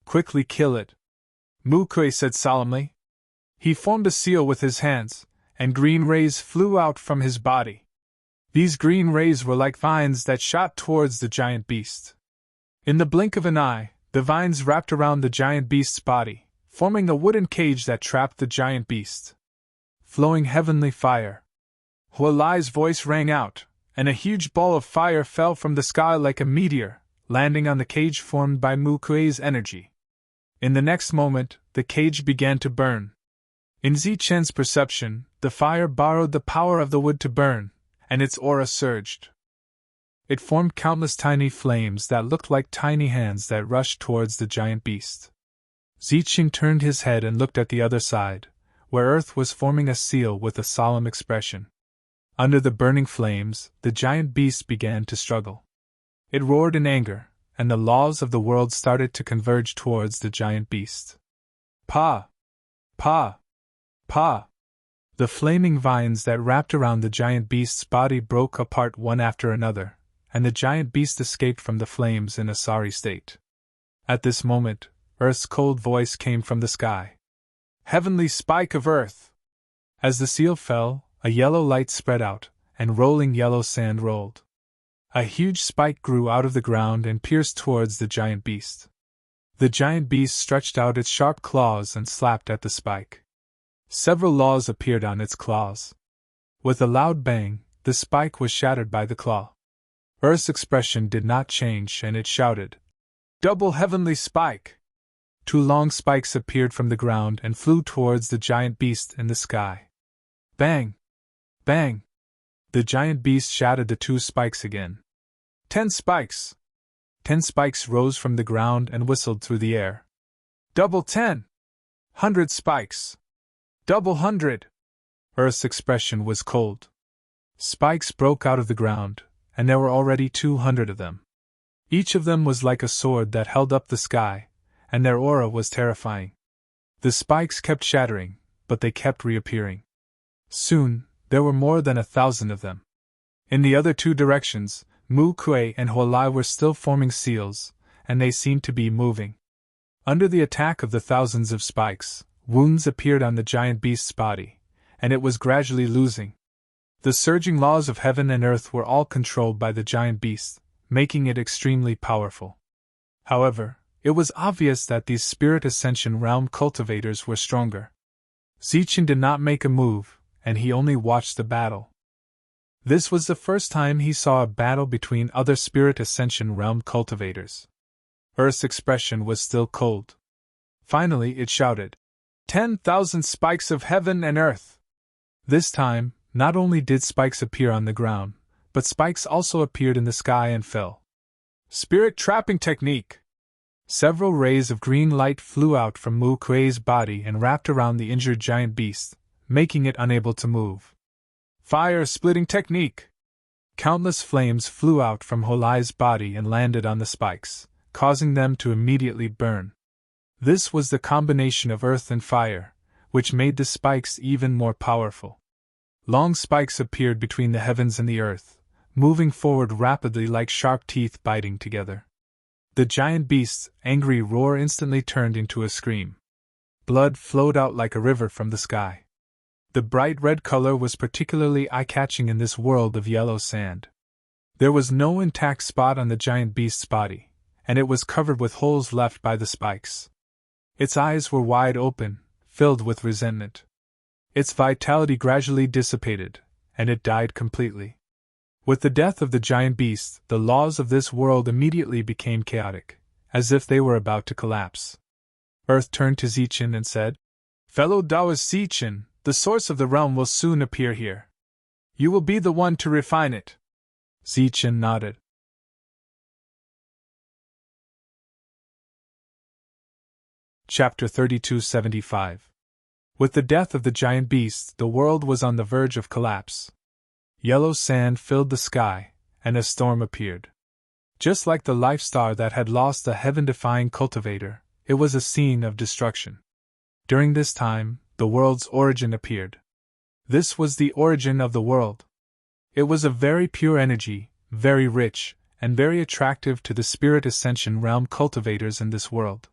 Quickly kill it, Mu Kuei said solemnly. He formed a seal with his hands, and green rays flew out from his body. These green rays were like vines that shot towards the giant beast. In the blink of an eye, the vines wrapped around the giant beast's body, forming a wooden cage that trapped the giant beast. Flowing heavenly fire. Huolai's voice rang out, and a huge ball of fire fell from the sky like a meteor, landing on the cage formed by Mu Kuei's energy. In the next moment, the cage began to burn. In Zichen's perception, the fire borrowed the power of the wood to burn, and its aura surged. It formed countless tiny flames that looked like tiny hands that rushed towards the giant beast. Zichen turned his head and looked at the other side, where Earth was forming a seal with a solemn expression. Under the burning flames, the giant beast began to struggle. It roared in anger, and the laws of the world started to converge towards the giant beast. Pa! Pa! Pa! The flaming vines that wrapped around the giant beast's body broke apart one after another, and the giant beast escaped from the flames in a sorry state. At this moment, Earth's cold voice came from the sky. Heavenly spike of Earth! As the seal fell, a yellow light spread out, and rolling yellow sand rolled. A huge spike grew out of the ground and pierced towards the giant beast. The giant beast stretched out its sharp claws and slapped at the spike. Several laws appeared on its claws. With a loud bang, the spike was shattered by the claw. Earth's expression did not change, and it shouted, "Double heavenly spike!" Two long spikes appeared from the ground and flew towards the giant beast in the sky. Bang! Bang! The giant beast shattered the two spikes again. 10 spikes! 10 spikes rose from the ground and whistled through the air. Double 10! 100 spikes! Double 100! Earth's expression was cold. Spikes broke out of the ground, and there were already 200 of them. Each of them was like a sword that held up the sky, and their aura was terrifying. The spikes kept shattering, but they kept reappearing. Soon, there were more than 1,000 of them. In the other two directions, Mu Kuei and Huolai were still forming seals, and they seemed to be moving. Under the attack of the thousands of spikes, wounds appeared on the giant beast's body, and it was gradually losing. The surging laws of heaven and earth were all controlled by the giant beast, making it extremely powerful. However, it was obvious that these spirit ascension realm cultivators were stronger. Zichen did not make a move, and he only watched the battle. This was the first time he saw a battle between other spirit ascension realm cultivators. Earth's expression was still cold. Finally it shouted, 10,000 spikes of heaven and earth! This time, not only did spikes appear on the ground, but spikes also appeared in the sky and fell. Spirit trapping technique! Several rays of green light flew out from Mu Kuei's body and wrapped around the injured giant beast, making it unable to move. Fire-splitting technique! Countless flames flew out from Huolai's body and landed on the spikes, causing them to immediately burn. This was the combination of earth and fire, which made the spikes even more powerful. Long spikes appeared between the heavens and the earth, moving forward rapidly like sharp teeth biting together. The giant beast's angry roar instantly turned into a scream. Blood flowed out like a river from the sky. The bright red color was particularly eye-catching in this world of yellow sand. There was no intact spot on the giant beast's body, and it was covered with holes left by the spikes. Its eyes were wide open, filled with resentment. Its vitality gradually dissipated, and it died completely. With the death of the giant beast, the laws of this world immediately became chaotic, as if they were about to collapse. Earth turned to Zichen and said, "Fellow Taoist Zichen, the source of the realm will soon appear here. You will be the one to refine it." Zichen nodded. Chapter 3275. With the death of the giant beast, the world was on the verge of collapse. Yellow sand filled the sky, and a storm appeared. Just like the life star that had lost the heaven-defying cultivator, it was a scene of destruction. During this time, the world's origin appeared. This was the origin of the world. It was a very pure energy, very rich, and very attractive to the spirit ascension realm cultivators in this world.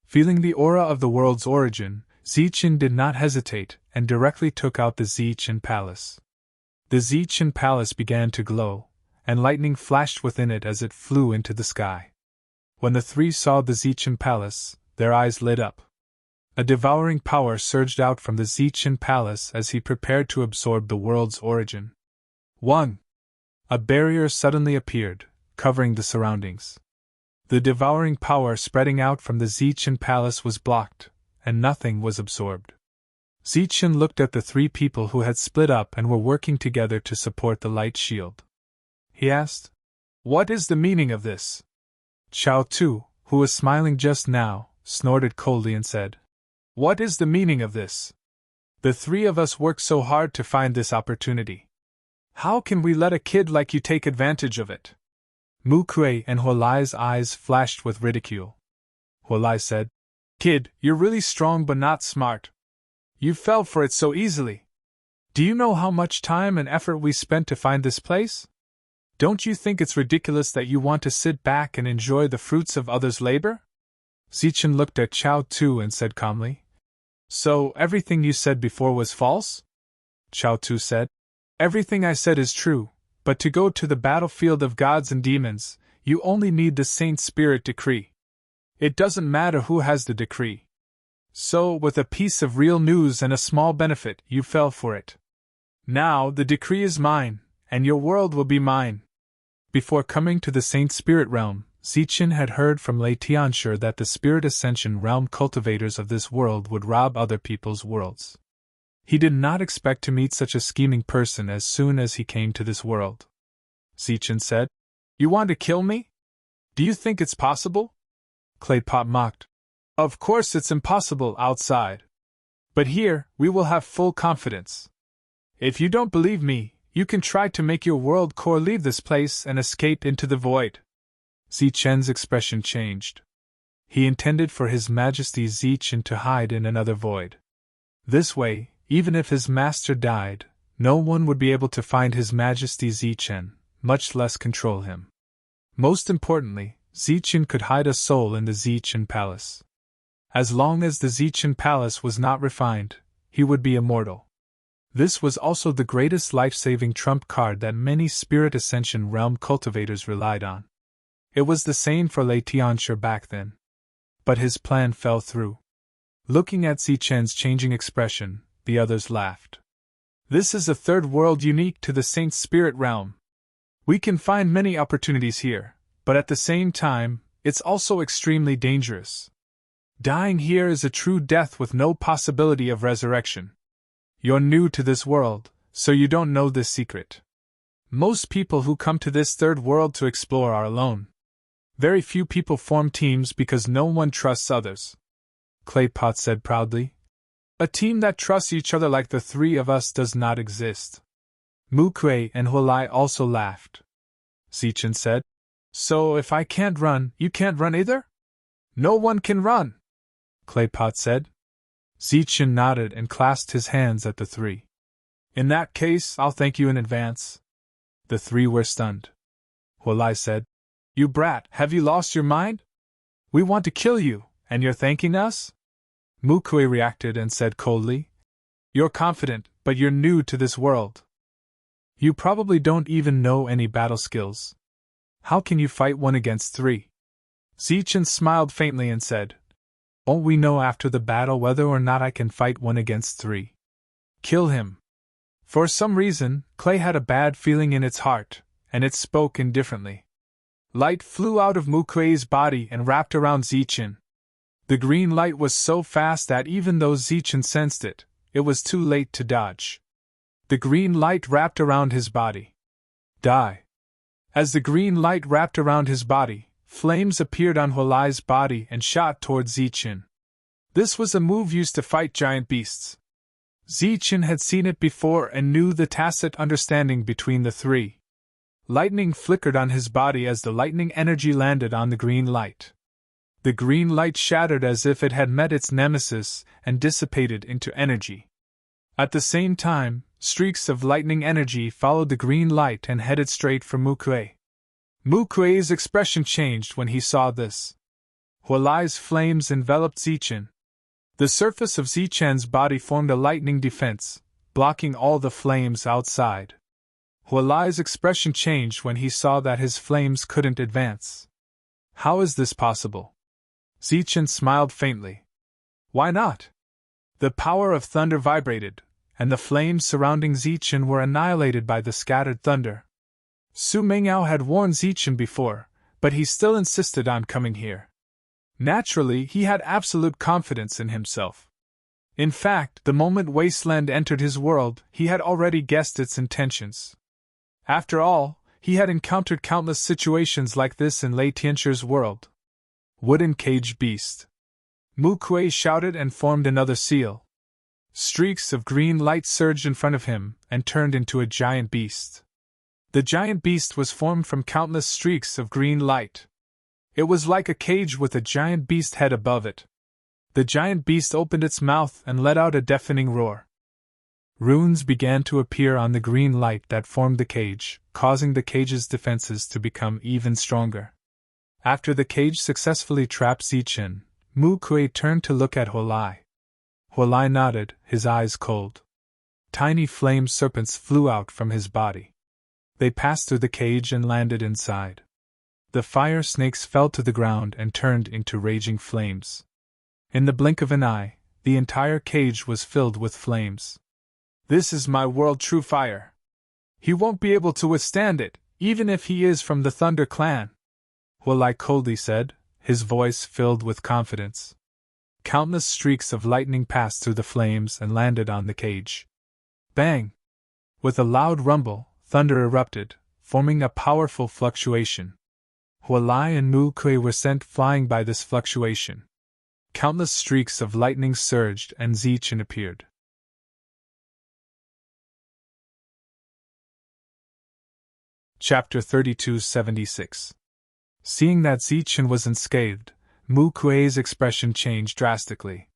Feeling the aura of the world's origin, Zichen did not hesitate and directly took out the Zichen Palace. The Zichen Palace began to glow, and lightning flashed within it as it flew into the sky. When the three saw the Zichen Palace, their eyes lit up. A devouring power surged out from the Zichen Palace as he prepared to absorb the world's origin. 1. A barrier suddenly appeared, covering the surroundings. The devouring power spreading out from the Zichen Palace was blocked, and nothing was absorbed. Zichen looked at the three people who had split up and were working together to support the light shield. He asked, "What is the meaning of this?" Chao Tu, who was smiling just now, snorted coldly and said, "What is the meaning of this? The three of us worked so hard to find this opportunity. How can we let a kid like you take advantage of it?" Mu Kuei and Huolai's eyes flashed with ridicule. Huolai said, "Kid, you're really strong but not smart. You fell for it so easily. Do you know how much time and effort we spent to find this place? Don't you think it's ridiculous that you want to sit back and enjoy the fruits of others' labor?" Zichen looked at Chao Tu and said calmly, "So, everything you said before was false?" Chao Tu said, "Everything I said is true, but to go to the battlefield of gods and demons, you only need the Saint Spirit decree. It doesn't matter who has the decree. So, with a piece of real news and a small benefit, you fell for it. Now, the decree is mine, and your world will be mine." Before coming to the Saint Spirit realm, Zichen had heard from Lei Tianshi that the Spirit Ascension realm cultivators of this world would rob other people's worlds. He did not expect to meet such a scheming person as soon as he came to this world. Zichen said, "You want to kill me? Do you think it's possible?" Claypot mocked, "Of course it's impossible outside. But here, we will have full confidence. If you don't believe me, you can try to make your world core leave this place and escape into the void." Zichen's expression changed. He intended for His Majesty Zichen to hide in another void. This way, even if his master died, no one would be able to find His Majesty Zichen, much less control him. Most importantly, Zichen could hide a soul in the Zichen Palace. As long as the Zichen Palace was not refined, he would be immortal. This was also the greatest life-saving trump card that many Spirit Ascension realm cultivators relied on. It was the same for Lei Tianshi back then. But his plan fell through. Looking at Zichen's changing expression, the others laughed. "This is a third world unique to the Saint Spirit realm. We can find many opportunities here, but at the same time, it's also extremely dangerous. Dying here is a true death with no possibility of resurrection. You're new to this world, so you don't know this secret. Most people who come to this third world to explore are alone. Very few people form teams because no one trusts others," Claypot said proudly. "A team that trusts each other like the three of us does not exist." Mu Kuei and Huolai also laughed. Zichen said, "So if I can't run, you can't run either?" "No one can run," Claypot said. Zichen nodded and clasped his hands at the three. "In that case, I'll thank you in advance." The three were stunned. Huolai said, "You brat, have you lost your mind? We want to kill you, and you're thanking us?" Mu Kuei reacted and said coldly, "You're confident, but you're new to this world. You probably don't even know any battle skills. How can you fight one against three?" Zichen smiled faintly and said, Won't we know after the battle whether or not I can fight 1 against 3? Kill him. For some reason, Clay had a bad feeling in its heart, and it spoke indifferently. Light flew out of Mukue's body and wrapped around Zichen. The green light was so fast that even though Zichen sensed it, it was too late to dodge. The green light wrapped around his body. Die. As the green light wrapped around his body, flames appeared on Hualai's body and shot toward Zichen. This was a move used to fight giant beasts. Zichen had seen it before and knew the tacit understanding between the three. Lightning flickered on his body as the lightning energy landed on the green light. The green light shattered as if it had met its nemesis and dissipated into energy. At the same time, streaks of lightning energy followed the green light and headed straight for Mukue. Mukue's expression changed when he saw this. Hualai's flames enveloped Zichen. The surface of Zichen's body formed a lightning defense, blocking all the flames outside. Hualai's expression changed when he saw that his flames couldn't advance. How is this possible? Zichen smiled faintly. Why not? The power of thunder vibrated, and the flames surrounding Zichen were annihilated by the scattered thunder. Su Mengyao had warned Zichen before, but he still insisted on coming here. Naturally, he had absolute confidence in himself. In fact, the moment Wasteland entered his world, he had already guessed its intentions. After all, he had encountered countless situations like this in Lei Tianchu's world. Wooden cage beast. Mukue shouted and formed another seal. Streaks of green light surged in front of him and turned into a giant beast. The giant beast was formed from countless streaks of green light. It was like a cage with a giant beast head above it. The giant beast opened its mouth and let out a deafening roar. Runes began to appear on the green light that formed the cage, causing the cage's defenses to become even stronger. After the cage successfully trapped Zichen, Mukue turned to look at Hualai. Hualai nodded, his eyes cold. Tiny flame serpents flew out from his body. They passed through the cage and landed inside. The fire snakes fell to the ground and turned into raging flames. In the blink of an eye, the entire cage was filled with flames. This is my world true fire. He won't be able to withstand it, even if he is from the Thunder clan. Hualai coldly said, his voice filled with confidence. Countless streaks of lightning passed through the flames and landed on the cage. Bang! With a loud rumble, thunder erupted, forming a powerful fluctuation. Hualai and Mukue were sent flying by this fluctuation. Countless streaks of lightning surged and Zichen appeared. Chapter 3276. Seeing that Zichen was unscathed, Mukue's expression changed drastically.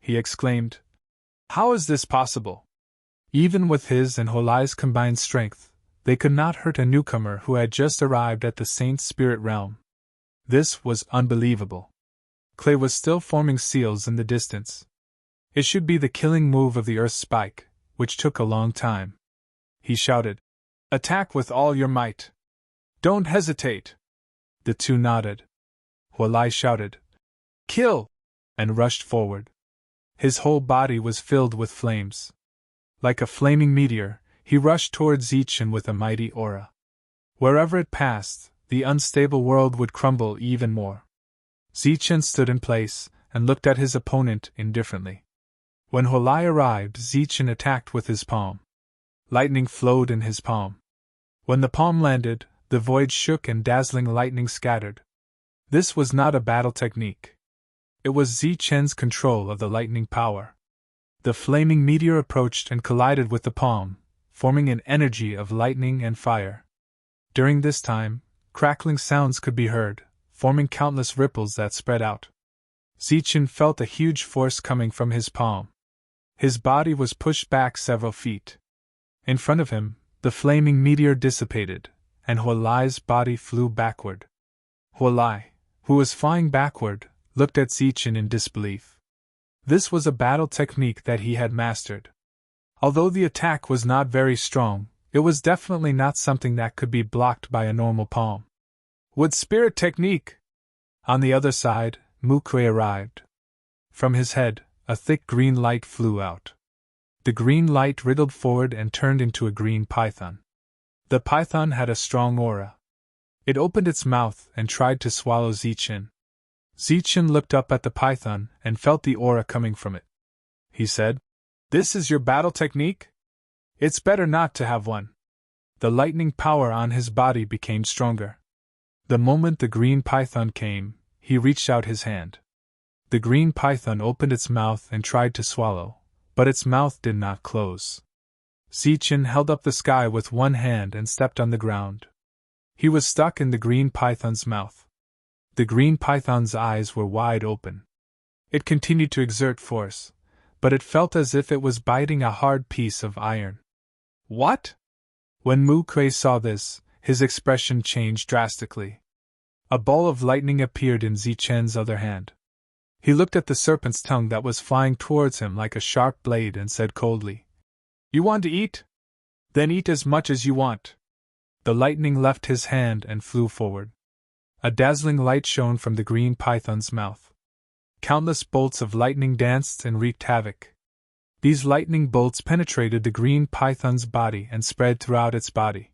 He exclaimed, "How is this possible? Even with his and Hualai's combined strength, they could not hurt a newcomer who had just arrived at the Saint Spirit realm. This was unbelievable." Clay was still forming seals in the distance. It should be the killing move of the Earth Spike, which took a long time. He shouted, "Attack with all your might! Don't hesitate!" The two nodded. Hualai shouted, "Kill!" and rushed forward. His whole body was filled with flames. Like a flaming meteor, he rushed towards Zichen with a mighty aura. Wherever it passed, the unstable world would crumble even more. Zichen stood in place and looked at his opponent indifferently. When Hualai arrived, Zichen attacked with his palm. Lightning flowed in his palm. When the palm landed, the void shook and dazzling lightning scattered. This was not a battle technique. It was Zichen's control of the lightning power. The flaming meteor approached and collided with the palm, forming an energy of lightning and fire. During this time, crackling sounds could be heard, forming countless ripples that spread out. Zichen felt a huge force coming from his palm. His body was pushed back several feet. In front of him, the flaming meteor dissipated, and Hualai's body flew backward. Hualai, who was flying backward, looked at Zichen in disbelief. This was a battle technique that he had mastered. Although the attack was not very strong, it was definitely not something that could be blocked by a normal palm. Wood spirit technique! On the other side, Mukue arrived. from his head, a thick green light flew out. The green light riddled forward and turned into a green python. The python had a strong aura. It opened its mouth and tried to swallow Zichen. Zichen looked up at the python and felt the aura coming from it. He said, "This is your battle technique? It's better not to have one." The lightning power on his body became stronger. The moment the green python came, he reached out his hand. The green python opened its mouth and tried to swallow, but its mouth did not close. Zichen held up the sky with one hand and stepped on the ground. He was stuck in the green python's mouth. The green python's eyes were wide open. It continued to exert force, but it felt as if it was biting a hard piece of iron. "What?" When Mu Kuei saw this, his expression changed drastically. A ball of lightning appeared in Zichen's other hand. He looked at the serpent's tongue that was flying towards him like a sharp blade and said coldly, "You want to eat? Then eat as much as you want." The lightning left his hand and flew forward. A dazzling light shone from the green python's mouth. Countless bolts of lightning danced and wreaked havoc. These lightning bolts penetrated the green python's body and spread throughout its body.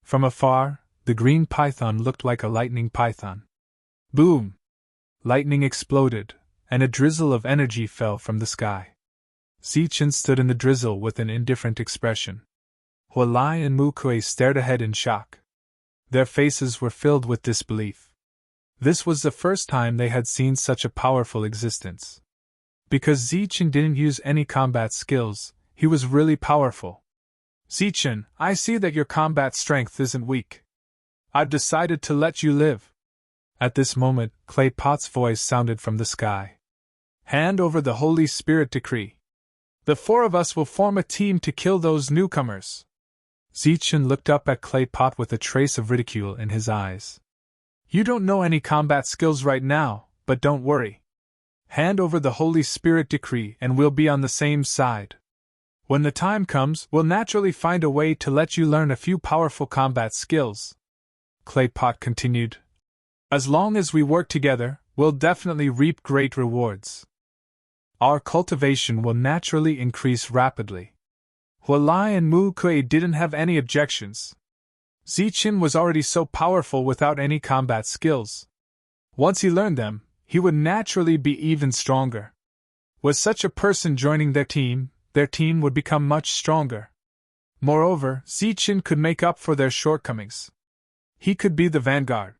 From afar, the green python looked like a lightning python. Boom! Lightning exploded, and a drizzle of energy fell from the sky. Zichen stood in the drizzle with an indifferent expression. Hualai and Mu Kuei stared ahead in shock. Their faces were filled with disbelief. This was the first time they had seen such a powerful existence. Because Zichen didn't use any combat skills, he was really powerful. "Zichen, I see that your combat strength isn't weak. I've decided to let you live." At this moment, Clay Pot's voice sounded from the sky. "Hand over the Holy Spirit decree. The four of us will form a team to kill those newcomers." Zichen looked up at Clay Pot with a trace of ridicule in his eyes. "You don't know any combat skills right now, but don't worry. Hand over the Holy Spirit decree and we'll be on the same side. When the time comes, we'll naturally find a way to let you learn a few powerful combat skills." Clay Pot continued, "As long as we work together, we'll definitely reap great rewards. Our cultivation will naturally increase rapidly." Hualai and Mu Kuei didn't have any objections. Zichen was already so powerful without any combat skills. Once he learned them, he would naturally be even stronger. With such a person joining their team would become much stronger. Moreover, Zichen could make up for their shortcomings. He could be the vanguard.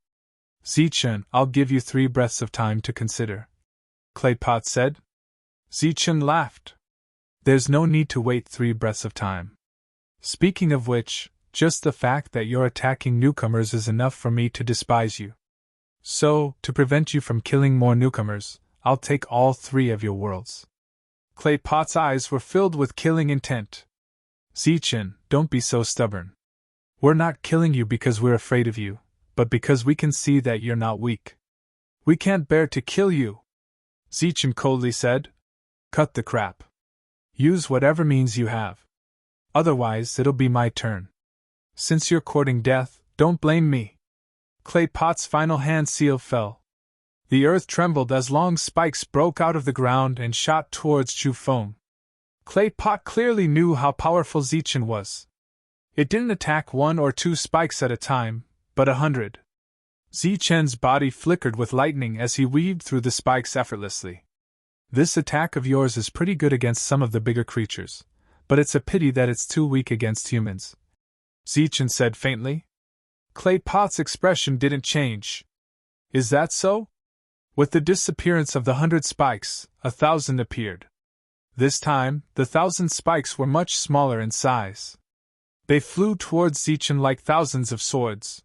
"Zichen, I'll give you 3 breaths of time to consider," Clay Pot said. Zichen laughed. "There's no need to wait 3 breaths of time. Speaking of which, just the fact that you're attacking newcomers is enough for me to despise you. So, to prevent you from killing more newcomers, I'll take all 3 of your worlds." Clay Pot's eyes were filled with killing intent. "Zichen, don't be so stubborn. We're not killing you because we're afraid of you, but because we can see that you're not weak. We can't bear to kill you," Zichen coldly said. "Cut the crap. Use whatever means you have. Otherwise, it'll be my turn. Since you're courting death, don't blame me." Clay Pot's final hand seal fell. The earth trembled as long spikes broke out of the ground and shot towards Chu Feng. Clay Pot clearly knew how powerful Zichen was. It didn't attack 1 or 2 spikes at a time, but 100. Zichen's body flickered with lightning as he weaved through the spikes effortlessly. "This attack of yours is pretty good against some of the bigger creatures, but it's a pity that it's too weak against humans," Zichen said faintly. Clay Pot's expression didn't change. "Is that so?" With the disappearance of the 100 spikes, 1,000 appeared. This time, the 1,000 spikes were much smaller in size. They flew towards Zichen like thousands of swords.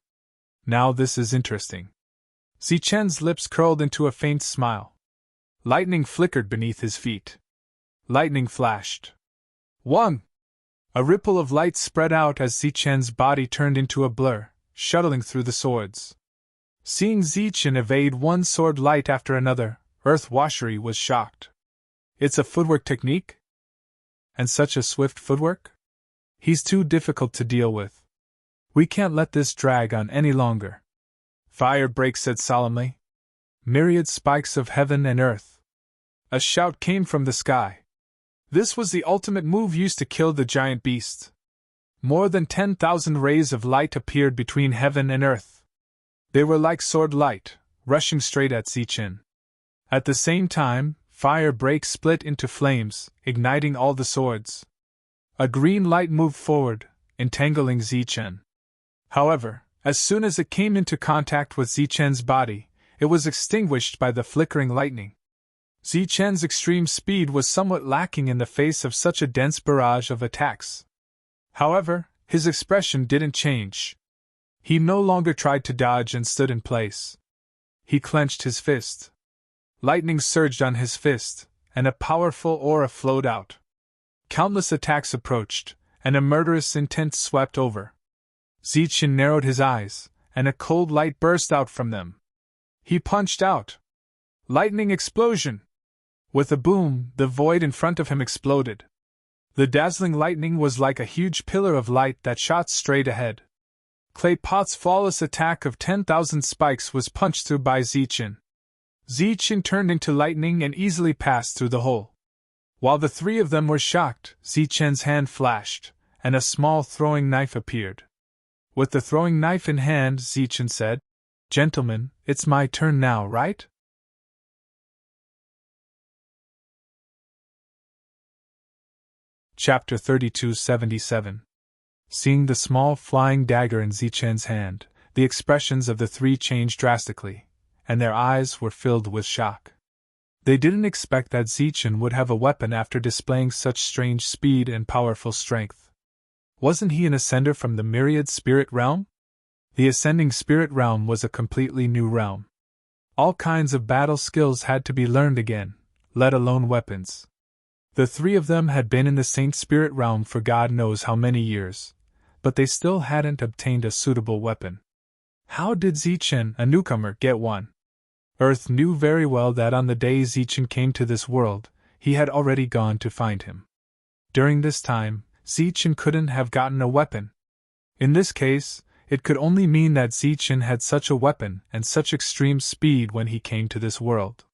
"Now this is interesting." Zichen's lips curled into a faint smile. Lightning flickered beneath his feet. Lightning flashed. 1! A ripple of light spread out as Zichen's body turned into a blur, shuttling through the swords. Seeing Zichen evade one sword light after another, Earth Washery was shocked. "It's a footwork technique? And such a swift footwork? He's too difficult to deal with. We can't let this drag on any longer." Firebreak said solemnly. "Myriad spikes of heaven and earth. A shout came from the sky. This was the ultimate move used to kill the giant beast. More than 10,000 rays of light appeared between heaven and earth. They were like sword light, rushing straight at Zichen. At the same time, fire break split into flames, igniting all the swords. A green light moved forward, entangling Zichen. However, as soon as it came into contact with Zichen's body, it was extinguished by the flickering lightning. Zichen's extreme speed was somewhat lacking in the face of such a dense barrage of attacks. However, his expression didn't change. He no longer tried to dodge and stood in place. He clenched his fist. Lightning surged on his fist, and a powerful aura flowed out. Countless attacks approached, and a murderous intent swept over. Zichen narrowed his eyes, and a cold light burst out from them. He punched out. Lightning explosion! With a boom, the void in front of him exploded. The dazzling lightning was like a huge pillar of light that shot straight ahead. Clay Pot's flawless attack of 10,000 spikes was punched through by Zichen. Zichen turned into lightning and easily passed through the hole. While the three of them were shocked, Zichen's hand flashed, and a small throwing knife appeared. With the throwing knife in hand, Zichen said, "Gentlemen, it's my turn now, right?" Chapter 3277. Seeing the small flying dagger in Zichen's hand, the expressions of the three changed drastically, and their eyes were filled with shock. They didn't expect that Zichen would have a weapon after displaying such strange speed and powerful strength. Wasn't he an ascender from the myriad spirit realm? The ascending spirit realm was a completely new realm. All kinds of battle skills had to be learned again, let alone weapons. The three of them had been in the Saint Spirit realm for God knows how many years, but they still hadn't obtained a suitable weapon. How did Zichen, a newcomer, get one? Earth knew very well that on the day Zichen came to this world, he had already gone to find him. During this time, Zichen couldn't have gotten a weapon. In this case, it could only mean that Zichen had such a weapon and such extreme speed when he came to this world.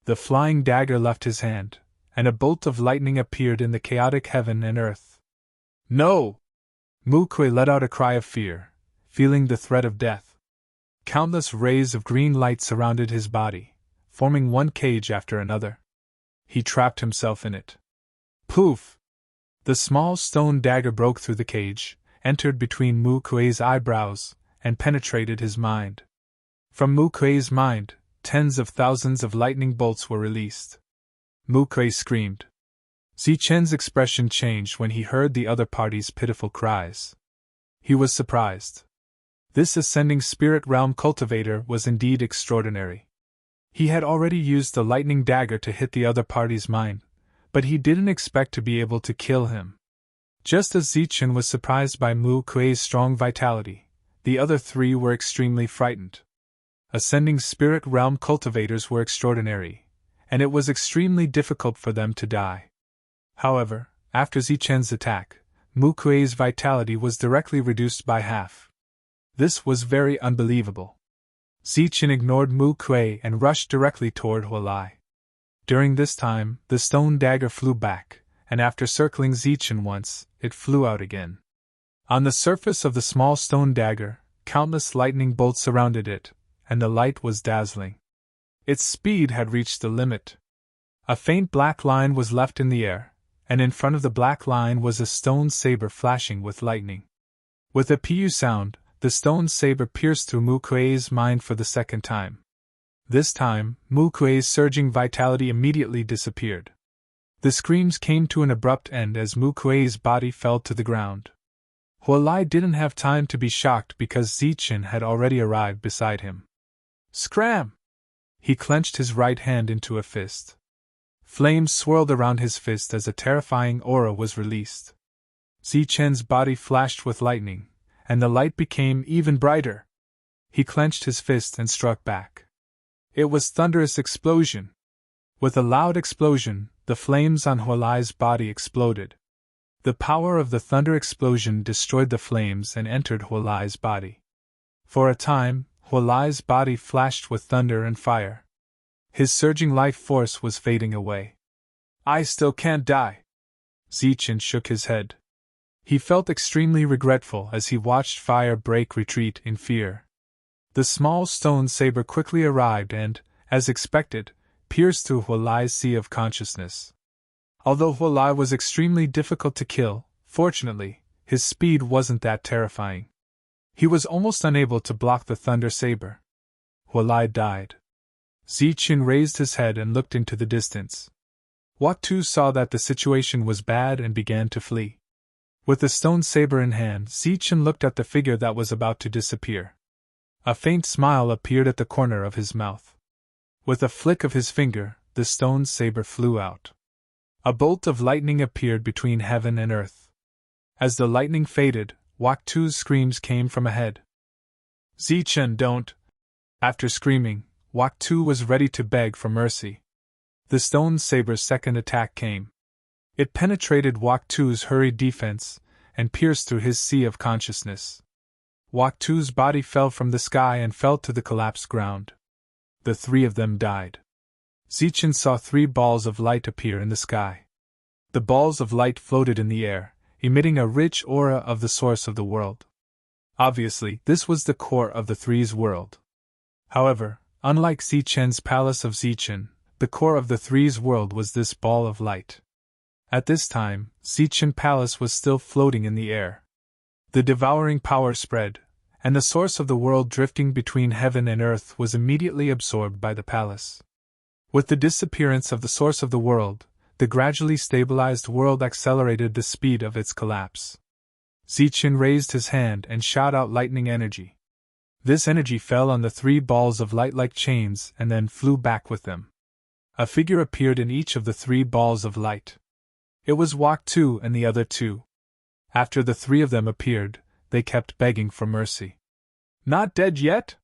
The flying dagger left his hand, and a bolt of lightning appeared in the chaotic heaven and earth. "No!" Mu Kuei let out a cry of fear, feeling the threat of death. Countless rays of green light surrounded his body, forming one cage after another. He trapped himself in it. Poof! The small stone dagger broke through the cage, entered between Mu Kuei's eyebrows, and penetrated his mind. From Mu Kuei's mind, tens of thousands of lightning bolts were released. Mu Kuei screamed. Zichen's expression changed when he heard the other party's pitiful cries. He was surprised. This ascending spirit realm cultivator was indeed extraordinary. He had already used the lightning dagger to hit the other party's mind, but he didn't expect to be able to kill him. Just as Zichen was surprised by Mu Kuei's strong vitality, the other three were extremely frightened. Ascending spirit realm cultivators were extraordinary, and it was extremely difficult for them to die. However, after Zichen's attack, Mu Kuei's vitality was directly reduced by half. This was very unbelievable. Zichen ignored Mu Kuei and rushed directly toward Huolai. During this time, the stone dagger flew back, and after circling Zichen once, it flew out again. On the surface of the small stone dagger, countless lightning bolts surrounded it, and the light was dazzling. Its speed had reached the limit. A faint black line was left in the air, and in front of the black line was a stone saber flashing with lightning. With a pu sound, the stone saber pierced through Mu Kuei's mind for the second time. This time, Mu Kuei's surging vitality immediately disappeared. The screams came to an abrupt end as Mu Kuei's body fell to the ground. Huolai didn't have time to be shocked because Zichen had already arrived beside him. Scram! He clenched his right hand into a fist. Flames swirled around his fist as a terrifying aura was released. Zichen's body flashed with lightning, and the light became even brighter. He clenched his fist and struck back. It was Thunderous explosion. With a loud explosion, the flames on Huolai's body exploded. The power of the thunder explosion destroyed the flames and entered Huolai's body. For a time, Huolai's body flashed with thunder and fire. His surging life force was fading away. I still can't die. Zichen shook his head. He felt extremely regretful as he watched fire break retreat in fear. The small stone saber quickly arrived and, as expected, pierced through Hualai's sea of consciousness. Although Hualai was extremely difficult to kill, fortunately, his speed wasn't that terrifying. He was almost unable to block the thunder saber. Hualai died. Zichen raised his head and looked into the distance. Waktu saw that the situation was bad and began to flee. With the stone saber in hand, Zichen looked at the figure that was about to disappear. A faint smile appeared at the corner of his mouth. With a flick of his finger, the stone saber flew out. A bolt of lightning appeared between heaven and earth. As the lightning faded, Waktu's screams came from ahead. Zichen, don't! After screaming, Waktu was ready to beg for mercy. The stone saber's second attack came. It penetrated Waktu's hurried defense and pierced through his sea of consciousness. Waktu's body fell from the sky and fell to the collapsed ground. The three of them died. Zichen saw 3 balls of light appear in the sky. The balls of light floated in the air, emitting a rich aura of the source of the world. Obviously, this was the core of the Three's world. However, unlike Zichen's palace of Zichen, the core of the Three's world was this ball of light. At this time, Zichen Palace was still floating in the air. The devouring power spread, and the source of the world drifting between heaven and earth was immediately absorbed by the palace. With the disappearance of the source of the world, the gradually stabilized world accelerated the speed of its collapse. Zichen raised his hand and shot out lightning energy. This energy fell on the 3 balls of light like chains and then flew back with them. A figure appeared in each of the 3 balls of light. It was Waktu and the other 2. After the 3 of them appeared, they kept begging for mercy. Not dead yet?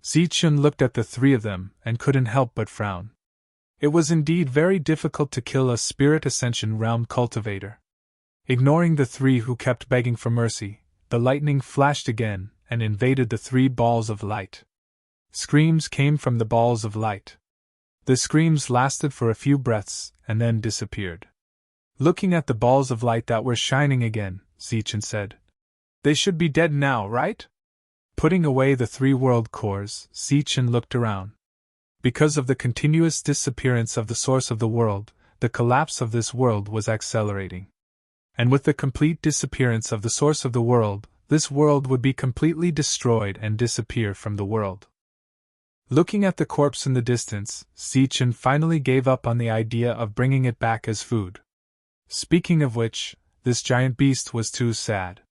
Zichen looked at the 3 of them and couldn't help but frown. It was indeed very difficult to kill a Spirit Ascension realm cultivator. Ignoring the 3 who kept begging for mercy, the lightning flashed again and invaded the 3 balls of light. Screams came from the balls of light. The screams lasted for a few breaths and then disappeared. Looking at the balls of light that were shining again, Zichen said, "They should be dead now, right?" Putting away the 3 world cores, Zichen looked around. Because of the continuous disappearance of the source of the world, the collapse of this world was accelerating. And with the complete disappearance of the source of the world, this world would be completely destroyed and disappear from the world. Looking at the corpse in the distance, Zichen finally gave up on the idea of bringing it back as food. Speaking of which, this giant beast was too sad.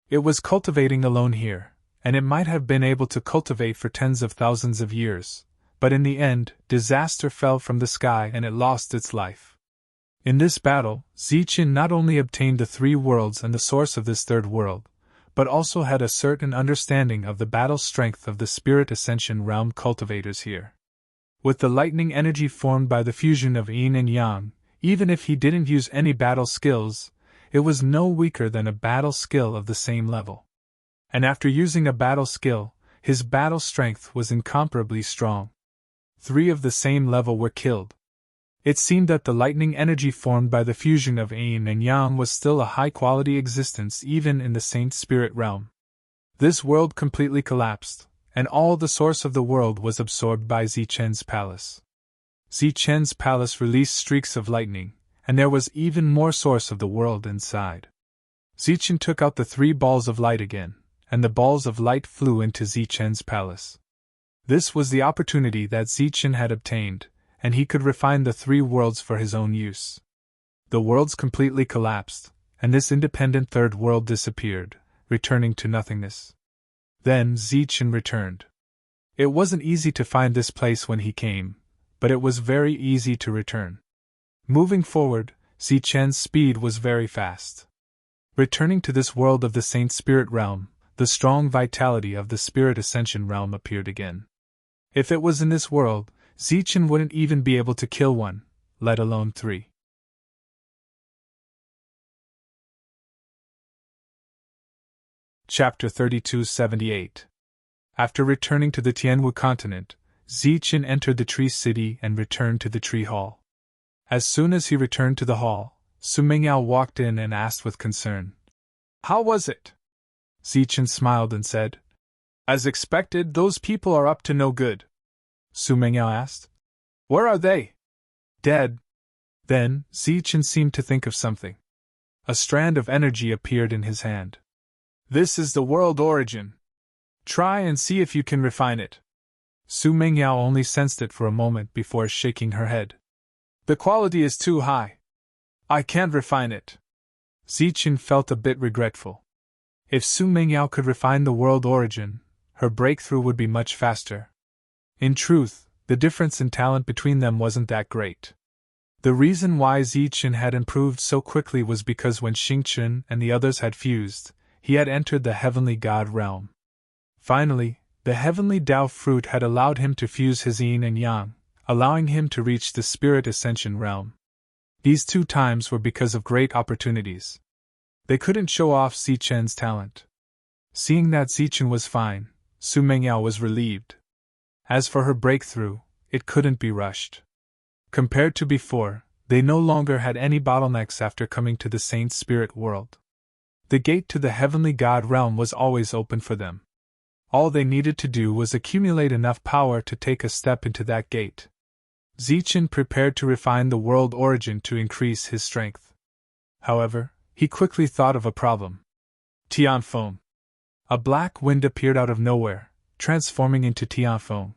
It was cultivating alone here, and it might have been able to cultivate for tens of thousands of years, but in the end, disaster fell from the sky and it lost its life. In this battle, Zichen not only obtained the 3 worlds and the source of this 3rd world, but also had a certain understanding of the battle strength of the Spirit Ascension realm cultivators here. With the lightning energy formed by the fusion of yin and yang, even if he didn't use any battle skills, it was no weaker than a battle skill of the same level. And after using a battle skill, his battle strength was incomparably strong. 3 of the same level were killed. It seemed that the lightning energy formed by the fusion of yin and yang was still a high-quality existence even in the Saint Spirit realm. This world completely collapsed, and all the source of the world was absorbed by Zichen's palace. Zichen's palace released streaks of lightning, and there was even more source of the world inside. Zichen took out the 3 balls of light again, and the balls of light flew into Zichen's palace. This was the opportunity that Zichen had obtained, and he could refine the 3 worlds for his own use. The worlds completely collapsed, and this independent 3rd world disappeared, returning to nothingness. Then Zichen returned. It wasn't easy to find this place when he came, but it was very easy to return. Moving forward, Zichen's speed was very fast. Returning to this world of the Saint Spirit realm, the strong vitality of the Spirit Ascension realm appeared again. If it was in this world, Zichen wouldn't even be able to kill one, let alone 3. Chapter 3278. After returning to the Tianwu continent, Zichen entered the tree city and returned to the tree hall. As soon as he returned to the hall, Su Mingyao walked in and asked with concern, "How was it?" Zichen smiled and said, "As expected, those people are up to no good." Su Mingyao asked, "Where are they?" "Dead." Then, Zichen seemed to think of something. A strand of energy appeared in his hand. "This is the world origin. Try and see if you can refine it." Su Mingyao only sensed it for a moment before shaking her head. "The quality is too high. I can't refine it." Zichen felt a bit regretful. If Su Mingyao could refine the world origin, her breakthrough would be much faster. In truth, the difference in talent between them wasn't that great. The reason why Zichen had improved so quickly was because when Xingchen and the others had fused, he had entered the heavenly god realm. Finally, the heavenly Tao fruit had allowed him to fuse his yin and yang, allowing him to reach the spirit ascension realm. These 2 times were because of great opportunities. They couldn't show off Zichen's talent. Seeing that Zichen was fine, Su Mingyao was relieved. As for her breakthrough, it couldn't be rushed. Compared to before, they no longer had any bottlenecks after coming to the Saint Spirit world. The gate to the heavenly god realm was always open for them. All they needed to do was accumulate enough power to take a step into that gate. Zichen prepared to refine the world origin to increase his strength. However, he quickly thought of a problem. Tianfeng. A black wind appeared out of nowhere, transforming into Tianfeng.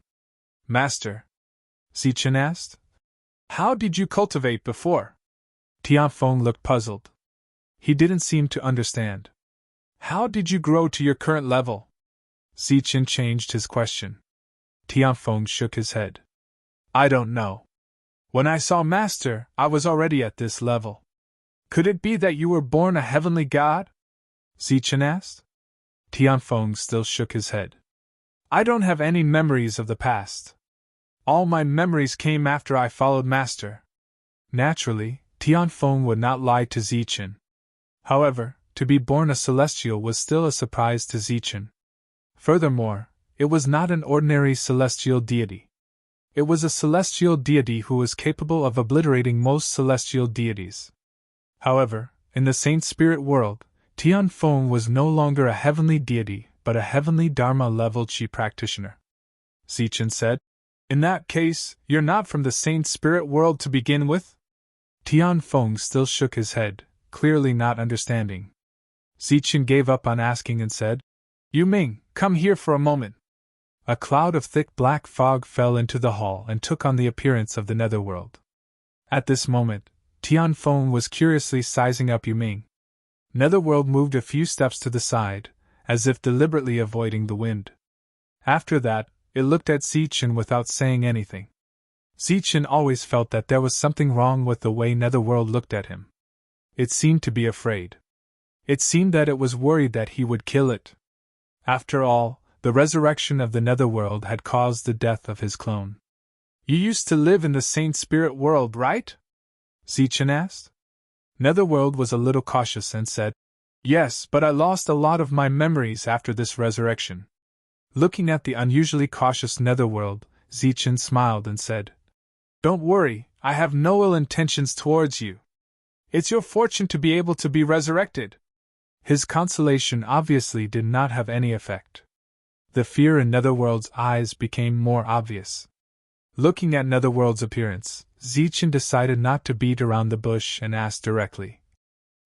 "Master," Zichen asked, "how did you cultivate before?" Tianfeng looked puzzled. He didn't seem to understand. "How did you grow to your current level?" Zichen changed his question. Tianfeng shook his head. "I don't know. When I saw Master, I was already at this level." "Could it be that you were born a heavenly god?" Zichen asked. Tianfeng still shook his head. "I don't have any memories of the past. All my memories came after I followed Master." Naturally, Tianfeng would not lie to Zichen. However, to be born a celestial was still a surprise to Zichen. Furthermore, it was not an ordinary celestial deity. It was a celestial deity who was capable of obliterating most celestial deities. However, in the Saint Spirit world, Tianfeng was no longer a heavenly deity, but a heavenly Dharma level Qi practitioner. Zichen said, "In that case, you're not from the Saint Spirit world to begin with?" Tianfeng still shook his head, clearly not understanding. Zichen gave up on asking and said, "Yu Ming, come here for a moment." A cloud of thick black fog fell into the hall and took on the appearance of the netherworld. At this moment, Tianfeng was curiously sizing up Yu Ming. Netherworld moved a few steps to the side, as if deliberately avoiding the wind. After that, it looked at Zichen without saying anything. Zichen always felt that there was something wrong with the way Netherworld looked at him. It seemed to be afraid. It seemed that it was worried that he would kill it. After all, the resurrection of the Netherworld had caused the death of his clone. "You used to live in the Saint Spirit world, right?" Zichen asked. Netherworld was a little cautious and said, "Yes, but I lost a lot of my memories after this resurrection." Looking at the unusually cautious Netherworld, Zichen smiled and said, "Don't worry, I have no ill intentions towards you. It's your fortune to be able to be resurrected." His consolation obviously did not have any effect. The fear in Netherworld's eyes became more obvious. Looking at Netherworld's appearance, Zichen decided not to beat around the bush and asked directly,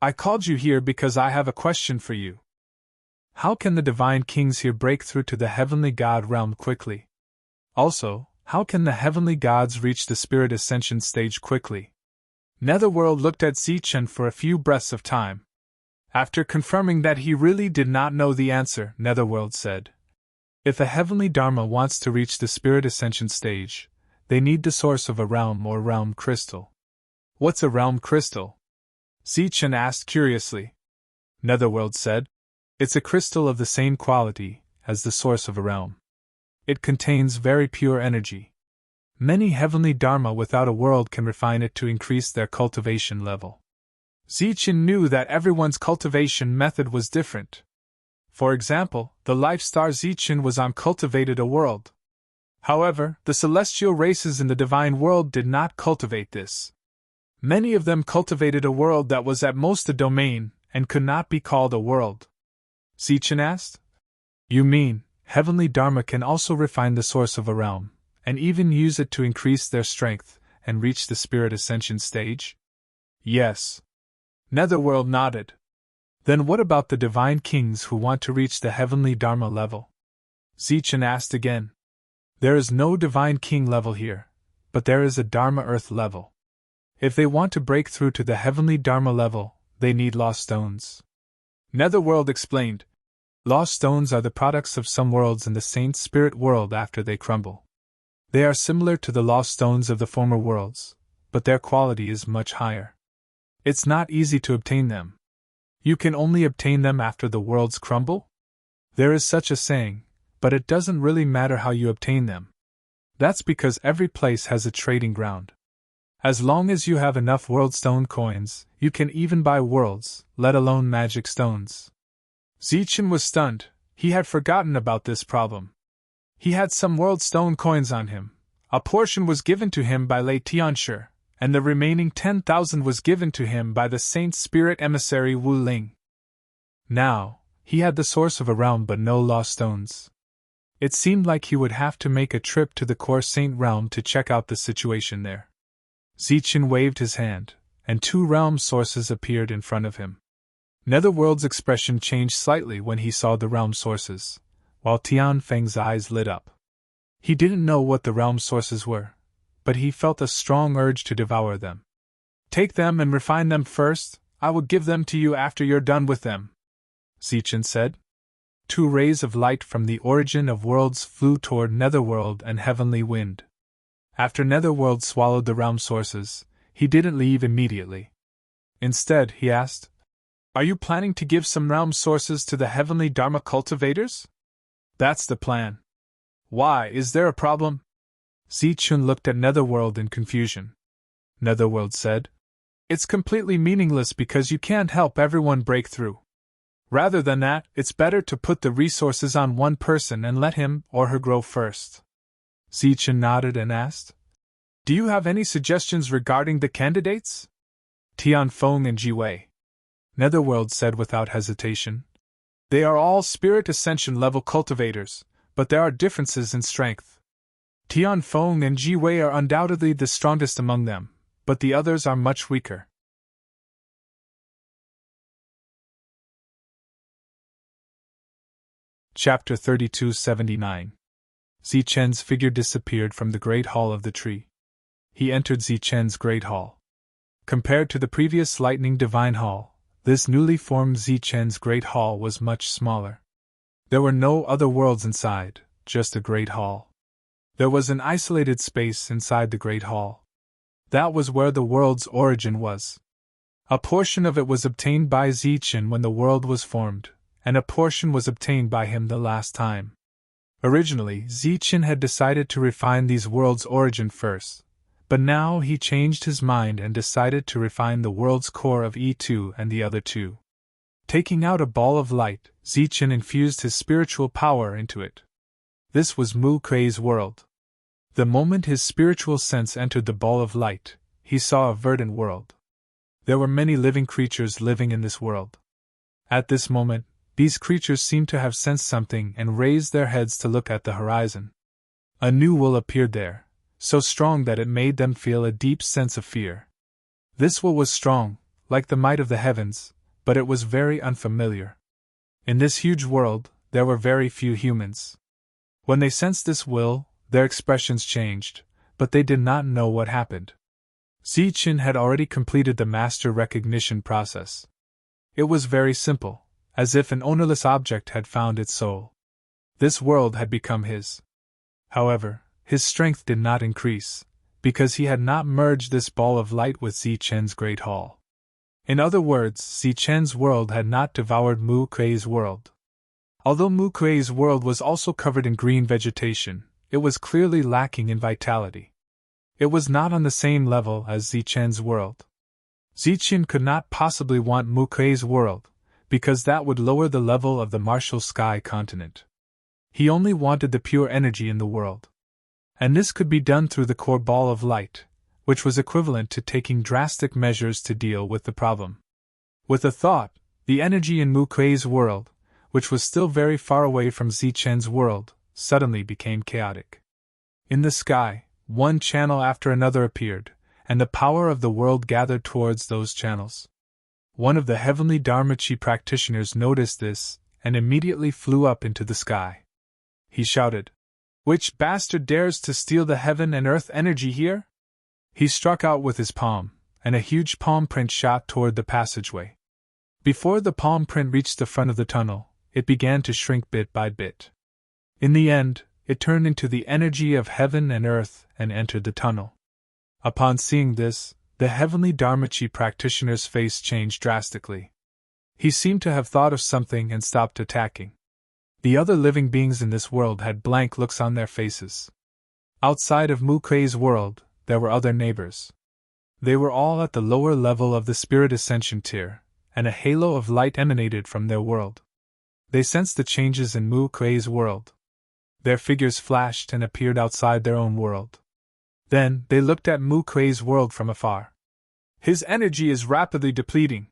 "I called you here because I have a question for you. How can the divine kings here break through to the heavenly god realm quickly? Also, how can the heavenly gods reach the spirit ascension stage quickly?" Netherworld looked at Zichen for a few breaths of time. After confirming that he really did not know the answer, Netherworld said, "If a heavenly Dharma wants to reach the spirit ascension stage, they need the source of a realm or realm crystal." "What's a realm crystal?" Zichen asked curiously. Netherworld said, "It's a crystal of the same quality as the source of a realm. It contains very pure energy. Many heavenly Dharma without a world can refine it to increase their cultivation level." Zichen knew that everyone's cultivation method was different. For example, the life star Zichen was on cultivated a world. However, the celestial races in the divine world did not cultivate this. Many of them cultivated a world that was at most a domain, and could not be called a world. Zichen asked. You mean, heavenly Dharma can also refine the source of a realm, and even use it to increase their strength, and reach the spirit ascension stage? Yes. Netherworld nodded. Then what about the divine kings who want to reach the heavenly Dharma level? Zichen asked again. There is no divine king level here, but there is a Dharma earth level. If they want to break through to the heavenly Dharma level, they need lost stones. Netherworld explained. Lost stones are the products of some worlds in the saint spirit world after they crumble. They are similar to the lost stones of the former worlds, but their quality is much higher. It's not easy to obtain them. You can only obtain them after the worlds crumble? There is such a saying, but it doesn't really matter how you obtain them. That's because every place has a trading ground. As long as you have enough world stone coins, you can even buy worlds, let alone magic stones. Zichen was stunned. He had forgotten about this problem. He had some world stone coins on him. A portion was given to him by Lei Tianshi, and the remaining 10,000 was given to him by the Saint Spirit emissary Wu Ling. Now, he had the source of a realm but no lost stones. It seemed like he would have to make a trip to the core Saint realm to check out the situation there. Zichen waved his hand, and 2 realm sources appeared in front of him. Netherworld's expression changed slightly when he saw the realm sources, while Tian Feng's eyes lit up. He didn't know what the realm sources were, but he felt a strong urge to devour them. Take them and refine them first, I will give them to you after you're done with them, Zichen said. 2 rays of light from the origin of worlds flew toward Netherworld and Heavenly Wind. After Netherworld swallowed the realm sources, he didn't leave immediately. Instead, he asked, Are you planning to give some realm sources to the heavenly Dharma cultivators? That's the plan. Why, is there a problem? Zichen looked at Netherworld in confusion. Netherworld said, It's completely meaningless because you can't help everyone break through. Rather than that, it's better to put the resources on one person and let him or her grow first. Zichen nodded and asked, Do you have any suggestions regarding the candidates? Tianfeng and Jiwei. Netherworld said without hesitation. They are all spirit ascension level cultivators, but there are differences in strength. Tianfeng and Jiwei are undoubtedly the strongest among them, but the others are much weaker. Chapter 3279. Zichen's figure disappeared from the great hall of the tree. He entered Zichen's great hall. Compared to the previous lightning divine hall, this newly formed Zichen's great hall was much smaller. There were no other worlds inside, just a great hall. There was an isolated space inside the great hall. That was where the world's origin was. A portion of it was obtained by Zichen when the world was formed, and a portion was obtained by him the last time. Originally, Zichen had decided to refine these worlds' origin first, but now he changed his mind and decided to refine the world's core of E2 and the other 2. Taking out a ball of light, Zichen infused his spiritual power into it. This was Mu Kuei's world. The moment his spiritual sense entered the ball of light, he saw a verdant world. There were many living creatures living in this world. At this moment, these creatures seemed to have sensed something and raised their heads to look at the horizon. A new will appeared there, so strong that it made them feel a deep sense of fear. This will was strong, like the might of the heavens, but it was very unfamiliar. In this huge world, there were very few humans. When they sensed this will, their expressions changed, but they did not know what happened. Zichen had already completed the master recognition process. It was very simple, as if an ownerless object had found its soul. This world had become his. However, his strength did not increase, because he had not merged this ball of light with Zichen's great hall. In other words, Zichen's world had not devoured Mu Kuei's world. Although Mu Kuei's world was also covered in green vegetation, it was clearly lacking in vitality. It was not on the same level as Zichen's world. Zichen could not possibly want Mu Kuei's world, because that would lower the level of the martial sky continent. He only wanted the pure energy in the world. And this could be done through the core ball of light, which was equivalent to taking drastic measures to deal with the problem. With a thought, the energy in Mu Kuei's world, which was still very far away from Zichen's world, suddenly became chaotic. In the sky, one channel after another appeared, and the power of the world gathered towards those channels. One of the heavenly Dharmachi practitioners noticed this, and immediately flew up into the sky. He shouted, "Which bastard dares to steal the heaven and earth energy here?" He struck out with his palm, and a huge palm print shot toward the passageway. Before the palm print reached the front of the tunnel, it began to shrink bit by bit. In the end, it turned into the energy of heaven and earth and entered the tunnel. Upon seeing this, the heavenly Dharmachi practitioner's face changed drastically. He seemed to have thought of something and stopped attacking. The other living beings in this world had blank looks on their faces. Outside of Mu Kuei's world, there were other neighbors. They were all at the lower level of the spirit ascension tier, and a halo of light emanated from their world. They sensed the changes in Mu Kuei's world. Their figures flashed and appeared outside their own world. Then, they looked at Mu Kuei's world from afar. "His energy is rapidly depleting.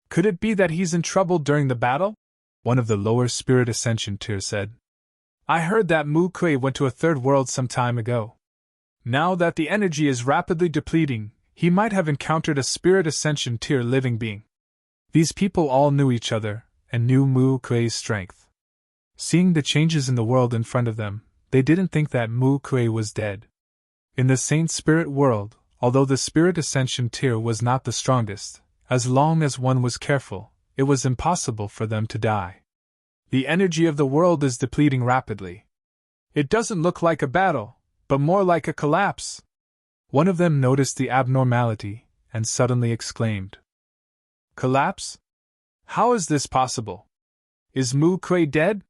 Could it be that he's in trouble during the battle?" one of the lower spirit ascension tiers said. "I heard that Mu Kuei went to a third world some time ago. Now that the energy is rapidly depleting, he might have encountered a spirit ascension tier living being." These people all knew each other, and knew Mu Kuei's strength. Seeing the changes in the world in front of them, they didn't think that Mu Kuei was dead. In the Saint Spirit world, although the spirit ascension tier was not the strongest, as long as one was careful, it was impossible for them to die. "The energy of the world is depleting rapidly. It doesn't look like a battle, but more like a collapse." One of them noticed the abnormality, and suddenly exclaimed, "Collapse? How is this possible? Is Mu Kuei dead?"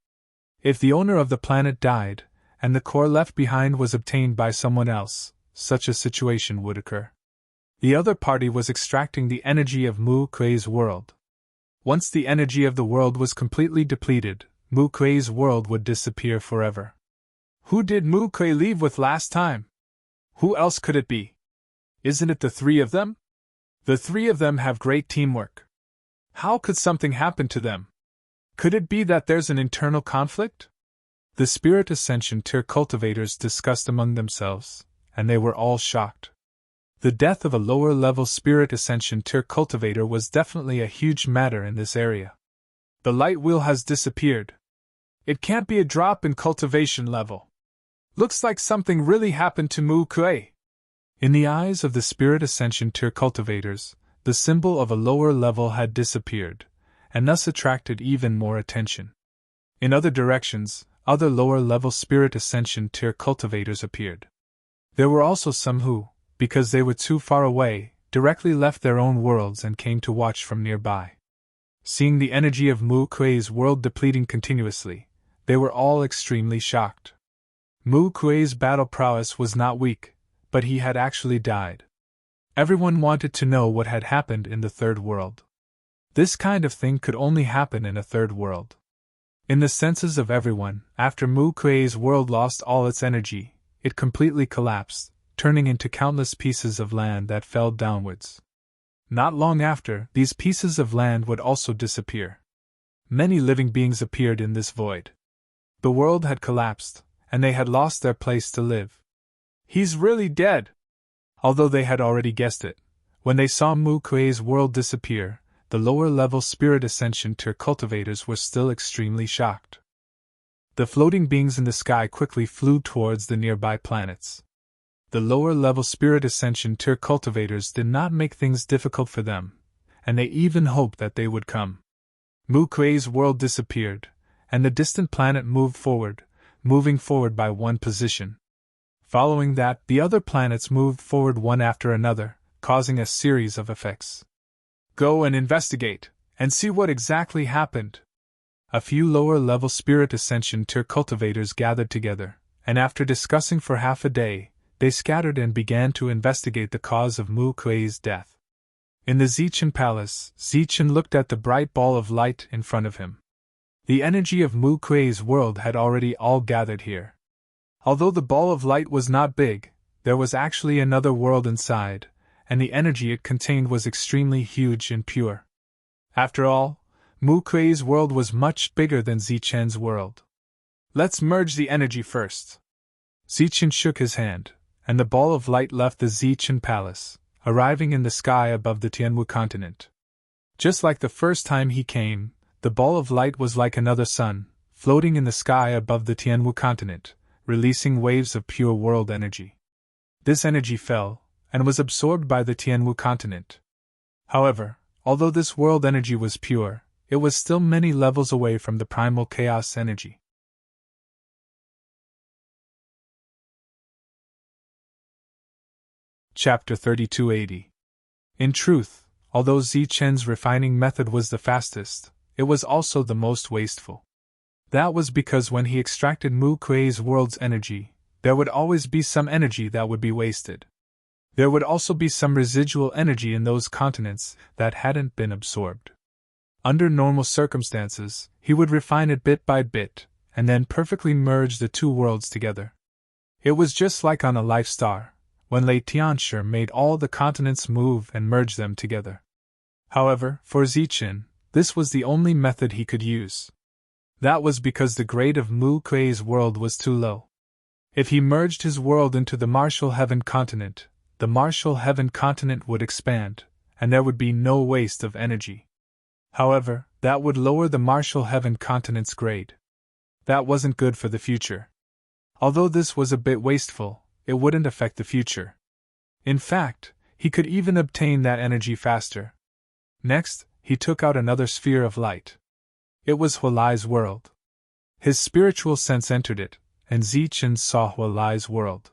If the owner of the planet died, and the core left behind was obtained by someone else, such a situation would occur. The other party was extracting the energy of Mu Kuei's world. Once the energy of the world was completely depleted, Mu Kuei's world would disappear forever. Who did Mu Kuei leave with last time? Who else could it be? Isn't it the three of them? The three of them have great teamwork. How could something happen to them? Could it be that there's an internal conflict? The Spirit Ascension tier cultivators discussed among themselves, and they were all shocked. The death of a lower-level Spirit Ascension tier cultivator was definitely a huge matter in this area. The light wheel has disappeared. It can't be a drop in cultivation level. Looks like something really happened to Mu Kuei. In the eyes of the Spirit Ascension tier cultivators, the symbol of a lower level had disappeared, and thus attracted even more attention. In other directions, other lower-level Spirit Ascension tier cultivators appeared. There were also some who, because they were too far away, directly left their own worlds and came to watch from nearby. Seeing the energy of Mu Kuei's world depleting continuously, they were all extremely shocked. Mu Kuei's battle prowess was not weak, but he had actually died. Everyone wanted to know what had happened in the third world. This kind of thing could only happen in a third world. In the senses of everyone, after Mu Kuei's world lost all its energy, it completely collapsed, turning into countless pieces of land that fell downwards. Not long after, these pieces of land would also disappear. Many living beings appeared in this void. The world had collapsed, and they had lost their place to live. "He's really dead!" Although they had already guessed it, when they saw Mu Kuei's world disappear, the lower-level Spirit Ascension tier cultivators were still extremely shocked. The floating beings in the sky quickly flew towards the nearby planets. The lower-level Spirit Ascension tier cultivators did not make things difficult for them, and they even hoped that they would come. Mu Kuei's world disappeared, and the distant planet moved forward, moving forward by one position. Following that, the other planets moved forward one after another, causing a series of effects. "Go and investigate, and see what exactly happened." A few lower-level Spirit Ascension tier cultivators gathered together, and after discussing for half a day, they scattered and began to investigate the cause of Mu Kuei's death. In the Zichen Palace, Zichen looked at the bright ball of light in front of him. The energy of Mu Kuei's world had already all gathered here. Although the ball of light was not big, there was actually another world inside, and the energy it contained was extremely huge and pure. After all, Mu Kuei's world was much bigger than Zichen's world. Let's merge the energy first. Zichen shook his hand, and the ball of light left the Zichen palace, arriving in the sky above the Tianwu continent. Just like the first time he came, the ball of light was like another sun, floating in the sky above the Tianwu continent, releasing waves of pure world energy. This energy fell, and was absorbed by the Tianwu continent. However, although this world energy was pure, it was still many levels away from the primal chaos energy. Chapter 3280. In truth, although Zichen's refining method was the fastest, it was also the most wasteful. That was because when he extracted Mu Kuei's world's energy, there would always be some energy that would be wasted. There would also be some residual energy in those continents that hadn't been absorbed. Under normal circumstances, he would refine it bit by bit, and then perfectly merge the two worlds together. It was just like on a life star, when Lei Tianshi made all the continents move and merge them together. However, for Zichen, this was the only method he could use. That was because the grade of Mu Kuei's world was too low. If he merged his world into the Martial Heaven continent, the Martial Heaven continent would expand, and there would be no waste of energy. However, that would lower the Martial Heaven continent's grade. That wasn't good for the future. Although this was a bit wasteful, it wouldn't affect the future. In fact, he could even obtain that energy faster. Next, he took out another sphere of light. It was Hualai's world. His spiritual sense entered it, and Zichen saw Hualai's world.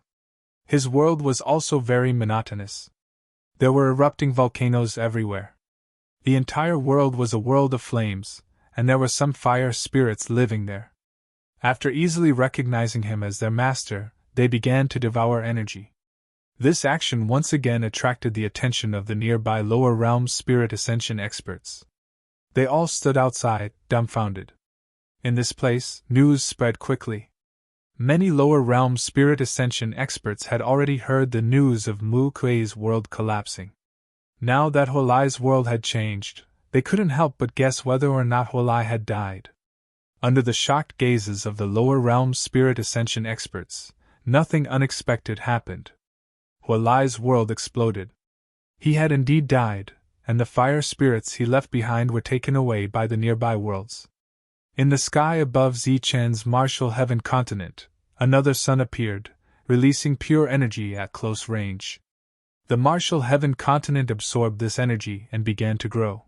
His world was also very monotonous. There were erupting volcanoes everywhere. The entire world was a world of flames, and there were some fire spirits living there. After easily recognizing him as their master, they began to devour energy. This action once again attracted the attention of the nearby lower realm spirit ascension experts. They all stood outside, dumbfounded. In this place, news spread quickly. Many lower realm spirit ascension experts had already heard the news of Mu Kuei's world collapsing. Now that Hualai's world had changed, they couldn't help but guess whether or not Hualai had died. Under the shocked gazes of the lower realm spirit ascension experts, nothing unexpected happened. Hualai's world exploded. He had indeed died, and the fire spirits he left behind were taken away by the nearby worlds. In the sky above Zichen's Martial Heaven continent, another sun appeared, releasing pure energy at close range. The Martial Heaven continent absorbed this energy and began to grow.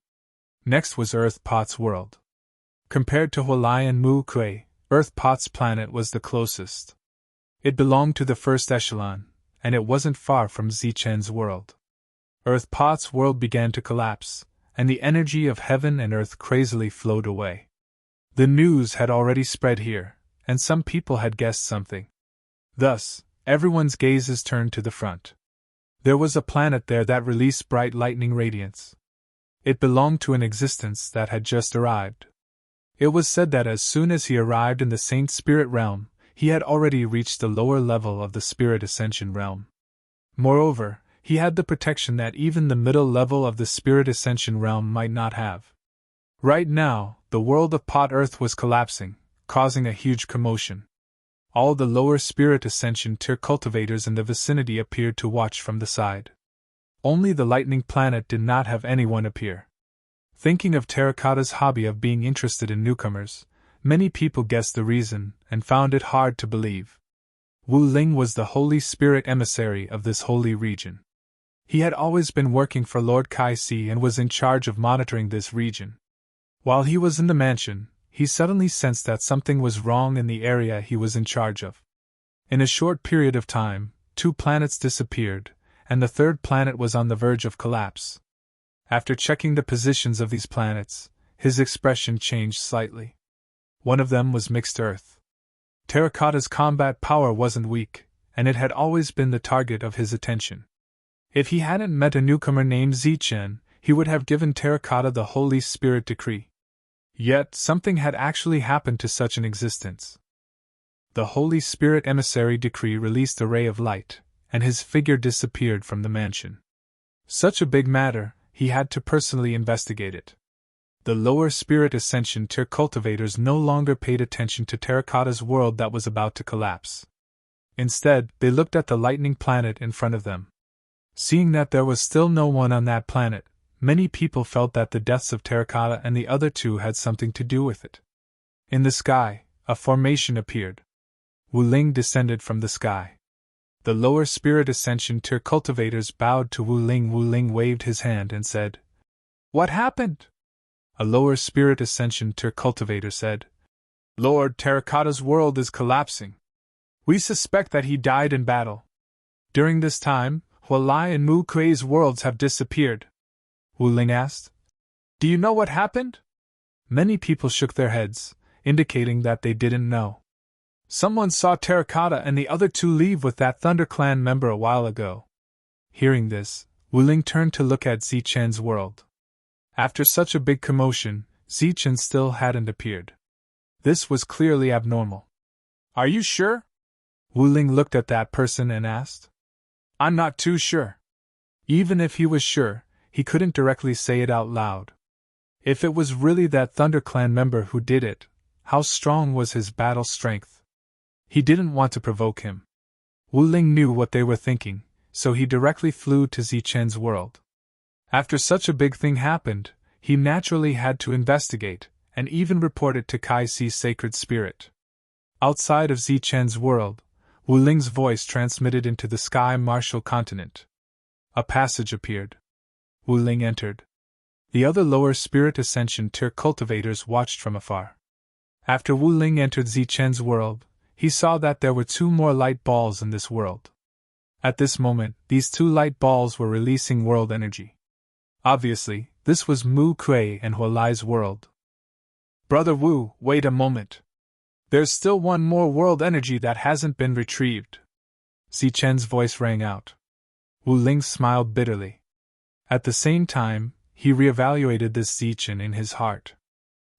Next was Earth Pot's world. Compared to Hualai and Mu Kuei, Earth Pot's planet was the closest. It belonged to the first echelon, and it wasn't far from Zichen's world. Earth Pot's world began to collapse, and the energy of heaven and earth crazily flowed away. The news had already spread here, and some people had guessed something. Thus, everyone's gazes turned to the front. There was a planet there that released bright lightning radiance. It belonged to an existence that had just arrived. It was said that as soon as he arrived in the Saint Spirit realm, he had already reached the lower level of the Spirit Ascension realm. Moreover, he had the protection that even the middle level of the Spirit Ascension realm might not have. Right now, the world of Pot Earth was collapsing, causing a huge commotion. All the lower Spirit Ascension tier cultivators in the vicinity appeared to watch from the side. Only the Lightning Planet did not have anyone appear. Thinking of Terracotta's hobby of being interested in newcomers, many people guessed the reason and found it hard to believe. Wu Ling was the Holy Spirit emissary of this holy region. He had always been working for Lord Kai Si and was in charge of monitoring this region. While he was in the mansion, he suddenly sensed that something was wrong in the area he was in charge of. In a short period of time, 2 planets disappeared, and the 3rd planet was on the verge of collapse. After checking the positions of these planets, his expression changed slightly. One of them was Mixed Earth. Terracotta's combat power wasn't weak, and it had always been the target of his attention. If he hadn't met a newcomer named Zichen, he would have given Terracotta the Holy Spirit decree. Yet, something had actually happened to such an existence. The Holy Spirit emissary decree released a ray of light, and his figure disappeared from the mansion. Such a big matter, he had to personally investigate it. The lower spirit ascension tier cultivators no longer paid attention to Terracotta's world that was about to collapse. Instead, they looked at the lightning planet in front of them. Seeing that there was still no one on that planet, many people felt that the deaths of Terracotta and the other two had something to do with it. In the sky, a formation appeared. Wu Ling descended from the sky. The lower spirit ascension tier cultivators bowed to Wu Ling. Wu Ling waved his hand and said, "What happened?" A lower spirit ascension tier cultivator said, "Lord, Terracotta's world is collapsing. We suspect that he died in battle. During this time, Hualai and Mu Kuei's worlds have disappeared." Wu Ling asked, "Do you know what happened?" Many people shook their heads, indicating that they didn't know. "Someone saw Terracotta and the other two leave with that Thunder Clan member a while ago." Hearing this, Wu Ling turned to look at Zichen's world. After such a big commotion, Zichen still hadn't appeared. This was clearly abnormal. "Are you sure?" Wu Ling looked at that person and asked. "I'm not too sure." Even if he was sure, he couldn't directly say it out loud. If it was really that Thunder Clan member who did it, how strong was his battle strength? He didn't want to provoke him. Wu Ling knew what they were thinking, so he directly flew to Zichen's world. After such a big thing happened, he naturally had to investigate, and even report it to Kai Ci's sacred spirit. Outside of Zichen's world, Wu Ling's voice transmitted into the sky martial continent. A passage appeared. Wu Ling entered. The other lower spirit ascension tier cultivators watched from afar. After Wu Ling entered Zichen's world, he saw that there were two more light balls in this world. At this moment, these two light balls were releasing world energy. Obviously, this was Mu Kuei and Hualai's world. "Brother Wu, wait a moment. There's still one more world energy that hasn't been retrieved." Zichen's voice rang out. Wu Ling smiled bitterly. At the same time, he reevaluated this Zichen in his heart.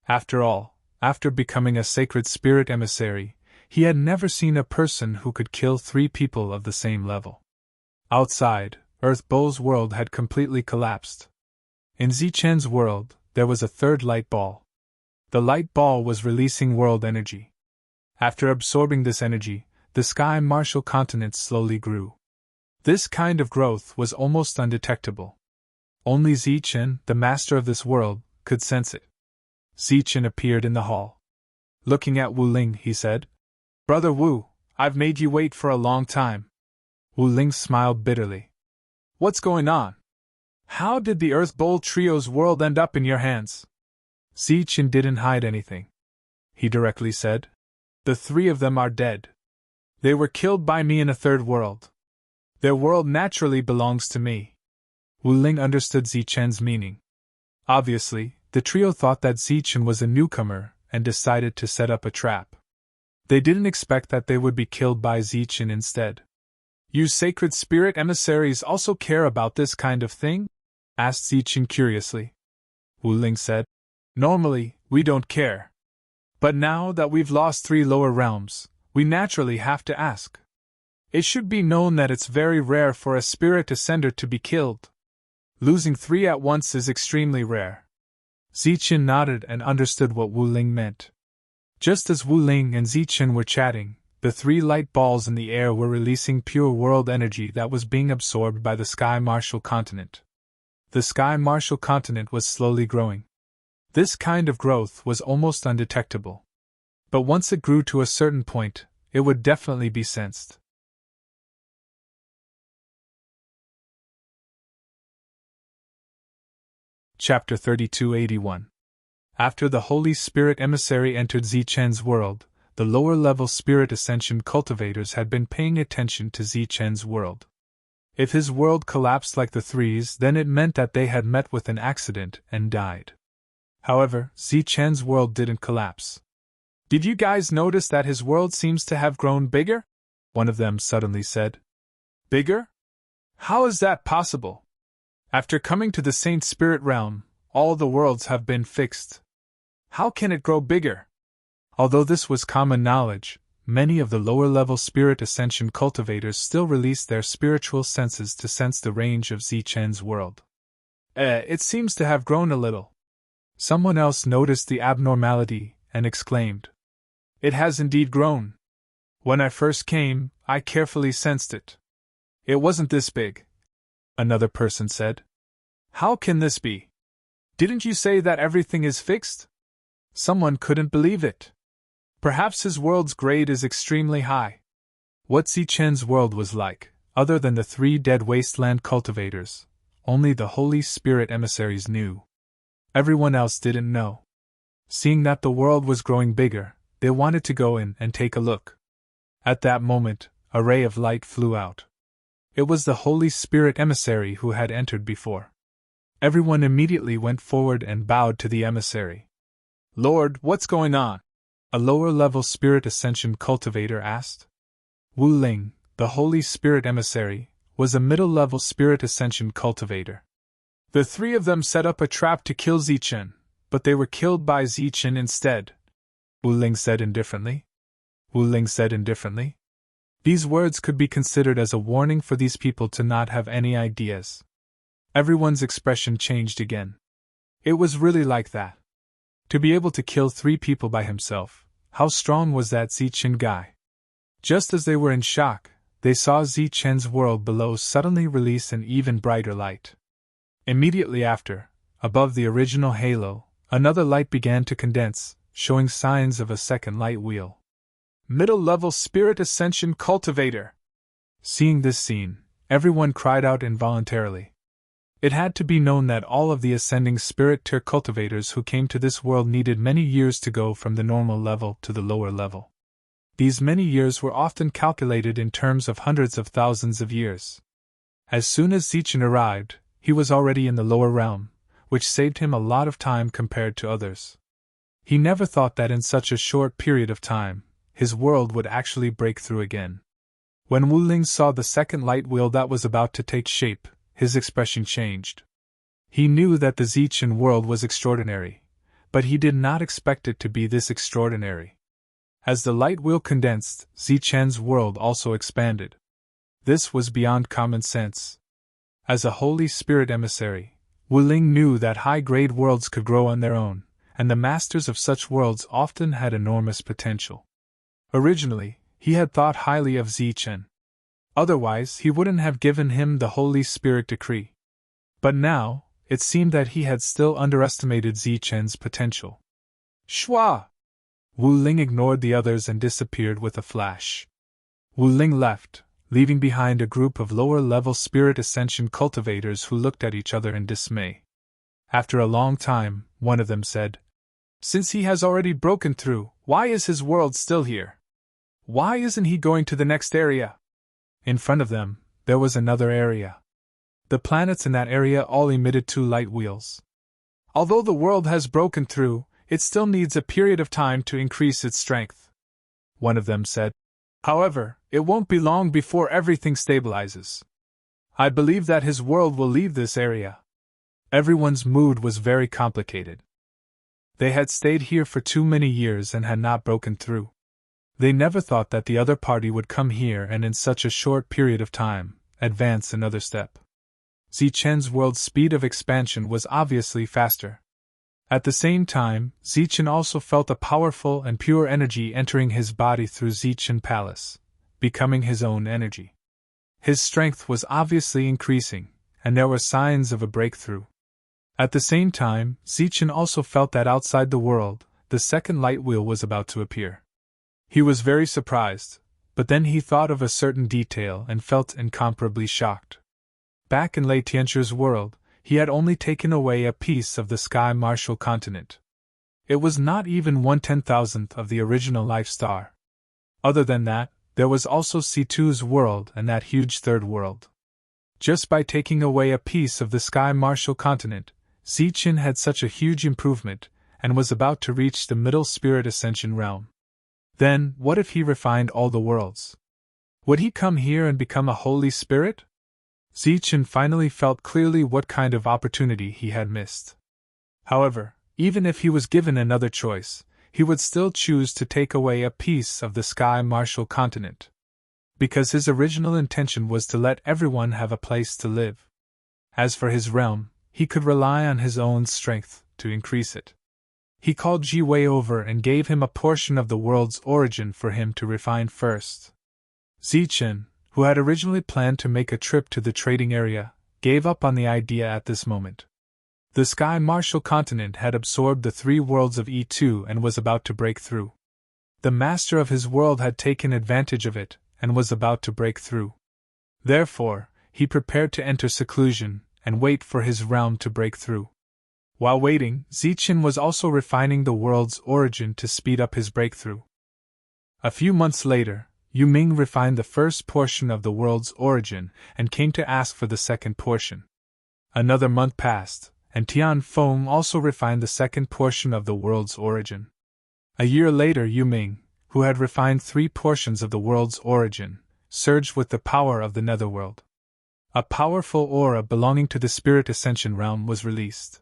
After all, after becoming a sacred spirit emissary, he had never seen a person who could kill 3 people of the same level. Outside, Earth Bow's world had completely collapsed. In Zichen's world, there was a third light ball. The light ball was releasing world energy. After absorbing this energy, the sky martial continent slowly grew. This kind of growth was almost undetectable. Only Zichen, the master of this world, could sense it. Zichen appeared in the hall. Looking at Wu Ling, he said, "Brother Wu, I've made you wait for a long time." Wu Ling smiled bitterly. "What's going on? How did the Earth Bowl Trio's world end up in your hands?" Zichen didn't hide anything. He directly said, "The 3 of them are dead. They were killed by me in a third world. Their world naturally belongs to me." Wu Ling understood Zichen's meaning. Obviously, the trio thought that Zichen was a newcomer and decided to set up a trap. They didn't expect that they would be killed by Zichen instead. "You sacred spirit emissaries also care about this kind of thing?" asked Zichen curiously. Wu Ling said, "Normally, we don't care. But now that we've lost 3 lower realms, we naturally have to ask. It should be known that it's very rare for a spirit ascender to be killed. Losing 3 at once is extremely rare." Zichen nodded and understood what Wu Ling meant. Just as Wu Ling and Zichen were chatting, the 3 light balls in the air were releasing pure world energy that was being absorbed by the sky martial continent. The sky martial continent was slowly growing. This kind of growth was almost undetectable. But once it grew to a certain point, it would definitely be sensed. Chapter 3281. After the Holy Spirit emissary entered Zichen's world, the lower-level spirit ascension cultivators had been paying attention to Zichen's world. If his world collapsed like the 3's, then it meant that they had met with an accident and died. However, Zichen's world didn't collapse. "Did you guys notice that his world seems to have grown bigger?" one of them suddenly said. "Bigger? How is that possible? After coming to the Saint Spirit realm, all the worlds have been fixed. How can it grow bigger?" Although this was common knowledge, many of the lower-level spirit ascension cultivators still released their spiritual senses to sense the range of Zichen's world. It seems to have grown a little. Someone else noticed the abnormality and exclaimed, "It has indeed grown. When I first came, I carefully sensed it. It wasn't this big." Another person said, "How can this be? Didn't you say that everything is fixed?" Someone couldn't believe it. Perhaps his world's grade is extremely high. What Zichen's world was like, other than the 3 dead wasteland cultivators, only the Holy Spirit emissaries knew. Everyone else didn't know. Seeing that the world was growing bigger, they wanted to go in and take a look. At that moment, a ray of light flew out. It was the Holy Spirit emissary who had entered before. Everyone immediately went forward and bowed to the emissary. "Lord, what's going on?" a lower-level spirit ascension cultivator asked. Wu Ling, the Holy Spirit emissary, was a middle-level spirit ascension cultivator. "The 3 of them set up a trap to kill Zichen, but they were killed by Zichen instead," Wu Ling said indifferently. These words could be considered as a warning for these people to not have any ideas. Everyone's expression changed again. It was really like that. To be able to kill 3 people by himself, how strong was that Zichen guy? Just as they were in shock, they saw Zichen's world below suddenly release an even brighter light. Immediately after, above the original halo, another light began to condense, showing signs of a second light wheel. "Middle-level spirit ascension cultivator!" Seeing this scene, everyone cried out involuntarily. It had to be known that all of the ascending spirit tier cultivators who came to this world needed many years to go from the normal level to the lower level. These many years were often calculated in terms of hundreds of thousands of years. As soon as Zichen arrived, he was already in the lower realm, which saved him a lot of time compared to others. He never thought that in such a short period of time, his world would actually break through again. When Wu Ling saw the second light wheel that was about to take shape, his expression changed. He knew that the Zichen world was extraordinary, but he did not expect it to be this extraordinary. As the light wheel condensed, Zichen's world also expanded. This was beyond common sense. As a Holy Spirit emissary, Wu Ling knew that high-grade worlds could grow on their own, and the masters of such worlds often had enormous potential. Originally, he had thought highly of Zichen. Otherwise, he wouldn't have given him the Holy Spirit decree. But now, it seemed that he had still underestimated Zichen's potential. Shua! Wu Ling ignored the others and disappeared with a flash. Wu Ling left, leaving behind a group of lower-level spirit ascension cultivators who looked at each other in dismay. After a long time, one of them said, "Since he has already broken through, why is his world still here? Why isn't he going to the next area?" In front of them, there was another area. The planets in that area all emitted 2 light wheels. "Although the world has broken through, it still needs a period of time to increase its strength," one of them said. "However, it won't be long before everything stabilizes. I believe that his world will leave this area." Everyone's mood was very complicated. They had stayed here for too many years and had not broken through. They never thought that the other party would come here and in such a short period of time, advance another step. Zichen's world's speed of expansion was obviously faster. At the same time, Zichen also felt a powerful and pure energy entering his body through Zichen Palace, becoming his own energy. His strength was obviously increasing, and there were signs of a breakthrough. At the same time, Zichen also felt that outside the world, the second light wheel was about to appear. He was very surprised, but then he thought of a certain detail and felt incomparably shocked. Back in Lei Tianchu's world, he had only taken away a piece of the Sky Martial continent. It was not even 1/10,000th of the original Life Star. Other than that, there was also C2's world and that huge third world. Just by taking away a piece of the Sky Martial continent, Zichen had such a huge improvement, and was about to reach the middle spirit ascension realm. Then, what if he refined all the worlds? Would he come here and become a Holy Spirit? Zichen finally felt clearly what kind of opportunity he had missed. However, even if he was given another choice, he would still choose to take away a piece of the Sky Martial continent. Because his original intention was to let everyone have a place to live. As for his realm, he could rely on his own strength to increase it. He called Ji Wei over and gave him a portion of the world's origin for him to refine first. Zichen, who had originally planned to make a trip to the trading area, gave up on the idea at this moment. The Sky Martial continent had absorbed the 3 worlds of E2 and was about to break through. The master of his world had taken advantage of it and was about to break through. Therefore, he prepared to enter seclusion and wait for his realm to break through. While waiting, Zichen was also refining the world's origin to speed up his breakthrough. A few months later, Yu Ming refined the first portion of the world's origin and came to ask for the second portion. Another month passed, and Tian Feng also refined the second portion of the world's origin. A year later, Yu Ming, who had refined 3 portions of the world's origin, surged with the power of the netherworld. A powerful aura belonging to the Spirit Ascension realm was released.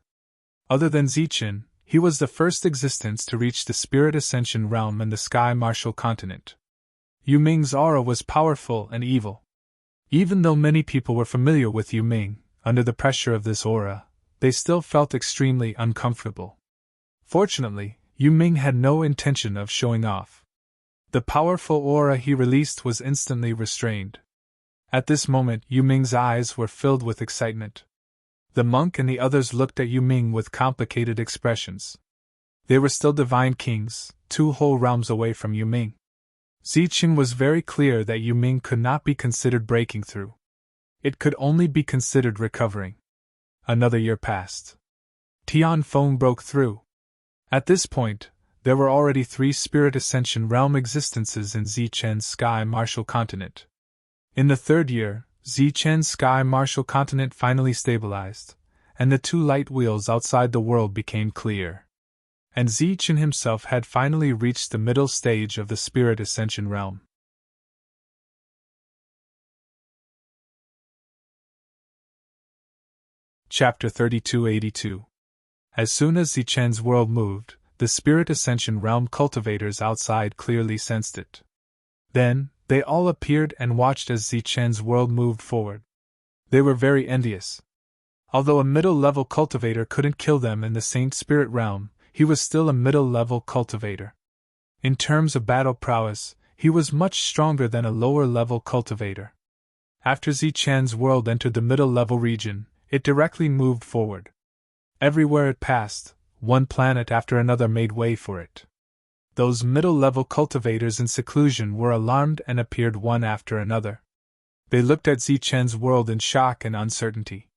Other than Zichen, he was the first existence to reach the Spirit Ascension realm and the Sky Martial continent. Yu Ming's aura was powerful and evil. Even though many people were familiar with Yu Ming, under the pressure of this aura, they still felt extremely uncomfortable. Fortunately, Yu Ming had no intention of showing off. The powerful aura he released was instantly restrained. At this moment, Yu Ming's eyes were filled with excitement. The monk and the others looked at Yu Ming with complicated expressions. They were still divine kings, 2 whole realms away from Yu Ming. Zichen was very clear that Yu Ming could not be considered breaking through. It could only be considered recovering. Another year passed. Tian Feng broke through. At this point, there were already 3 Spirit Ascension realm existences in Zichen's Sky Martial continent. In the 3rd year, Zichen's Sky Martial continent finally stabilized, and the 2 light wheels outside the world became clear. And Zichen himself had finally reached the middle stage of the Spirit Ascension realm. Chapter 3282. As soon as Zichen's world moved, the Spirit Ascension realm cultivators outside clearly sensed it. Then, they all appeared and watched as Zichen's world moved forward. They were very envious. Although a middle-level cultivator couldn't kill them in the Saint Spirit realm, he was still a middle-level cultivator. In terms of battle prowess, he was much stronger than a lower-level cultivator. After Zichen's world entered the middle-level region, it directly moved forward. Everywhere it passed, one planet after another made way for it. Those middle-level cultivators in seclusion were alarmed and appeared one after another. They looked at Zichen's world in shock and uncertainty.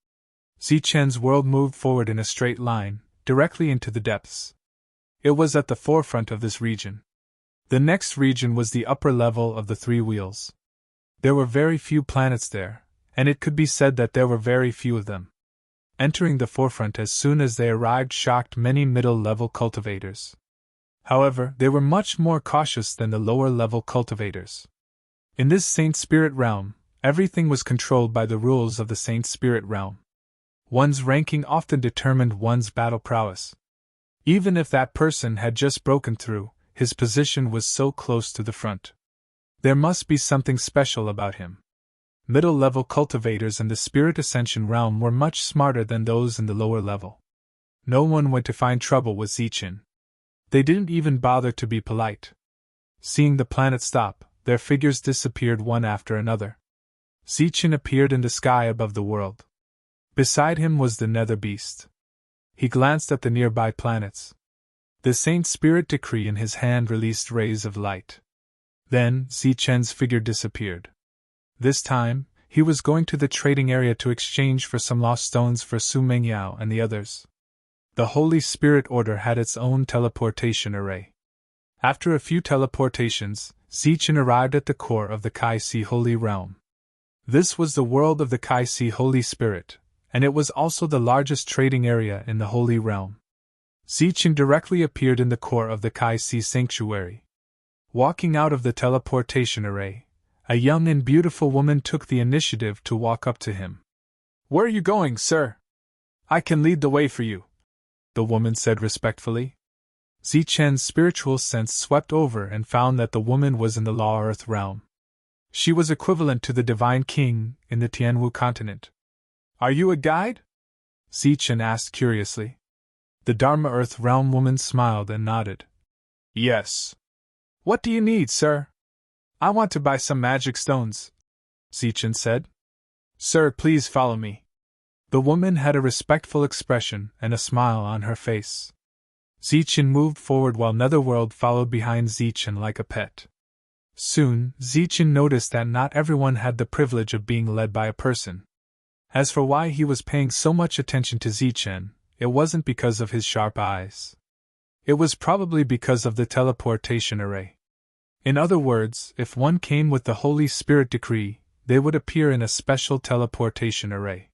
Zichen's world moved forward in a straight line, directly into the depths. It was at the forefront of this region. The next region was the upper level of the 3 wheels. There were very few planets there, and it could be said that there were very few of them. Entering the forefront as soon as they arrived shocked many middle-level cultivators. However, they were much more cautious than the lower-level cultivators. In this Saint Spirit realm, everything was controlled by the rules of the Saint Spirit realm. One's ranking often determined one's battle prowess. Even if that person had just broken through, his position was so close to the front. There must be something special about him. Middle-level cultivators in the Spirit Ascension realm were much smarter than those in the lower level. No one went to find trouble with Zichen. They didn't even bother to be polite. Seeing the planet stop, their figures disappeared one after another. Zichen appeared in the sky above the world. Beside him was the Nether Beast. He glanced at the nearby planets. The Saint Spirit decree in his hand released rays of light. Then, Zichen's figure disappeared. This time, he was going to the trading area to exchange for some lost stones for Su Mengyao and the others. The Holy Spirit Order had its own teleportation array. After a few teleportations, Zichen arrived at the core of the Kai-Si Holy Realm. This was the world of the Kai-Si Holy Spirit, and it was also the largest trading area in the Holy Realm. Zichen directly appeared in the core of the Kai-Si Sanctuary. Walking out of the teleportation array, a young and beautiful woman took the initiative to walk up to him. "Where are you going, sir? I can lead the way for you," the woman said respectfully. Zichen's spiritual sense swept over and found that the woman was in the Law Earth realm. She was equivalent to the Divine King in the Tianwu continent. Are you a guide? Zichen asked curiously. The Dharma Earth realm woman smiled and nodded. Yes. What do you need, sir? I want to buy some magic stones, Zichen said. Sir, please follow me. The woman had a respectful expression and a smile on her face. Zichen moved forward while Netherworld followed behind Zichen like a pet. Soon, Zichen noticed that not everyone had the privilege of being led by a person. As for why he was paying so much attention to Zichen, it wasn't because of his sharp eyes. It was probably because of the teleportation array. In other words, if one came with the Holy Spirit decree, they would appear in a special teleportation array.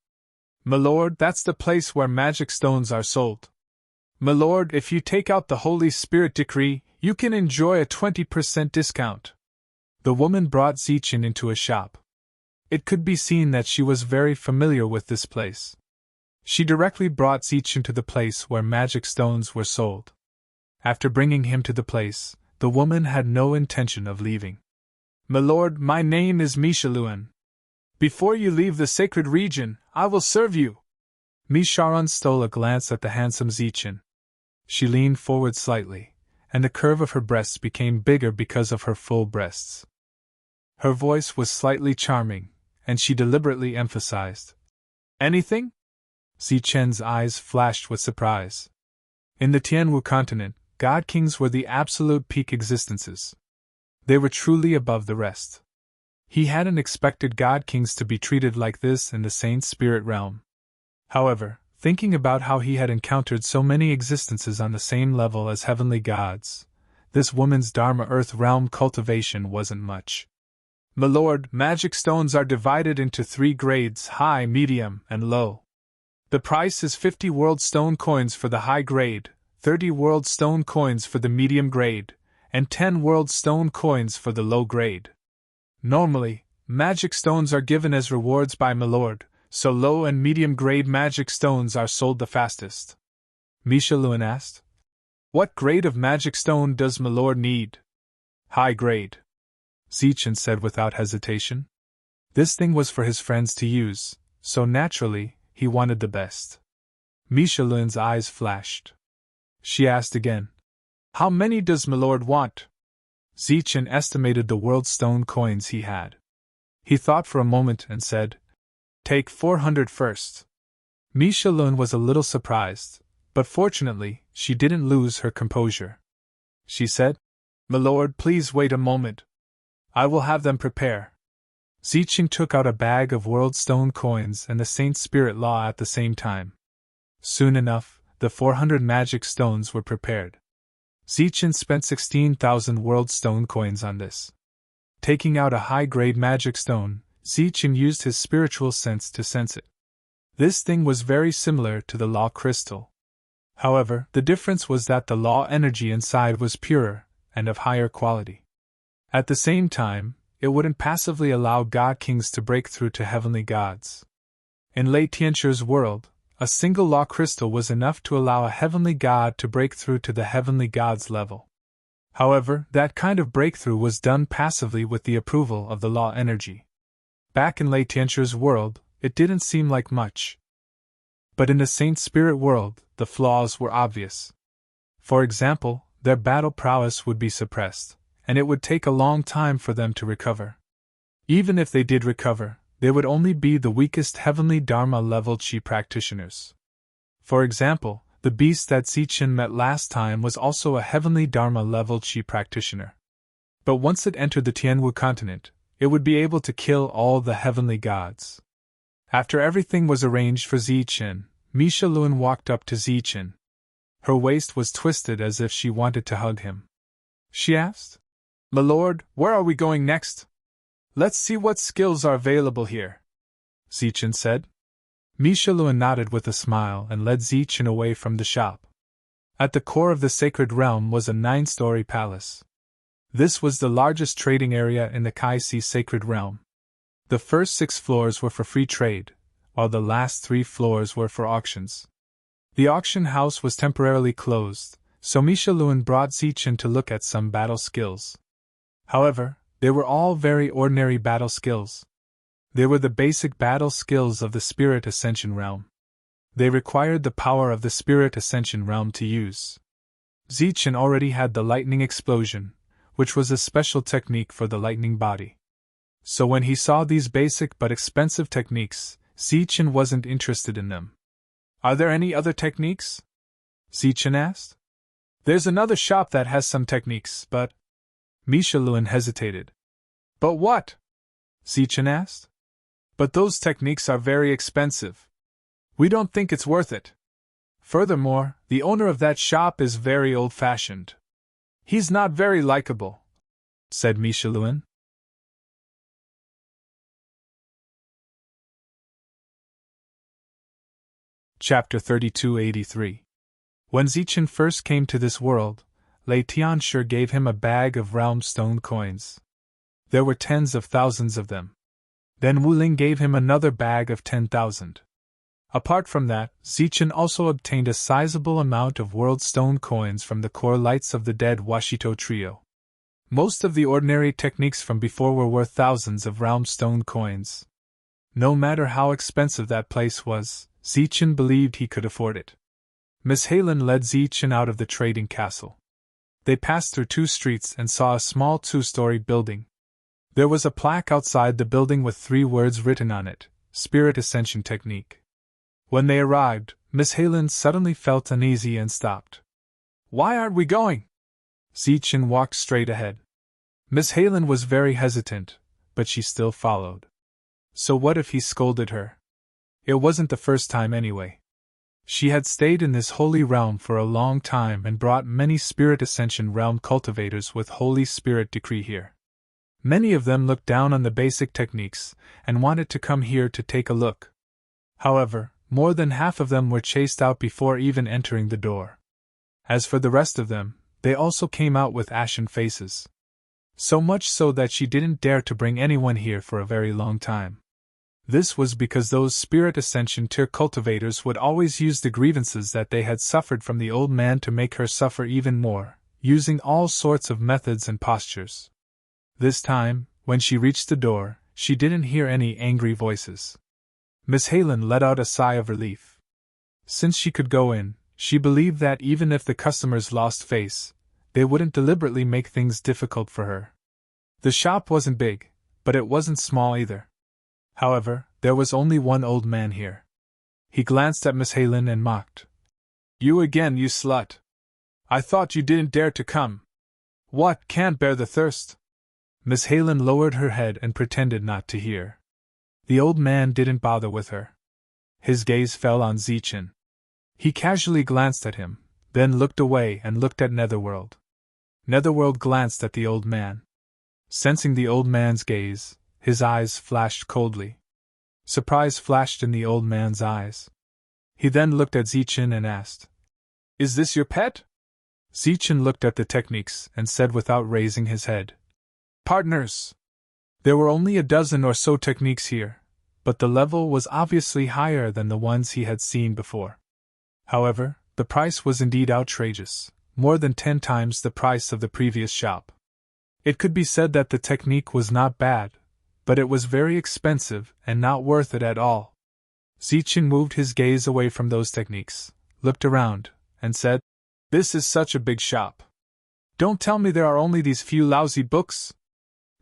"Milord, that's the place where magic stones are sold. Milord, if you take out the Holy Spirit decree, you can enjoy a 20% discount." The woman brought Zichen into a shop. It could be seen that she was very familiar with this place. She directly brought Zichen to the place where magic stones were sold. After bringing him to the place, the woman had no intention of leaving. "Milord, my name is Mishaluen. Before you leave the sacred region, I will serve you." Misharon stole a glance at the handsome Zichen. She leaned forward slightly, and the curve of her breasts became bigger because of her full breasts. Her voice was slightly charming, and she deliberately emphasized, "Anything?" Zichen's eyes flashed with surprise. In the Tianwu continent, God Kings were the absolute peak existences. They were truly above the rest. He hadn't expected God Kings to be treated like this in the Saint Spirit realm. However, thinking about how he had encountered so many existences on the same level as heavenly gods, this woman's Dharma Earth realm cultivation wasn't much. "Milord, magic stones are divided into 3 grades: high, medium, and low. The price is 50 world stone coins for the high grade, 30 world stone coins for the medium grade, and 10 world stone coins for the low grade. Normally, magic stones are given as rewards by Milord, so low and medium grade magic stones are sold the fastest." Mishaluen asked. "What grade of magic stone does Milord need?" "High grade," Zichen said without hesitation. This thing was for his friends to use, so naturally, he wanted the best. Mishaluen's eyes flashed. She asked again, "How many does Milord want?" Zichen estimated the world stone coins he had. He thought for a moment and said, "Take 400 first." Mishaluen was a little surprised, but fortunately, she didn't lose her composure. She said, "Milord, please wait a moment. I will have them prepare." Zichen took out a bag of world stone coins and the Saint Spirit Law at the same time. Soon enough, the 400 magic stones were prepared. Zichen spent 16,000 world stone coins on this. Taking out a high-grade magic stone, Zichen used his spiritual sense to sense it. This thing was very similar to the Law crystal. However, the difference was that the Law energy inside was purer and of higher quality. At the same time, it wouldn't passively allow God Kings to break through to heavenly gods. In Lei Tianchu's world, a single Law crystal was enough to allow a heavenly god to break through to the heavenly god's level. However, that kind of breakthrough was done passively with the approval of the Law energy. Back in Lei Tianchu's world, it didn't seem like much. But in the Saint Spirit world, the flaws were obvious. For example, their battle prowess would be suppressed, and it would take a long time for them to recover. Even if they did recover, they would only be the weakest heavenly Dharma level Qi practitioners. For example, the beast that Zichen met last time was also a heavenly Dharma level Qi practitioner. But once it entered the Tianwu continent, it would be able to kill all the heavenly gods. After everything was arranged for Zichen, Mishaluen walked up to Zichen. Her waist was twisted as if she wanted to hug him. She asked, "Milord, where are we going next? Let's see what skills are available here," Zichen said. Mishaluen nodded with a smile and led Zichen away from the shop. At the core of the sacred realm was a 9-story palace. This was the largest trading area in the Kaisi sacred realm. The first 6 floors were for free trade, while the last 3 floors were for auctions. The auction house was temporarily closed, So Misha-Luen brought Zichen to look at some battle skills. However, they were all very ordinary battle skills. They were the basic battle skills of the Spirit Ascension realm. They required the power of the Spirit Ascension realm to use. Zichen already had the lightning explosion, which was a special technique for the lightning body. So when he saw these basic but expensive techniques, Zichen wasn't interested in them. Are there any other techniques? Zichen asked. There's another shop that has some techniques, but... Misha-Luen hesitated. But what? Zichen asked. But those techniques are very expensive. We don't think it's worth it. Furthermore, the owner of that shop is very old-fashioned. He's not very likable, said Misha-Luen. Chapter 3283. When Zichen first came to this world, Lei Tianshi gave him a bag of round stone coins. There were tens of thousands of them. Then Wu Ling gave him another bag of 10,000. Apart from that, Zichen also obtained a sizable amount of world stone coins from the core lights of the dead Washito trio. Most of the ordinary techniques from before were worth thousands of round stone coins. No matter how expensive that place was, Zichen believed he could afford it. Miss Halen led Zichen out of the trading castle. They passed through 2 streets and saw a small 2-story building. There was a plaque outside the building with 3 words written on it, Spirit Ascension Technique. When they arrived, Miss Halen suddenly felt uneasy and stopped. Why aren't we going? Zichen walked straight ahead. Miss Halen was very hesitant, but she still followed. So what if he scolded her? It wasn't the first time anyway. She had stayed in this holy realm for a long time and brought many Spirit Ascension realm cultivators with Holy Spirit decree here. Many of them looked down on the basic techniques and wanted to come here to take a look. However, more than half of them were chased out before even entering the door. As for the rest of them, they also came out with ashen faces. So much so that she didn't dare to bring anyone here for a very long time. This was because those Spirit Ascension tier cultivators would always use the grievances that they had suffered from the old man to make her suffer even more, using all sorts of methods and postures. This time, when she reached the door, she didn't hear any angry voices. Miss Halen let out a sigh of relief. Since she could go in, she believed that even if the customers lost face, they wouldn't deliberately make things difficult for her. The shop wasn't big, but it wasn't small either. However, there was only one old man here. He glanced at Miss Halen and mocked. You again, you slut. I thought you didn't dare to come. What, can't bear the thirst? Miss Halen lowered her head and pretended not to hear. The old man didn't bother with her. His gaze fell on Zichen. He casually glanced at him, then looked away and looked at Netherworld. Netherworld glanced at the old man. Sensing the old man's gaze, his eyes flashed coldly. Surprise flashed in the old man's eyes. He then looked at Zichen and asked, Is this your pet? Zichen looked at the techniques and said without raising his head, Partners! There were only a dozen or so techniques here, but the level was obviously higher than the ones he had seen before. However, the price was indeed outrageous, more than 10 times the price of the previous shop. It could be said that the technique was not bad, but it was very expensive and not worth it at all. Zichen moved his gaze away from those techniques, looked around, and said, This is such a big shop. Don't tell me there are only these few lousy books?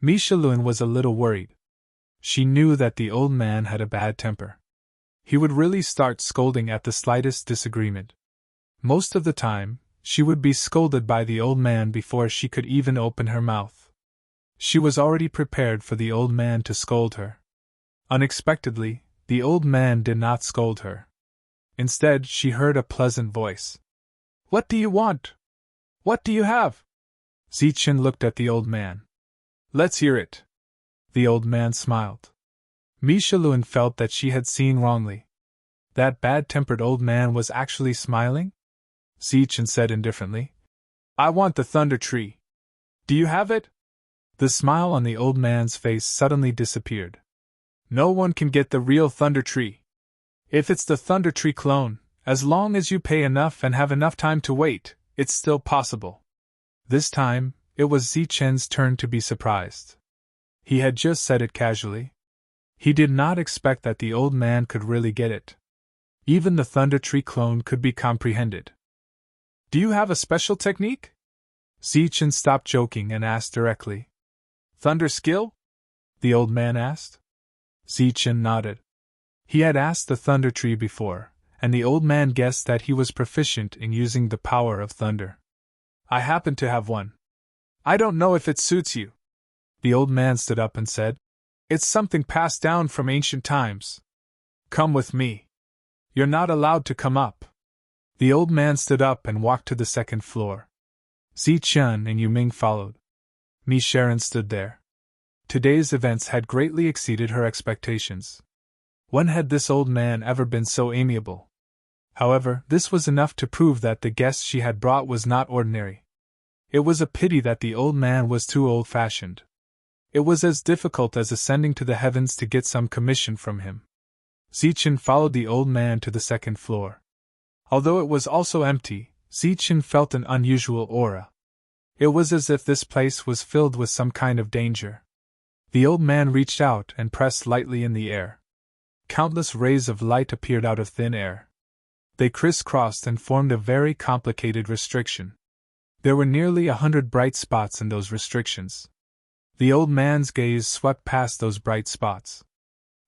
Misha-Luen was a little worried. She knew that the old man had a bad temper. He would really start scolding at the slightest disagreement. Most of the time, she would be scolded by the old man before she could even open her mouth. She was already prepared for the old man to scold her. Unexpectedly, the old man did not scold her. Instead, she heard a pleasant voice. What do you want? What do you have? Zichen looked at the old man. Let's hear it. The old man smiled. Misha-Luen felt that she had seen wrongly. That bad-tempered old man was actually smiling? Zichen said indifferently. I want the thunder tree. Do you have it? The smile on the old man's face suddenly disappeared. No one can get the real thunder tree. If it's the thunder tree clone, as long as you pay enough and have enough time to wait, It's still possible. This time, it was Zichen's turn to be surprised. He had just said it casually. He did not expect that the old man could really get it. Even the Thunder Tree clone could be comprehended. Do you have a special technique? Zichen stopped joking and asked directly. Thunder skill? The old man asked. Zichen nodded. He had asked the Thunder Tree before, and the old man guessed that he was proficient in using the power of thunder. I happen to have one. I don't know if it suits you. The old man stood up and said, It's something passed down from ancient times. Come with me. You're not allowed to come up. The old man stood up and walked to the second floor. Zichen and Yuming followed. Mi Sharon stood there. Today's events had greatly exceeded her expectations. When had this old man ever been so amiable? However, this was enough to prove that the guest she had brought was not ordinary. It was a pity that the old man was too old-fashioned. It was as difficult as ascending to the heavens to get some commission from him. Zichen followed the old man to the second floor. Although it was also empty, Zichen felt an unusual aura. It was as if this place was filled with some kind of danger. The old man reached out and pressed lightly in the air. Countless rays of light appeared out of thin air. They crisscrossed and formed a very complicated restriction. There were nearly 100 bright spots in those restrictions. The old man's gaze swept past those bright spots.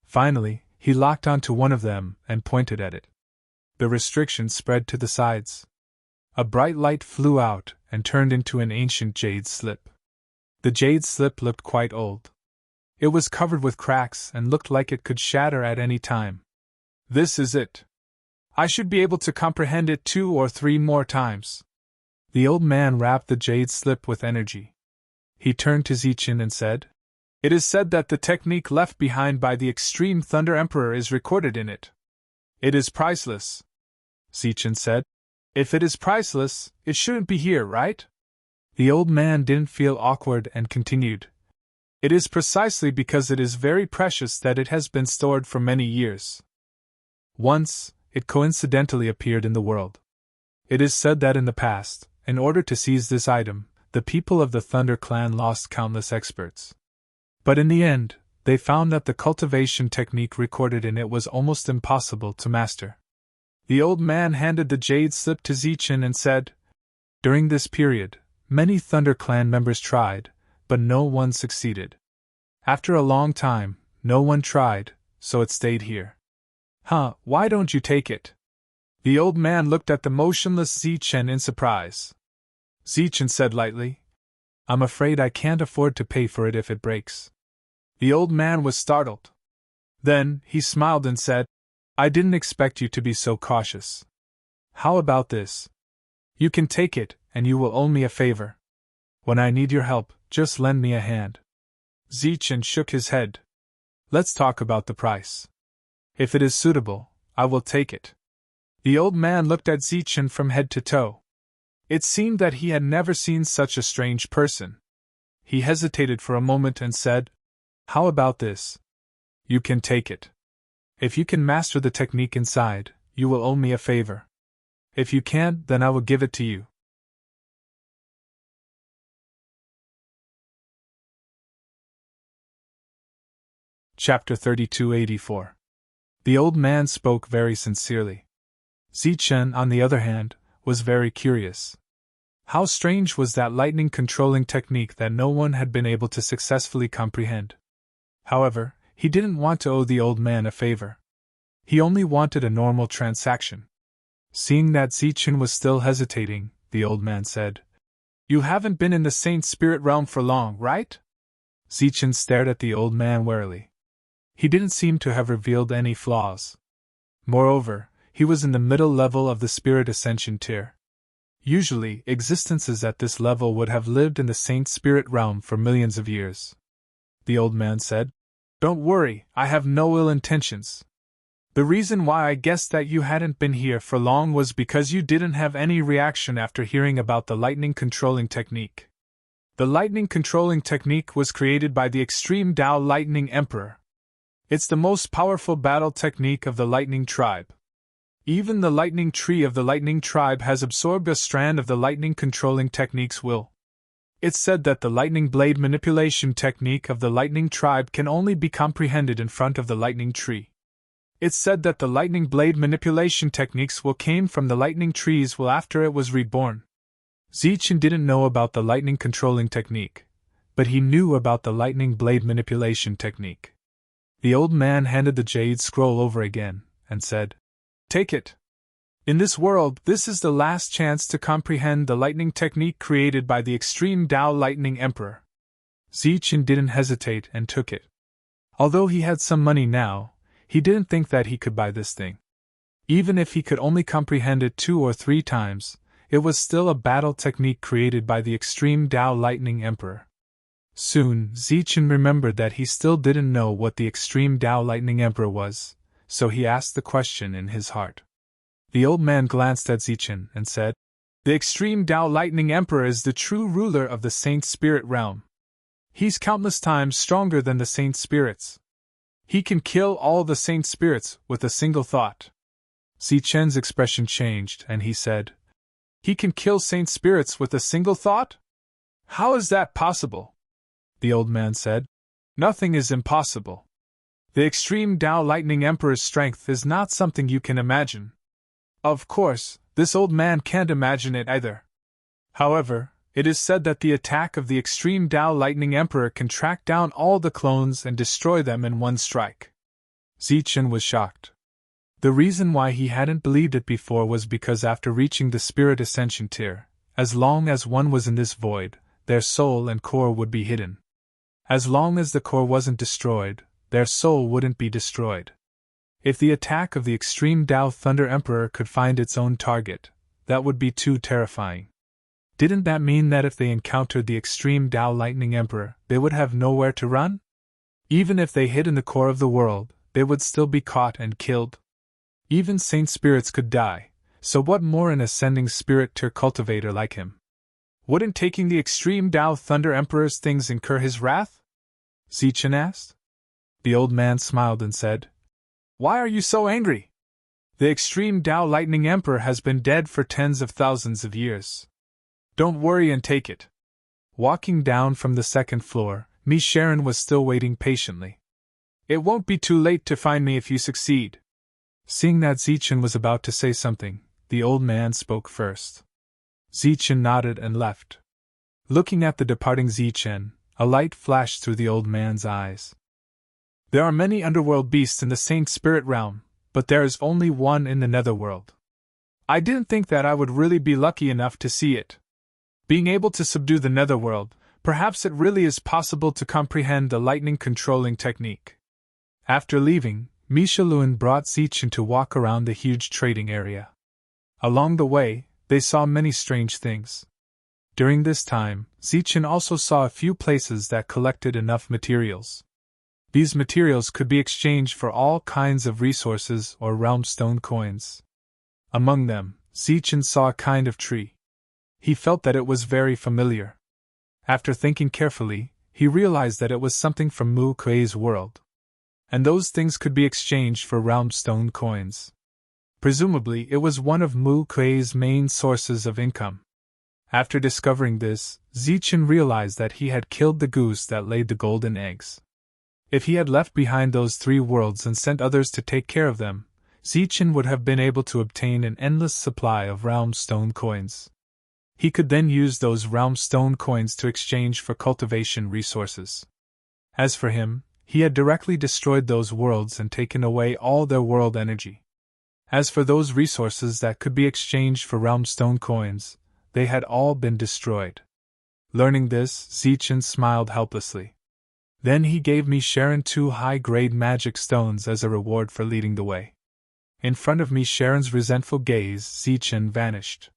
Finally, he locked onto one of them and pointed at it. The restriction spread to the sides. A bright light flew out and turned into an ancient jade slip. The jade slip looked quite old. It was covered with cracks and looked like it could shatter at any time. This is it. I should be able to comprehend it 2 or 3 more times. The old man wrapped the jade slip with energy. He turned to Zichen and said, It is said that the technique left behind by the Extreme Thunder Emperor is recorded in it. It is priceless. Zichen said, If it is priceless, it shouldn't be here, right? The old man didn't feel awkward and continued, It is precisely because it is very precious that it has been stored for many years. Once, it coincidentally appeared in the world. It is said that in the past, in order to seize this item, the people of the Thunder Clan lost countless experts. But in the end, they found that the cultivation technique recorded in it was almost impossible to master. The old man handed the jade slip to Zichen and said, During this period, many Thunder Clan members tried, but no one succeeded. After a long time, no one tried, so it stayed here. Why don't you take it? The old man looked at the motionless Zichen in surprise. Zichen said lightly, I'm afraid I can't afford to pay for it if it breaks. The old man was startled. Then, he smiled and said, I didn't expect you to be so cautious. How about this? You can take it, and you will owe me a favor. When I need your help, just lend me a hand. Zichen shook his head. Let's talk about the price. If it is suitable, I will take it. The old man looked at Zichen from head to toe. It seemed that he had never seen such a strange person. He hesitated for a moment and said, How about this? You can take it. If you can master the technique inside, you will owe me a favor. If you can't, then I will give it to you. Chapter 3284. The old man spoke very sincerely. Zichen, on the other hand, was very curious. How strange was that lightning-controlling technique that no one had been able to successfully comprehend. However, he didn't want to owe the old man a favor. He only wanted a normal transaction. Seeing that Zichen was still hesitating, the old man said, You haven't been in the Saint Spirit realm for long, right? Zichen stared at the old man warily. He didn't seem to have revealed any flaws. Moreover, he was in the middle level of the Spirit Ascension tier. Usually, existences at this level would have lived in the Saint Spirit realm for millions of years. The old man said, Don't worry, I have no ill intentions. The reason why I guessed that you hadn't been here for long was because you didn't have any reaction after hearing about the lightning controlling technique. The lightning controlling technique was created by the Extreme Tao Lightning Emperor. It's the most powerful battle technique of the Lightning Tribe. Even the lightning tree of the lightning tribe has absorbed a strand of the lightning controlling technique's will. It's said that the lightning blade manipulation technique of the lightning tribe can only be comprehended in front of the lightning tree. It's said that the lightning blade manipulation techniques will came from the lightning tree's will after it was reborn. Zichen didn't know about the lightning controlling technique, but he knew about the lightning blade manipulation technique. The old man handed the jade scroll over again, and said, "Take it. In this world, this is the last chance to comprehend the lightning technique created by the extreme Tao Lightning Emperor." Zichen didn't hesitate and took it. Although he had some money now, he didn't think that he could buy this thing. Even if he could only comprehend it 2 or 3 times, it was still a battle technique created by the extreme Tao Lightning Emperor. Soon, Zichen remembered that he still didn't know what the extreme Tao Lightning Emperor was, so he asked the question in his heart. The old man glanced at Zichen and said, "The extreme Tao Lightning Emperor is the true ruler of the Saint Spirit realm. He's countless times stronger than the Saint Spirits. He can kill all the Saint Spirits with a single thought." Zichen's expression changed and he said, "He can kill Saint Spirits with a single thought? How is that possible?" The old man said, "Nothing is impossible. The extreme Tao Lightning Emperor's strength is not something you can imagine." Of course, this old man can't imagine it either. However, it is said that the attack of the extreme Tao Lightning Emperor can track down all the clones and destroy them in one strike. Zichen was shocked. The reason why he hadn't believed it before was because after reaching the Spirit Ascension tier, as long as one was in this void, their soul and core would be hidden. As long as the core wasn't destroyed, their soul wouldn't be destroyed. If the attack of the extreme Tao Thunder Emperor could find its own target, that would be too terrifying. Didn't that mean that if they encountered the extreme Tao Lightning Emperor, they would have nowhere to run? Even if they hid in the core of the world, they would still be caught and killed. Even Saint Spirits could die, so what more an ascending spirit tier cultivator like him? Wouldn't taking the extreme Tao Thunder Emperor's things incur his wrath? Zichen asked. The old man smiled and said, "Why are you so angry? The extreme Tao Lightning Emperor has been dead for tens of thousands of years. Don't worry and take it." Walking down from the 2nd floor, Miss Sharon was still waiting patiently. "It won't be too late to find me if you succeed." Seeing that Zichen was about to say something, the old man spoke first. Zichen nodded and left. Looking at the departing Zichen, a light flashed through the old man's eyes. "There are many underworld beasts in the Saint Spirit realm, but there is only one in the netherworld. I didn't think that I would really be lucky enough to see it. Being able to subdue the netherworld, perhaps it really is possible to comprehend the lightning controlling technique." After leaving, Michelin brought Zichen to walk around the huge trading area. Along the way, they saw many strange things. During this time, Zichen also saw a few places that collected enough materials. These materials could be exchanged for all kinds of resources or realm stone coins. Among them, Zichen saw a kind of tree. He felt that it was very familiar. After thinking carefully, he realized that it was something from Mu Kuei's world. And those things could be exchanged for realm stone coins. Presumably, it was one of Mu Kuei's main sources of income. After discovering this, Zichen realized that he had killed the goose that laid the golden eggs. If he had left behind those 3 worlds and sent others to take care of them, Zichen would have been able to obtain an endless supply of realm stone coins. He could then use those realm stone coins to exchange for cultivation resources. As for him, he had directly destroyed those worlds and taken away all their world energy. As for those resources that could be exchanged for realm stone coins, they had all been destroyed. Learning this, Zichen smiled helplessly. Then he gave me Sharon 2 high-grade magic stones as a reward for leading the way. In front of me Sharon's resentful gaze, Zichen vanished.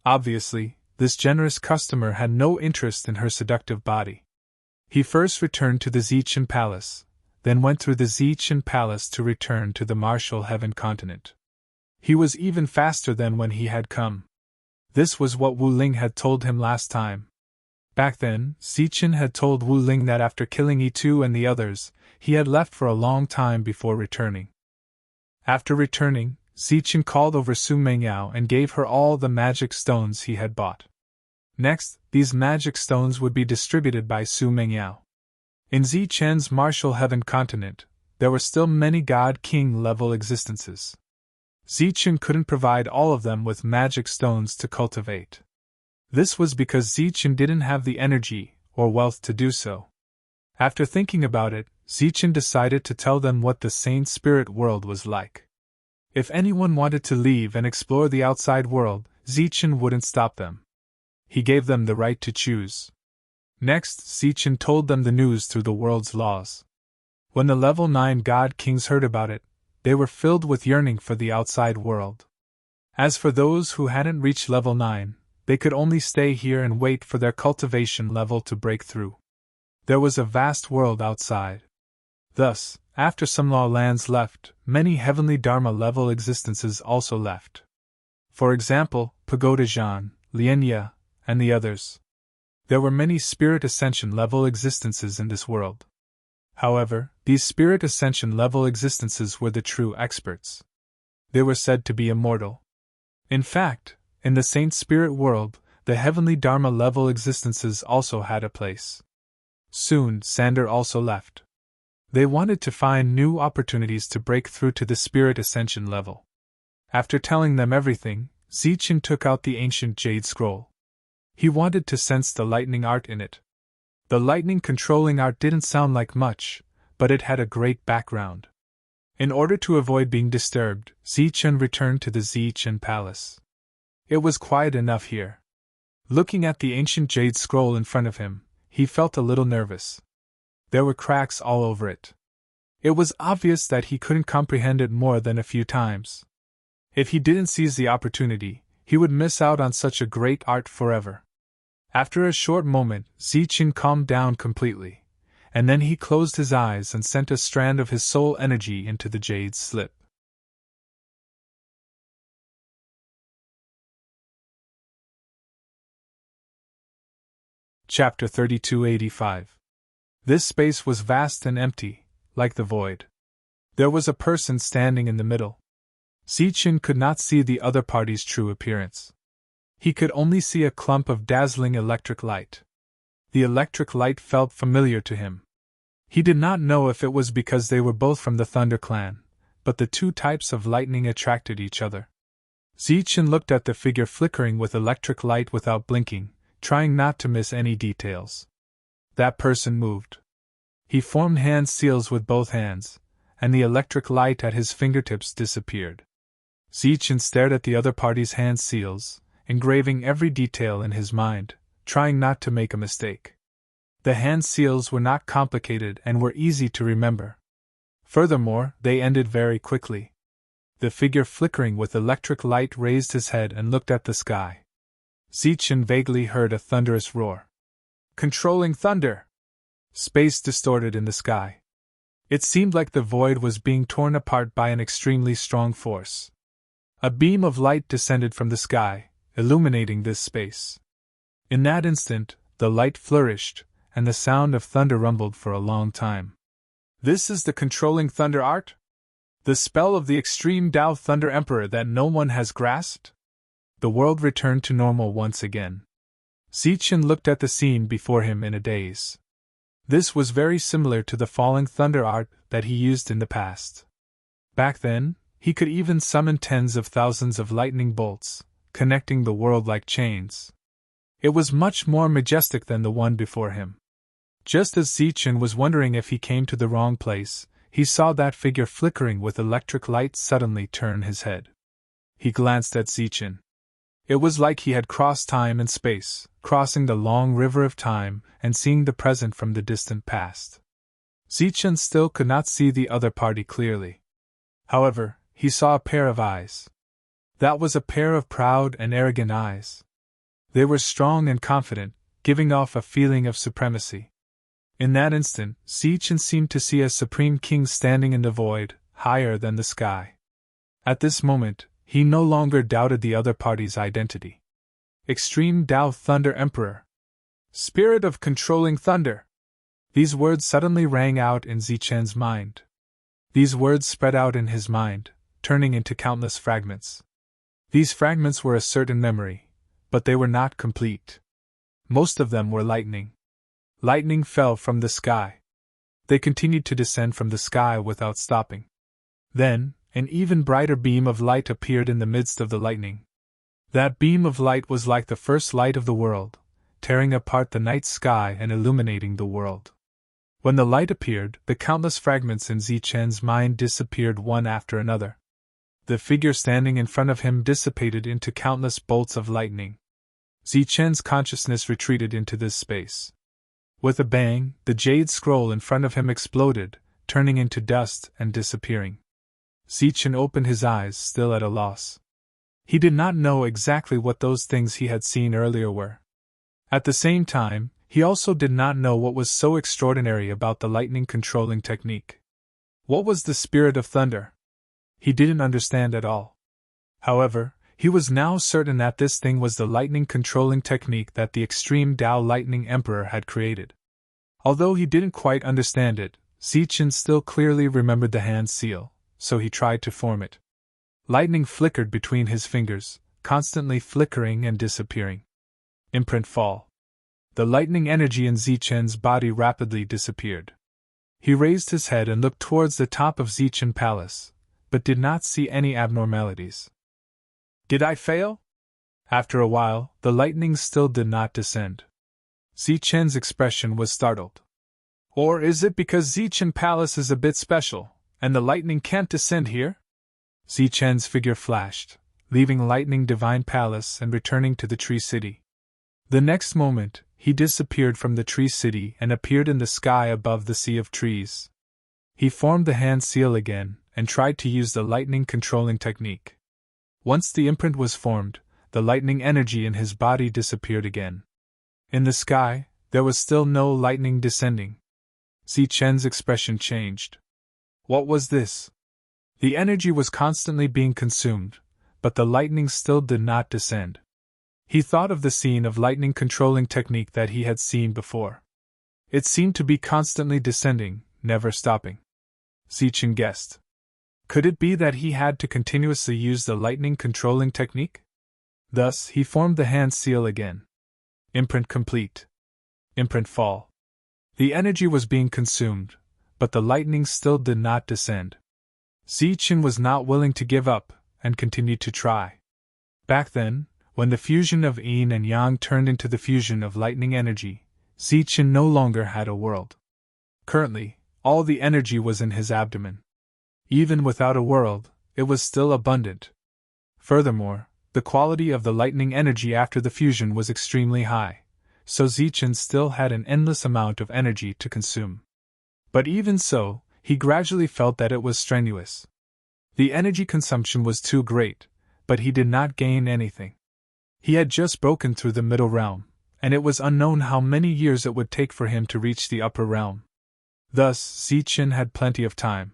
Obviously, this generous customer had no interest in her seductive body. He first returned to the Zichen Palace, then went through the Zichen Palace to return to the Martial Heaven continent. He was even faster than when he had come. This was what Wu Ling had told him last time. Back then, Zichen had told Wu Ling that after killing E2 and the others, he had left for a long time before returning. After returning, Zichen called over Su Mengyao and gave her all the magic stones he had bought. Next, these magic stones would be distributed by Su Mengyao. In Zichen's martial heaven continent, there were still many god-king level existences. Zichen couldn't provide all of them with magic stones to cultivate. This was because Zichen didn't have the energy or wealth to do so. After thinking about it, Zichen decided to tell them what the Saint Spirit world was like. If anyone wanted to leave and explore the outside world, Zichen wouldn't stop them. He gave them the right to choose. Next, Zichen told them the news through the world's laws. When the level 9 god kings heard about it, they were filled with yearning for the outside world. As for those who hadn't reached level 9, they could only stay here and wait for their cultivation level to break through. There was a vast world outside. Thus, after some law lands left, many heavenly Dharma level existences also left. For example, Pagoda Zhan, Lianya, and the others. There were many spirit ascension level existences in this world. However, these spirit ascension level existences were the true experts. They were said to be immortal. In fact, in the Saint Spirit world, the heavenly Dharma level existences also had a place. Soon, Sander also left. They wanted to find new opportunities to break through to the spirit ascension level. After telling them everything, Zichen took out the ancient jade scroll. He wanted to sense the lightning art in it. The lightning controlling art didn't sound like much, but it had a great background. In order to avoid being disturbed, Zichen returned to the Zichen palace. It was quiet enough here. Looking at the ancient jade scroll in front of him, he felt a little nervous. There were cracks all over it. It was obvious that he couldn't comprehend it more than a few times. If he didn't seize the opportunity, he would miss out on such a great art forever. After a short moment, Zichen calmed down completely, and then he closed his eyes and sent a strand of his soul energy into the jade slip. Chapter 3285. This space was vast and empty, like the void. There was a person standing in the middle. Zichen could not see the other party's true appearance. He could only see a clump of dazzling electric light. The electric light felt familiar to him. He did not know if it was because they were both from the Thunder clan, but the two types of lightning attracted each other. Zichen looked at the figure flickering with electric light without blinking, trying not to miss any details. That person moved. He formed hand seals with both hands, and the electric light at his fingertips disappeared. Zichen stared at the other party's hand seals, engraving every detail in his mind, trying not to make a mistake. The hand seals were not complicated and were easy to remember. Furthermore, they ended very quickly. The figure flickering with electric light raised his head and looked at the sky. Zichen vaguely heard a thunderous roar. Controlling thunder! Space distorted in the sky. It seemed like the void was being torn apart by an extremely strong force. A beam of light descended from the sky, illuminating this space. In that instant, the light flourished, and the sound of thunder rumbled for a long time. This is the controlling thunder art? The spell of the extreme Tao Thunder Emperor that no one has grasped? The world returned to normal once again. Zichen looked at the scene before him in a daze. This was very similar to the falling thunder art that he used in the past. Back then, he could even summon tens of thousands of lightning bolts, connecting the world like chains. It was much more majestic than the one before him. Just as Zichen was wondering if he came to the wrong place, he saw that figure flickering with electric light suddenly turn his head. He glanced at Zichen. It was like he had crossed time and space, crossing the long river of time and seeing the present from the distant past. Zichen still could not see the other party clearly. However, he saw a pair of eyes. That was a pair of proud and arrogant eyes. They were strong and confident, giving off a feeling of supremacy. In that instant, Zichen seemed to see a supreme king standing in the void, higher than the sky. At this moment, he no longer doubted the other party's identity. Extreme Tao Thunder Emperor. Spirit of controlling thunder. These words suddenly rang out in Zichen's mind. These words spread out in his mind, turning into countless fragments. These fragments were a certain memory, but they were not complete. Most of them were lightning. Lightning fell from the sky. They continued to descend from the sky without stopping. Then, an even brighter beam of light appeared in the midst of the lightning. That beam of light was like the first light of the world, tearing apart the night sky and illuminating the world. When the light appeared, the countless fragments in Zichen's mind disappeared one after another. The figure standing in front of him dissipated into countless bolts of lightning. Zichen's consciousness retreated into this space. With a bang, the jade scroll in front of him exploded, turning into dust and disappearing. Zichen opened his eyes, still at a loss. He did not know exactly what those things he had seen earlier were. At the same time, he also did not know what was so extraordinary about the lightning controlling technique. What was the spirit of thunder? He didn't understand at all. However, he was now certain that this thing was the lightning controlling technique that the extreme Tao Lightning Emperor had created. Although he didn't quite understand it, Zichen still clearly remembered the hand seal, so he tried to form it. Lightning flickered between his fingers, constantly flickering and disappearing. Imprint fall. The lightning energy in Zichen's body rapidly disappeared. He raised his head and looked towards the top of Zichen Palace, but did not see any abnormalities. Did I fail? After a while, the lightning still did not descend. Zichen's expression was startled. Or is it because Zichen Palace is a bit special, and the lightning can't descend here? Zichen's figure flashed, leaving Lightning Divine Palace and returning to the Tree City. The next moment, he disappeared from the Tree City and appeared in the sky above the sea of trees. He formed the hand seal again and tried to use the lightning controlling technique. Once the imprint was formed, the lightning energy in his body disappeared again. In the sky, there was still no lightning descending. Zichen's expression changed. What was this? The energy was constantly being consumed, but the lightning still did not descend. He thought of the scene of lightning controlling technique that he had seen before. It seemed to be constantly descending, never stopping. Zichen guessed. Could it be that he had to continuously use the lightning controlling technique? Thus, he formed the hand seal again. Imprint complete. Imprint fall. The energy was being consumed, but the lightning still did not descend. Zichen was not willing to give up, and continued to try. Back then, when the fusion of yin and yang turned into the fusion of lightning energy, Zichen no longer had a world. Currently, all the energy was in his abdomen. Even without a world, it was still abundant. Furthermore, the quality of the lightning energy after the fusion was extremely high, so Zichen still had an endless amount of energy to consume. But even so, he gradually felt that it was strenuous. The energy consumption was too great, but he did not gain anything. He had just broken through the middle realm, and it was unknown how many years it would take for him to reach the upper realm. Thus, Zichen had plenty of time.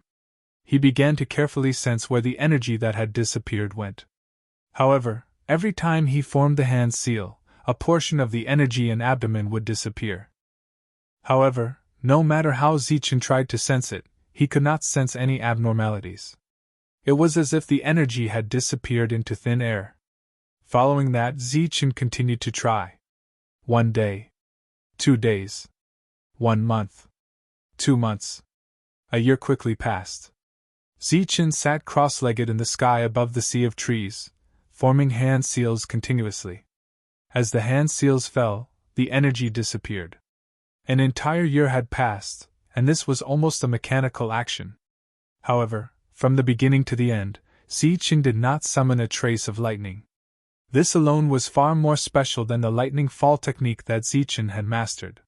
He began to carefully sense where the energy that had disappeared went. However, every time he formed the hand seal, a portion of the energy in abdomen would disappear. However, no matter how Zichen tried to sense it, he could not sense any abnormalities. It was as if the energy had disappeared into thin air. Following that, Zichen continued to try. 1 day. 2 days. 1 month. 2 months. A year quickly passed. Zichen sat cross-legged in the sky above the sea of trees, forming hand seals continuously. As the hand seals fell, the energy disappeared. An entire year had passed, and this was almost a mechanical action. However, from the beginning to the end, Zichen did not summon a trace of lightning. This alone was far more special than the lightning fall technique that Zichen had mastered.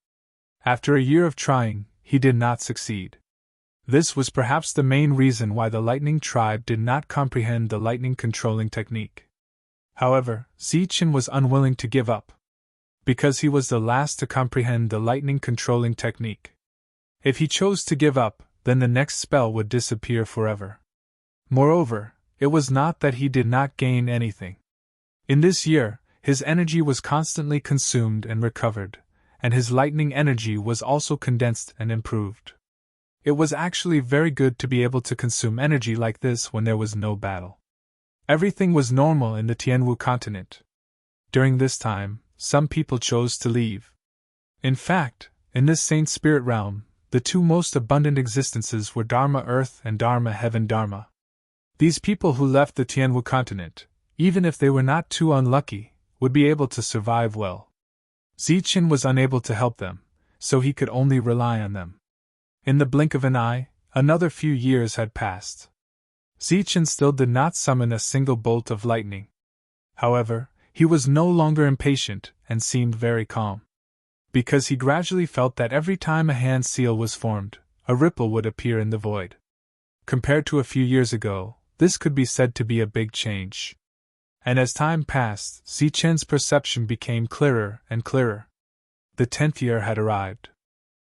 After a year of trying, he did not succeed. This was perhaps the main reason why the lightning tribe did not comprehend the lightning controlling technique. However, Zichen was unwilling to give up. Because he was the last to comprehend the lightning controlling technique. If he chose to give up, then the next spell would disappear forever. Moreover, it was not that he did not gain anything. In this year, his energy was constantly consumed and recovered, and his lightning energy was also condensed and improved. It was actually very good to be able to consume energy like this when there was no battle. Everything was normal in the Tianwu continent. During this time, some people chose to leave. In fact, in this Saint Spirit realm, the two most abundant existences were Dharma Earth and Dharma Heaven Dharma. These people who left the Tianwu continent, even if they were not too unlucky, would be able to survive well. Zichen was unable to help them, so he could only rely on them. In the blink of an eye, another few years had passed. Zichen still did not summon a single bolt of lightning. However, he was no longer impatient and seemed very calm. Because he gradually felt that every time a hand seal was formed, a ripple would appear in the void. Compared to a few years ago, this could be said to be a big change. And as time passed, Zichen's perception became clearer and clearer. The 10th year had arrived.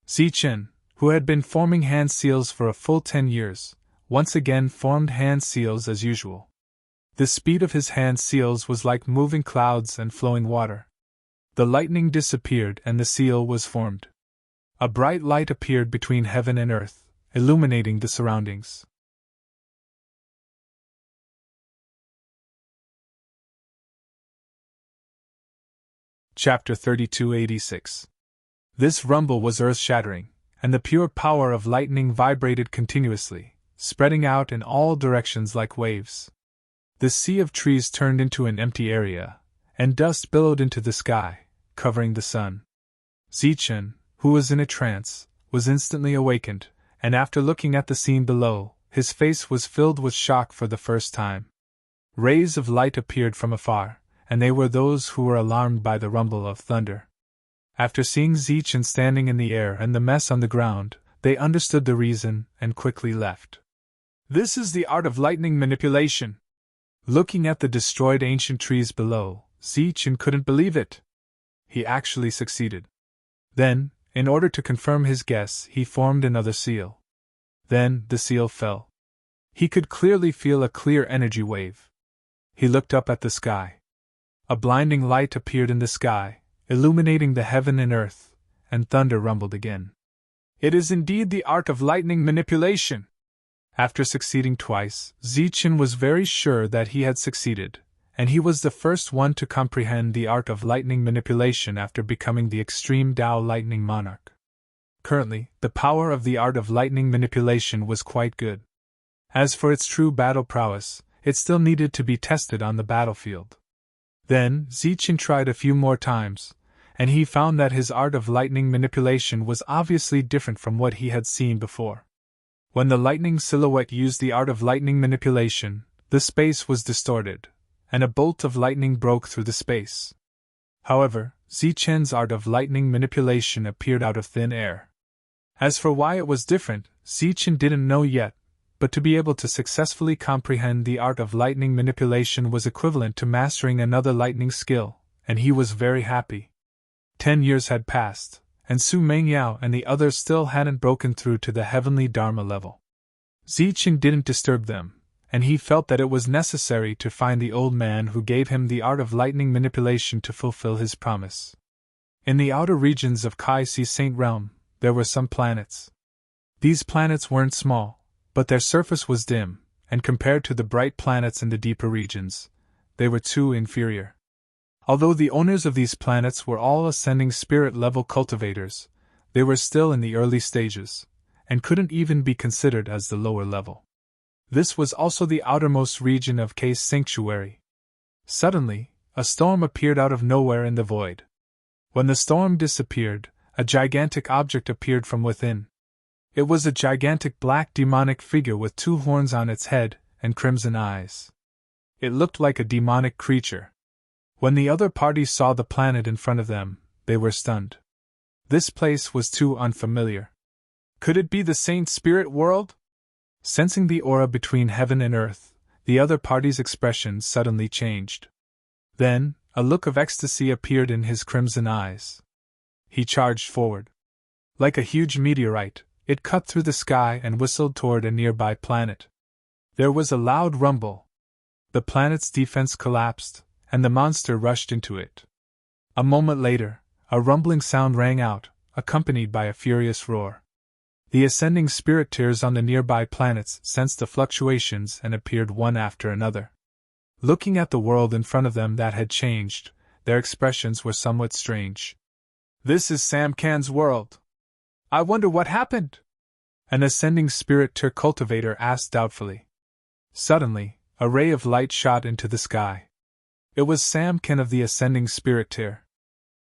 Zichen, who had been forming hand seals for a full 10 years, once again formed hand seals as usual. The speed of his hand seals was like moving clouds and flowing water. The lightning disappeared and the seal was formed. A bright light appeared between heaven and earth, illuminating the surroundings. Chapter 3286. This rumble was earth-shattering, and the pure power of lightning vibrated continuously, spreading out in all directions like waves. The sea of trees turned into an empty area, and dust billowed into the sky, covering the sun. Zichen, who was in a trance, was instantly awakened, and after looking at the scene below, his face was filled with shock for the first time. Rays of light appeared from afar, and they were those who were alarmed by the rumble of thunder. After seeing Zichen standing in the air and the mess on the ground, they understood the reason and quickly left. This is the art of lightning manipulation. Looking at the destroyed ancient trees below, Zichen couldn't believe it. He actually succeeded. Then, in order to confirm his guess, he formed another seal. Then, the seal fell. He could clearly feel a clear energy wave. He looked up at the sky. A blinding light appeared in the sky, illuminating the heaven and earth, and thunder rumbled again. It is indeed the art of lightning manipulation. After succeeding twice, Zichen was very sure that he had succeeded, and he was the first one to comprehend the art of lightning manipulation after becoming the extreme Tao lightning monarch. Currently, the power of the art of lightning manipulation was quite good. As for its true battle prowess, it still needed to be tested on the battlefield. Then, Zichen tried a few more times, and he found that his art of lightning manipulation was obviously different from what he had seen before. When the lightning silhouette used the art of lightning manipulation, the space was distorted, and a bolt of lightning broke through the space. However, Zichen's art of lightning manipulation appeared out of thin air. As for why it was different, Zichen didn't know yet, but to be able to successfully comprehend the art of lightning manipulation was equivalent to mastering another lightning skill, and he was very happy. 10 years had passed, and Su Mengyao and the others still hadn't broken through to the heavenly Dharma level. Zichen didn't disturb them, and he felt that it was necessary to find the old man who gave him the art of lightning manipulation to fulfill his promise. In the outer regions of Kai-Si Saint Realm, there were some planets. These planets weren't small, but their surface was dim, and compared to the bright planets in the deeper regions, they were too inferior. Although the owners of these planets were all ascending spirit-level cultivators, they were still in the early stages, and couldn't even be considered as the lower level. This was also the outermost region of K's sanctuary. Suddenly, a storm appeared out of nowhere in the void. When the storm disappeared, a gigantic object appeared from within. It was a gigantic black demonic figure with 2 horns on its head and crimson eyes. It looked like a demonic creature. When the other party saw the planet in front of them, they were stunned. This place was too unfamiliar. Could it be the Saint Spirit world? Sensing the aura between heaven and earth, the other party's expression suddenly changed. Then, a look of ecstasy appeared in his crimson eyes. He charged forward. Like a huge meteorite, it cut through the sky and whistled toward a nearby planet. There was a loud rumble. The planet's defense collapsed, and the monster rushed into it. A moment later, a rumbling sound rang out, accompanied by a furious roar. The ascending spirit tears on the nearby planets sensed the fluctuations and appeared one after another. Looking at the world in front of them that had changed, their expressions were somewhat strange. "This is Sam Can's world. I wonder what happened?" An ascending spirit tear cultivator asked doubtfully. Suddenly, a ray of light shot into the sky. It was Sam Can of the ascending spirit tear.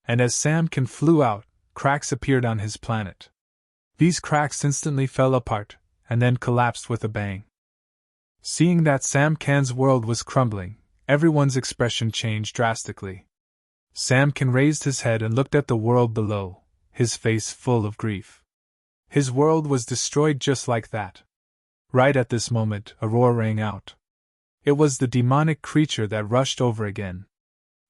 And as Sam Can flew out, cracks appeared on his planet. These cracks instantly fell apart, and then collapsed with a bang. Seeing that Sam Can's world was crumbling, everyone's expression changed drastically. Sam Can raised his head and looked at the world below, his face full of grief. His world was destroyed just like that. Right at this moment, a roar rang out. It was the demonic creature that rushed over again.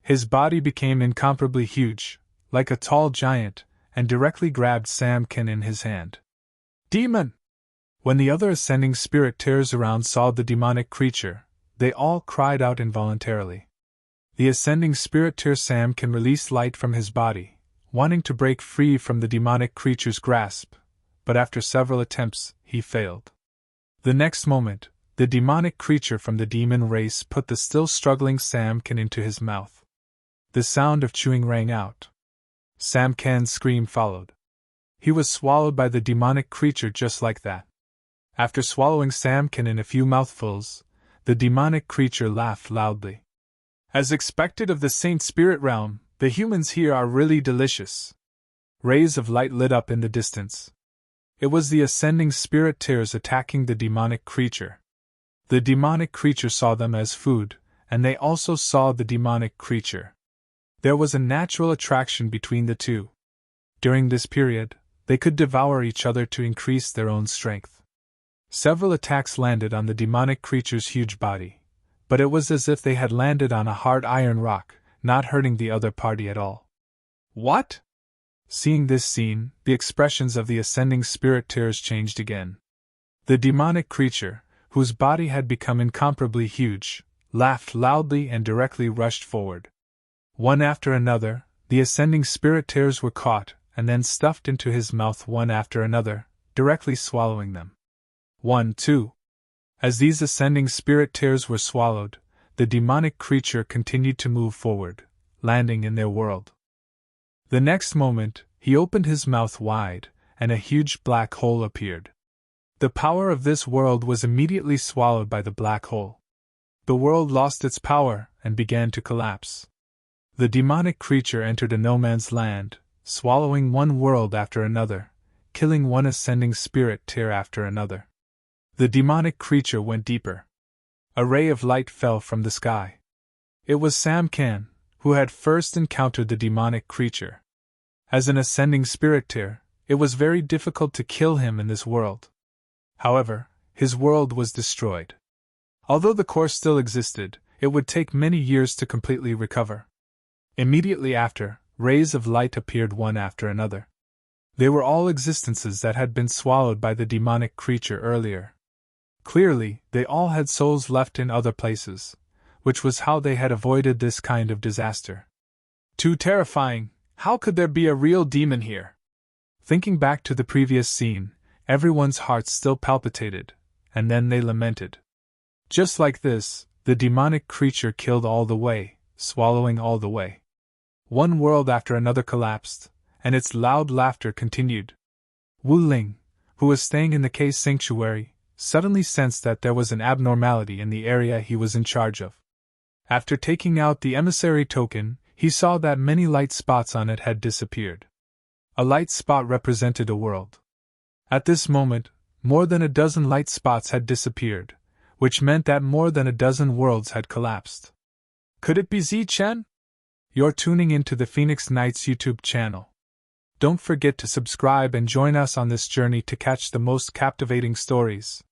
His body became incomparably huge, like a tall giant, and directly grabbed Sam Can in his hand. "Demon!" When the other ascending spirit tears around saw the demonic creature, they all cried out involuntarily. The ascending spirit tear Sam Can released light from his body, wanting to break free from the demonic creature's grasp, but after several attempts, he failed. The next moment, the demonic creature from the demon race put the still struggling Sam Can into his mouth. The sound of chewing rang out. Sam Can's scream followed. He was swallowed by the demonic creature just like that. After swallowing Sam Can in a few mouthfuls, the demonic creature laughed loudly. "As expected of the Saint Spirit realm, the humans here are really delicious." Rays of light lit up in the distance. It was the ascending spirit tears attacking the demonic creature. The demonic creature saw them as food, and they also saw the demonic creature. There was a natural attraction between the two. During this period, they could devour each other to increase their own strength. Several attacks landed on the demonic creature's huge body, but it was as if they had landed on a hard iron rock, not hurting the other party at all. "What?" Seeing this scene, the expressions of the ascending spirit tears changed again. The demonic creature, whose body had become incomparably huge, laughed loudly and directly rushed forward. One after another, the ascending spirit tears were caught and then stuffed into his mouth one after another, directly swallowing them. 1, 2. As these ascending spirit tears were swallowed, the demonic creature continued to move forward, landing in their world. The next moment, he opened his mouth wide, and a huge black hole appeared. The power of this world was immediately swallowed by the black hole. The world lost its power and began to collapse. The demonic creature entered a no man's land, swallowing one world after another, killing one ascending spirit tear after another. The demonic creature went deeper. A ray of light fell from the sky. It was Sam Can, who had first encountered the demonic creature. As an ascending spirit tear, it was very difficult to kill him in this world. However, his world was destroyed. Although the core still existed, it would take many years to completely recover. Immediately after, rays of light appeared one after another. They were all existences that had been swallowed by the demonic creature earlier. Clearly, they all had souls left in other places, which was how they had avoided this kind of disaster. Too terrifying! How could there be a real demon here? Thinking back to the previous scene, everyone's hearts still palpitated, and then they lamented. Just like this, the demonic creature killed all the way, swallowing all the way. One world after another collapsed, and its loud laughter continued. Wu Ling, who was staying in the case sanctuary, suddenly sensed that there was an abnormality in the area he was in charge of. After taking out the emissary token, he saw that many light spots on it had disappeared. A light spot represented a world. At this moment, more than a dozen light spots had disappeared, which meant that more than a dozen worlds had collapsed. Could it be Chen? You're tuning into the Phoenix Knights YouTube channel. Don't forget to subscribe and join us on this journey to catch the most captivating stories.